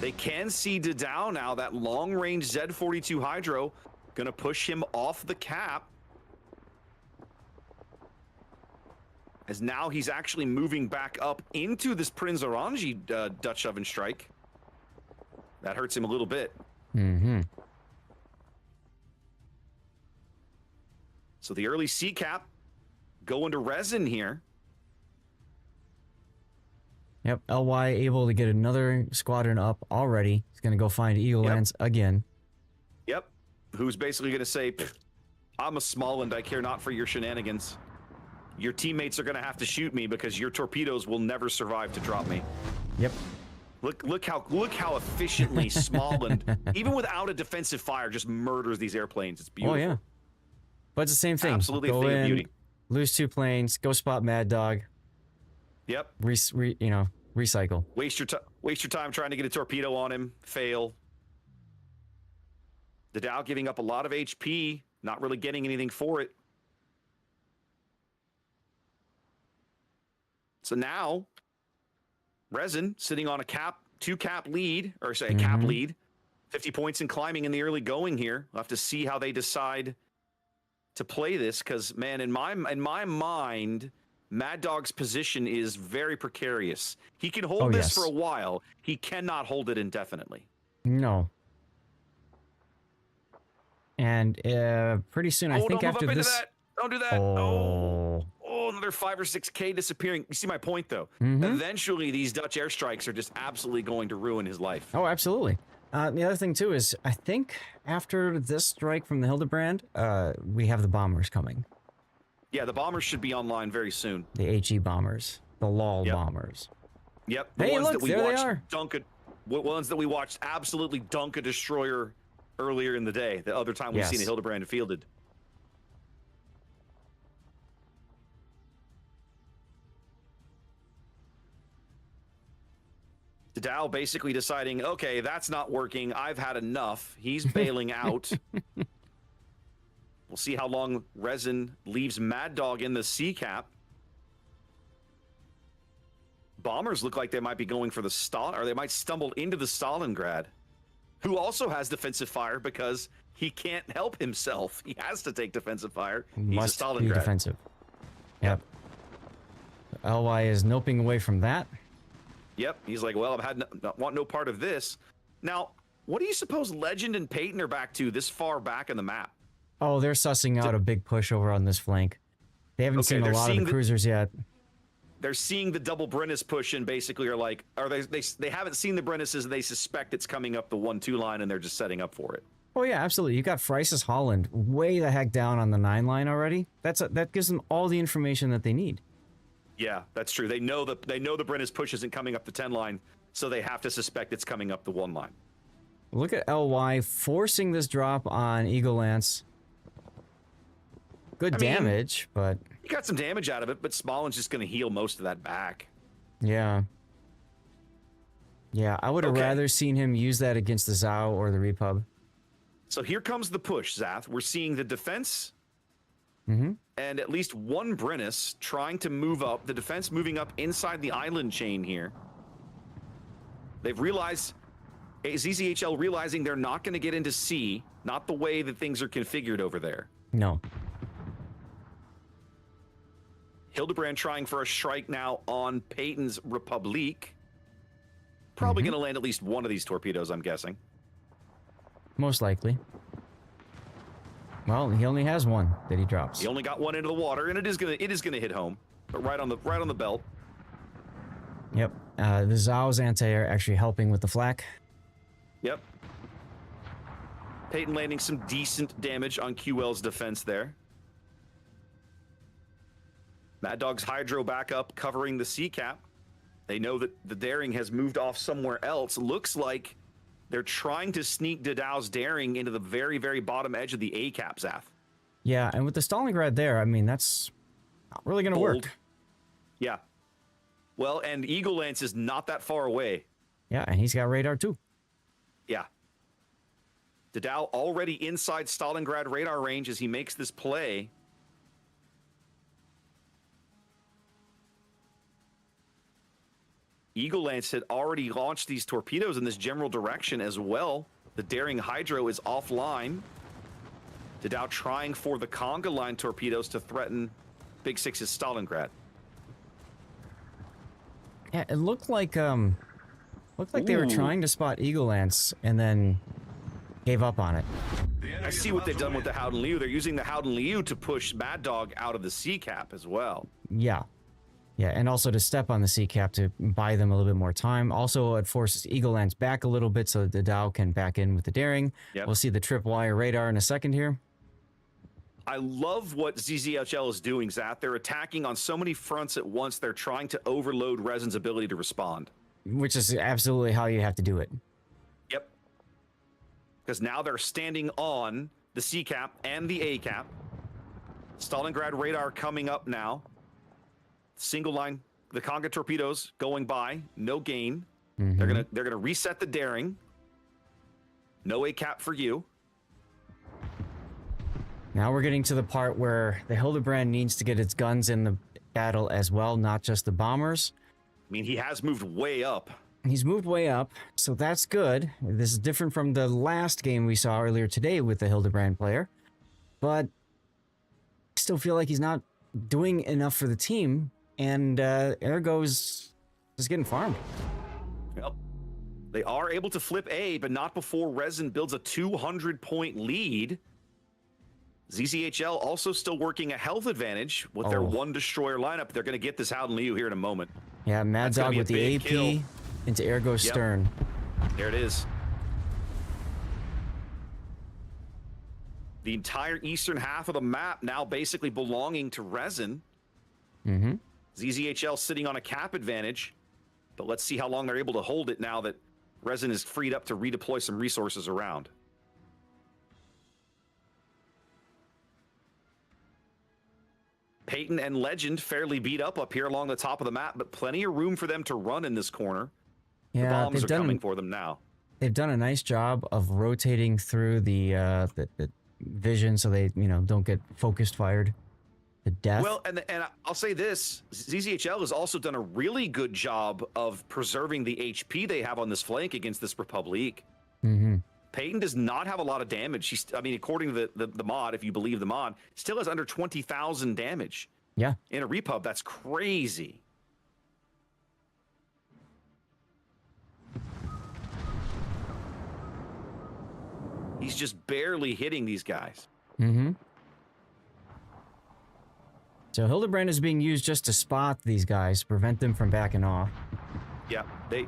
They can see Didau now, that long-range Z42 Hydro, going to push him off the cap. As now he's actually moving back up into this Prinz Orangi Dutch oven strike. That hurts him a little bit. So the early C cap going to Resin here. Yep, LY able to get another squadron up already. He's going to go find Eagle Lands again. Yep, who's basically going to say, I'm a Småland, I care not for your shenanigans. Your teammates are going to have to shoot me because your torpedoes will never survive to drop me. Yep. Look how efficiently Småland, even without a defensive fire, just murders these airplanes. It's beautiful. Oh yeah. But it's the same thing. Absolutely go a thing in, of beauty. Lose 2 planes, go spot Mad Dog. Yep. Recycle. Waste your time trying to get a torpedo on him. Fail. The Dow giving up a lot of HP, not really getting anything for it. So now, Resin sitting on a 2-cap lead, or say a cap lead, 50 points and climbing in the early going here. We'll have to see how they decide to play this, because man, in my mind, Mad Dog's position is very precarious. He can hold this for a while. He cannot hold it indefinitely. No. And pretty soon, I think after this. Don't do that. Oh, another 5 or 6K disappearing. You see my point, though. Eventually, these Dutch airstrikes are just absolutely going to ruin his life. Oh, absolutely. The other thing, too, is I think after this strike from the Hildebrand, we have the bombers coming. Yeah, the bombers should be online very soon. The HE bombers. The LOL bombers. Yep. The ones that we there watched they are. Ones that we watched absolutely dunk a destroyer earlier in the day. The other time we've seen a Hildebrand fielded. Didau basically deciding, okay, that's not working. I've had enough. He's bailing out. We'll see how long Resin leaves Mad Dog in the C cap. Bombers look like they might be going for the Stalin, or they might stumble into the Stalingrad, who also has defensive fire because he can't help himself. He has to take defensive fire. Must He's a Stalingrad. be defensive. Yep. LY is noping away from that. Yep, he's like, well, want no part of this. Now, what do you suppose Legend and Peyton are back to this far back in the map? Oh, they're sussing out a big push over on this flank. They haven't seen a lot of the cruisers yet. They're seeing the double Brennus push and basically are like, they haven't seen the Brennuses and they suspect it's coming up the 1-2 line and they're just setting up for it. Oh yeah, absolutely. You got Frisis Holland way the heck down on the 9 line already. That gives them all the information that they need. Yeah, that's true. They know the Brenna's push isn't coming up the 10 line, so they have to suspect it's coming up the 1 line. Look at LY forcing this drop on Eagle Lance. Good damage, but he got some damage out of it, but Smollen's just going to heal most of that back. Yeah. Yeah, I would have rather seen him use that against the Zao or the Repub. So here comes the push, Zath. We're seeing the defense and at least one Brennus trying to move up. The defense moving up inside the island chain here. They've realized, ZZHL realizing they're not going to get into C, not the way that things are configured over there. No. Hildebrand trying for a strike now on Peyton's Republique. Probably going to land at least one of these torpedoes, I'm guessing. Most likely. Well, he only has one that he drops. He only got one into the water, and it is gonna hit home, but right on the belt. Yep. The Zao's anti-air actually helping with the flak. Yep. Peyton landing some decent damage on QL's defense there. Mad Dog's Hydro back up, covering the C cap. They know that the Daring has moved off somewhere else. Looks like they're trying to sneak Dadao's Daring into the very, very bottom edge of the A cap, Zath. Yeah, and with the Stalingrad there, I mean, that's not really going to work. Yeah. Well, and Eagle Lance is not that far away. Yeah, and he's got radar too. Yeah. Dadao already inside Stalingrad radar range as he makes this play. Eagle Lance had already launched these torpedoes in this general direction as well. The Daring Hydro is offline. Dadao trying for the Conga line torpedoes to threaten Big Six's Stalingrad. Yeah, it looked like they were trying to spot Eagle Lance and then gave up on it. I see what they've done with the Howden Liu. They're using the Howden Liu to push Mad Dog out of the C cap as well. Yeah. Yeah, and also to step on the C cap to buy them a little bit more time. Also, it forces Eagle Lance back a little bit so that the Dow can back in with the Daring. Yep. We'll see the tripwire radar in a second here. I love what ZZHL is doing, Zat. They're attacking on so many fronts at once. They're trying to overload Resin's ability to respond. Which is absolutely how you have to do it. Yep. Because now they're standing on the C cap and the A cap. Stalingrad radar coming up now. Single line, the Conga torpedoes going by, no gain. They're gonna reset the Daring. No A cap for you. Now we're getting to the part where the Hildebrand needs to get its guns in the battle as well, not just the bombers. I mean, he has moved way up. He's moved way up, so that's good. This is different from the last game we saw earlier today with the Hildebrand player. But I still feel like he's not doing enough for the team, and Ergo's just getting farmed. Yep. They are able to flip A, but not before Resin builds a 200-point lead. ZZHL also still working a health advantage with their one destroyer lineup. They're going to get this Howden Liu here in a moment. Yeah, Mad Dog with the AP kill into Ergo's stern. There it is. The entire eastern half of the map now basically belonging to Resin. ZZHL sitting on a cap advantage, but let's see how long they're able to hold it now that Resin is freed up to redeploy some resources around. Peyton and Legend fairly beat up here along the top of the map, but plenty of room for them to run in this corner. Yeah, the bombs are coming for them now. They've done a nice job of rotating through the vision so they, don't get focused fired to death. Well, and I'll say this, ZZHL has also done a really good job of preserving the HP they have on this flank against this Republique. Peyton does not have a lot of damage. According to the mod, if you believe the mod, still has under 20,000 damage. Yeah. In a repub, that's crazy. He's just barely hitting these guys. So Hildebrand is being used just to spot these guys, prevent them from backing off. Yeah, they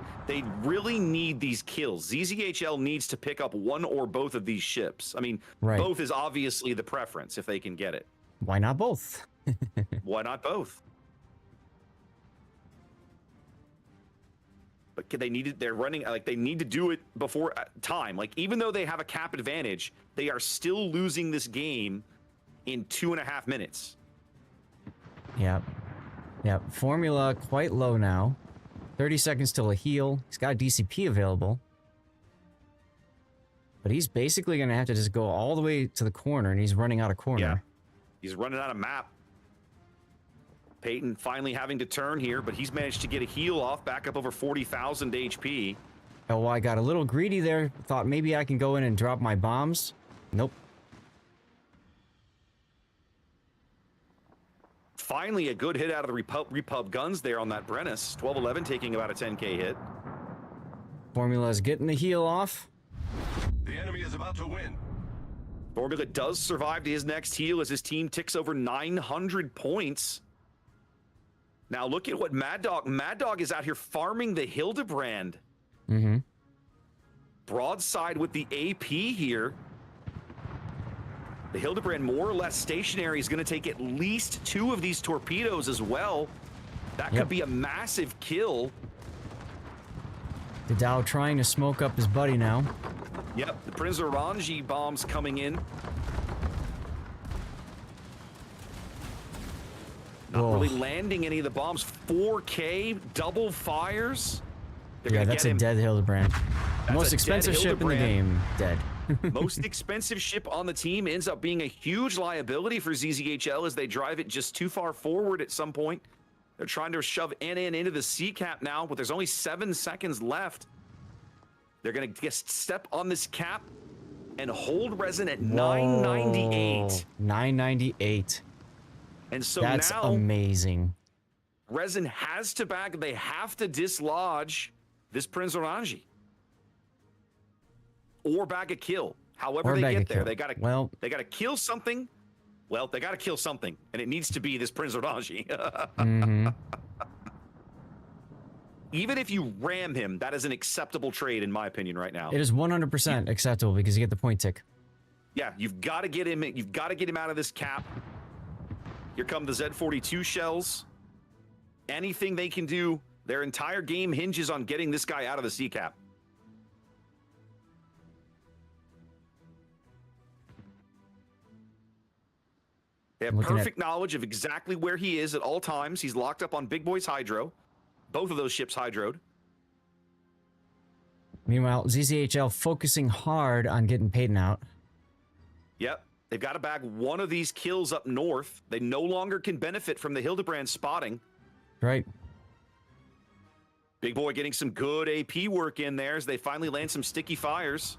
really need these kills. ZZHL needs to pick up one or both of these ships. I mean, both is obviously the preference if they can get it. Why not both? Why not both? But they need it. They're running like they need to do it before time. Like even though they have a cap advantage, they are still losing this game in 2.5 minutes. Yep. Yep. Formula quite low now. 30 seconds till a heal. He's got a DCP available. But he's basically going to have to just go all the way to the corner, and he's running out of corner. Yeah. He's running out of map. Peyton finally having to turn here, but he's managed to get a heal off, back up over 40,000 HP. Oh, well, I got a little greedy there. Thought maybe I can go in and drop my bombs. Nope. Finally, a good hit out of the Repub guns there on that Brennus. 12-11 taking about a 10K hit. Formula is getting the heal off. The enemy is about to win. Formula does survive to his next heal as his team ticks over 900 points. Now look at what Mad Dog is out here farming the Hildebrand. Mm-hmm. Broadside with the AP here. The Hildebrand more or less stationary is going to take at least 2 of these torpedoes as well. That could be a massive kill. The Dow trying to smoke up his buddy now. Yep, the Prince Orangi bombs coming in. Not really landing any of the bombs. 4K, double fires. Yeah, that's a dead Hildebrand. Most expensive ship in the game, dead. Most expensive ship on the team ends up being a huge liability for ZZHL as they drive it just too far forward at some point. They're trying to shove NN into the C cap now, but there's only 7 seconds left. They're going to just step on this cap and hold Resin at 998. 998. And so that's now amazing. Resin has to back. They have to dislodge this Prince Orangi. Or bag a kill. However they get there, they gotta kill something. Well, they gotta kill something, and it needs to be this Prince Orangi. Even if you ram him, that is an acceptable trade in my opinion right now. It is 100% acceptable because you get the point tick. Yeah, you've got to get him. You've got to get him out of this cap. Here come the Z42 shells. Anything they can do, their entire game hinges on getting this guy out of the C cap. They have perfect knowledge of exactly where he is at all times. He's locked up on Big Boy's Hydro. Both of those ships hydroed. Meanwhile, ZZHL focusing hard on getting Peyton out. Yep. They've got to bag one of these kills up north. They no longer can benefit from the Hildebrand spotting. Right. Big Boy getting some good AP work in there as they finally land some sticky fires.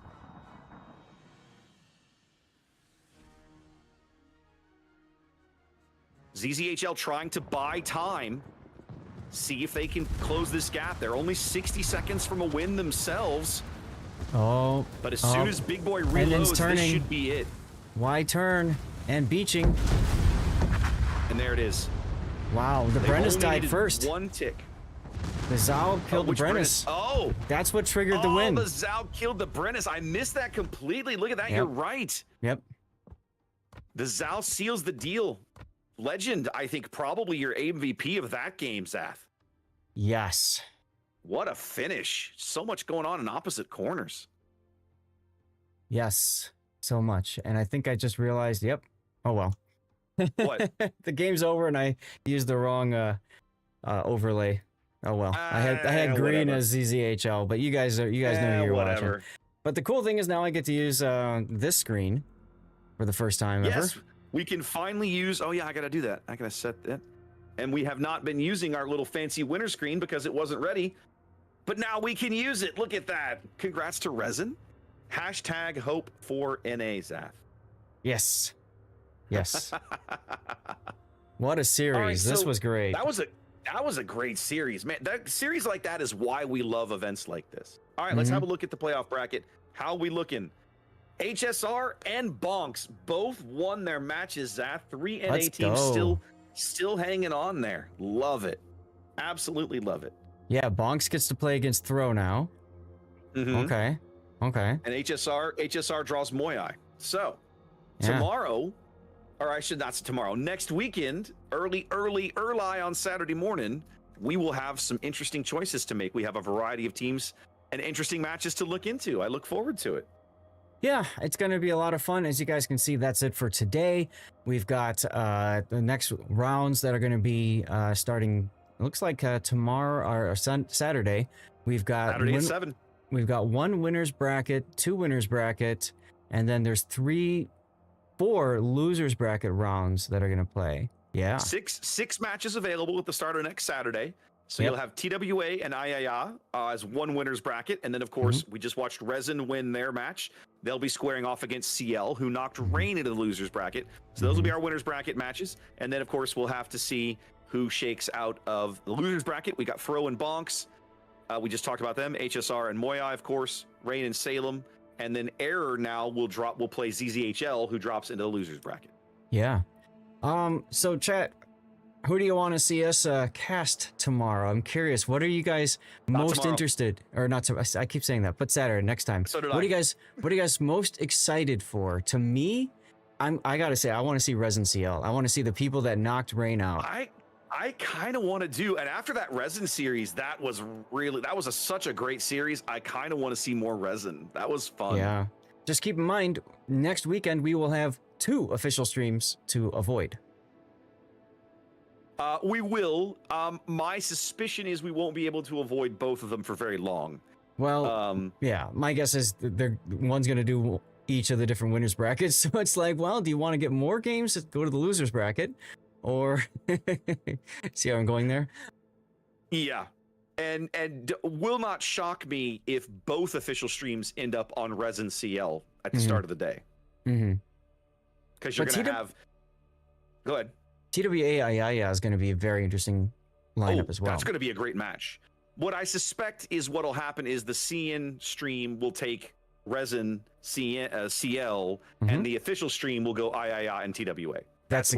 ZZHL trying to buy time. See if they can close this gap. They're only 60 seconds from a win themselves. Oh. But as soon as Big Boy reloads, this should be it. Y turn and beaching. And there it is. Wow, the Brennus died first. 1 tick. The Zao killed the Brennus. Oh! That's what triggered the win. Oh, the Zao killed the Brennus. I missed that completely. Look at that. You're right. Yep. The Zao seals the deal. Legend, I think, probably your MVP of that game, Zath. Yes. What a finish. So much going on in opposite corners. Yes, so much. And I think I just realized, yep. Oh, well. What? The game's over and I used the wrong overlay. Oh, well. I had green as ZZHL, but you guys know you're watching. But the cool thing is now I get to use this screen for the first time ever. We can finally use, oh yeah, I gotta do that. I gotta set that. And we have not been using our little fancy winter screen because it wasn't ready. But now we can use it. Look at that. Congrats to Resin. Hashtag hope for NA, Zath. Yes. Yes. What a series. Right, this was great. That was a great series. Man, that series like that is why we love events like this. All right, let's have a look at the playoff bracket. How we looking? HSR and Bonks both won their matches, Zath. 3 NA teams still hanging on there. Love it. Absolutely love it. Yeah, Bonks gets to play against Throw now. Mhm. Okay. And HSR draws Moyai. So tomorrow, or I should not say tomorrow, next weekend, early on Saturday morning, we will have some interesting choices to make. We have a variety of teams and interesting matches to look into. I look forward to it. Yeah, it's going to be a lot of fun. As you guys can see, that's it for today. We've got the next rounds that are going to be starting, it looks like tomorrow or Saturday. We've got Saturday at 7. We've got 1 winners bracket, 2 winners bracket, and then there's 4 losers bracket rounds that are going to play. Yeah. Six matches available at the start of next Saturday. So you'll have TWA and IAA as 1 winners bracket. And then, of course, we just watched Resin win their match. They'll be squaring off against CL, who knocked Rain into the losers bracket. So those will be our winners bracket matches. And then, of course, we'll have to see who shakes out of the losers bracket. We got Fro and Bonks. We just talked about them. HSR and Moyai, of course. Rain and Salem. And then Error now will play ZZHL, who drops into the losers bracket. Yeah. So chat, who do you want to see us cast tomorrow? I'm curious. What are you guys most interested, or not? I keep saying that, but Saturday next time. So did What are you guys most excited for? To me, I gotta say, I want to see Resin CL. I want to see the people that knocked Rain out. I kind of want to do, and after that Resin series, that was such a great series. I kind of want to see more Resin. That was fun. Yeah. Just keep in mind, next weekend we will have 2 official streams to avoid. We will. My suspicion is we won't be able to avoid both of them for very long. Well, yeah, my guess is one's going to do each of the different winners brackets. So it's like, well, do you want to get more games? Go to the losers bracket, or see how I'm going there? Yeah. And will not shock me if both official streams end up on Resin CL at the start of the day. Because you're going to have... Go ahead. TWA is going to be a very interesting lineup as well. That's going to be a great match. What I suspect is what'll happen is the CN stream will take Resin CL, and the official stream will go III and TWA. That's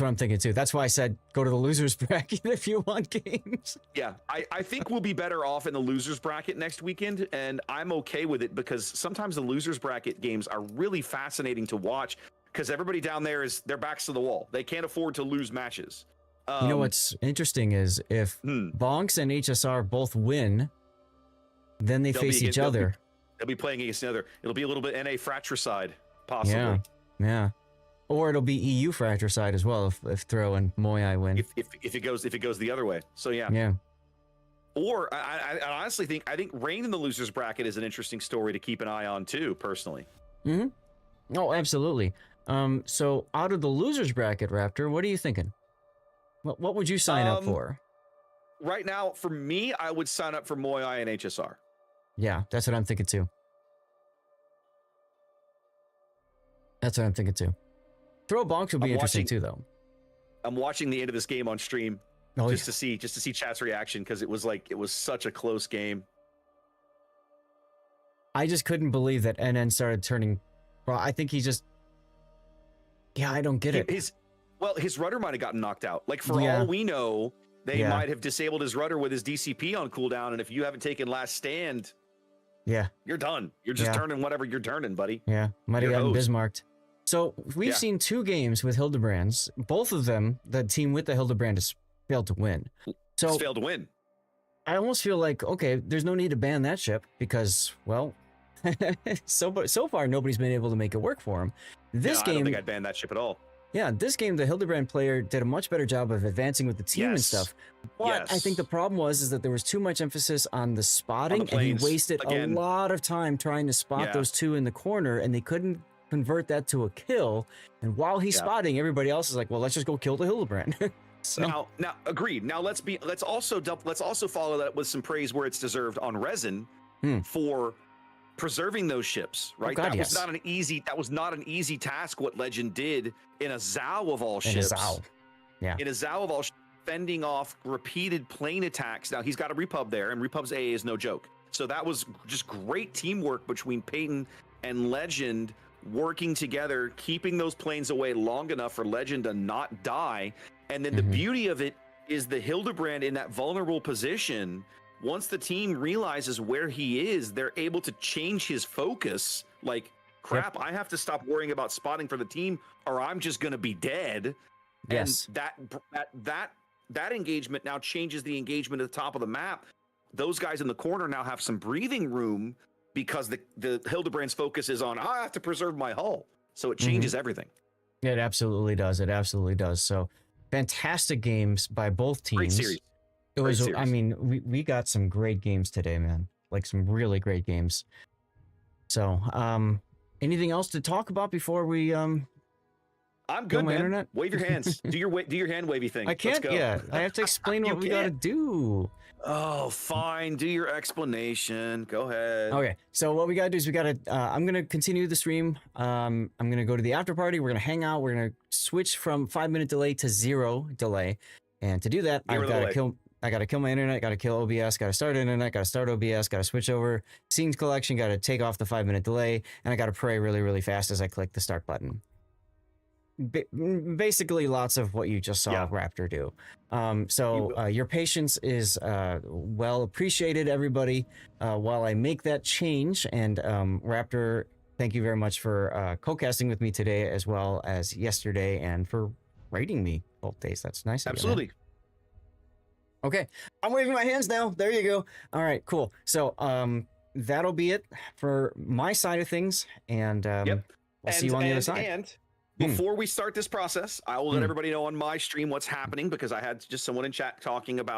what I'm thinking too. That's why I said go to the losers bracket if you want games. Yeah, I think we'll be better off in the losers bracket next weekend, and I'm okay with it because sometimes the losers bracket games are really fascinating to watch because everybody down there their backs to the wall. They can't afford to lose matches. You know what's interesting is if Bonks and HSR both win, then they face each other. They'll be playing against each other. It'll be a little bit NA fratricide, possibly. Yeah. Or it'll be EU fratricide as well if Throw and Moyai win. If it goes the other way. So yeah. Or I honestly think Rain in the losers bracket is an interesting story to keep an eye on too, personally. Oh, absolutely. So out of the losers bracket, Raptor, what are you thinking? What would you sign up for? Right now, for me, I would sign up for Moyai and HSR. Yeah, that's what I'm thinking too. Throw Bonks would be interesting too, though. I'm watching the end of this game on stream just to see chat's reaction because it was such a close game. I just couldn't believe that NN started turning. Well, I think he just. Yeah, I don't get it. His rudder might have gotten knocked out. Like for all we know, they might have disabled his rudder with his DCP on cooldown, and if you haven't taken last stand, you're done. You're just turning whatever you're turning, buddy. Yeah, might have gotten Bismarcked. So we've seen 2 games with Hildebrands. Both of them, the team with the Hildebrand has failed to win. So failed to win. I almost feel like, okay, there's no need to ban that ship because, well, so far nobody's been able to make it work for him. This game, I don't think I'd ban that ship at all. Yeah, this game, the Hildebrand player did a much better job of advancing with the team and stuff. But I think the problem was that there was too much emphasis on the spotting, and he wasted a lot of time trying to spot those 2 in the corner, and they couldn't convert that to a kill. And while he's spotting, everybody else is like, well, let's just go kill the Hildebrand. So now agreed. Now let's also follow that with some praise where it's deserved on Resin for preserving those ships, right? That was not an easy task what Legend did in a Zao of all ships. In a Zao of all ships, fending off repeated plane attacks. Now he's got a Repub there, and Repub's AA is no joke. So that was just great teamwork between Peyton and Legend working together, keeping those planes away long enough for Legend to not die. And then the beauty of it is the Hildebrand in that vulnerable position. Once the team realizes where he is, they're able to change his focus. Like, crap, I have to stop worrying about spotting for the team, or I'm just going to be dead. Yes. And that engagement now changes the engagement at the top of the map. Those guys in the corner now have some breathing room because the Hildebrand's focus is on, I have to preserve my hull. So it changes everything. It absolutely does. It absolutely does. So fantastic games by both teams. Great series. It was, series. I mean, we got some great games today, man. Like some really great games. So, anything else to talk about before we I'm good, man. Internet? Wave your hands. Do your hand wavy thing. I can't. Yeah, I have to explain what we got to do. Oh, fine. Do your explanation. Go ahead. Okay, so what we gotta do is we gotta. I'm gonna continue the stream. I'm gonna go to the after party. We're gonna hang out. We're gonna switch from 5-minute delay to 0 delay, and to do that, I gotta kill my internet. Gotta kill OBS. Gotta start internet. Gotta start OBS. Gotta switch over scenes collection. Gotta take off the 5-minute delay, and I gotta pray really, really fast as I click the start button. Basically, lots of what you just saw Raptor do. So your patience is well appreciated, everybody. While I make that change, and Raptor, thank you very much for co-casting with me today, as well as yesterday, and for rating me both days. That's nice. Absolutely. Okay, I'm waving my hands now. There you go. All right, cool. So that'll be it for my side of things, and we'll see you on the other side. And before we start this process, I will let everybody know on my stream what's happening, because I had just someone in chat talking about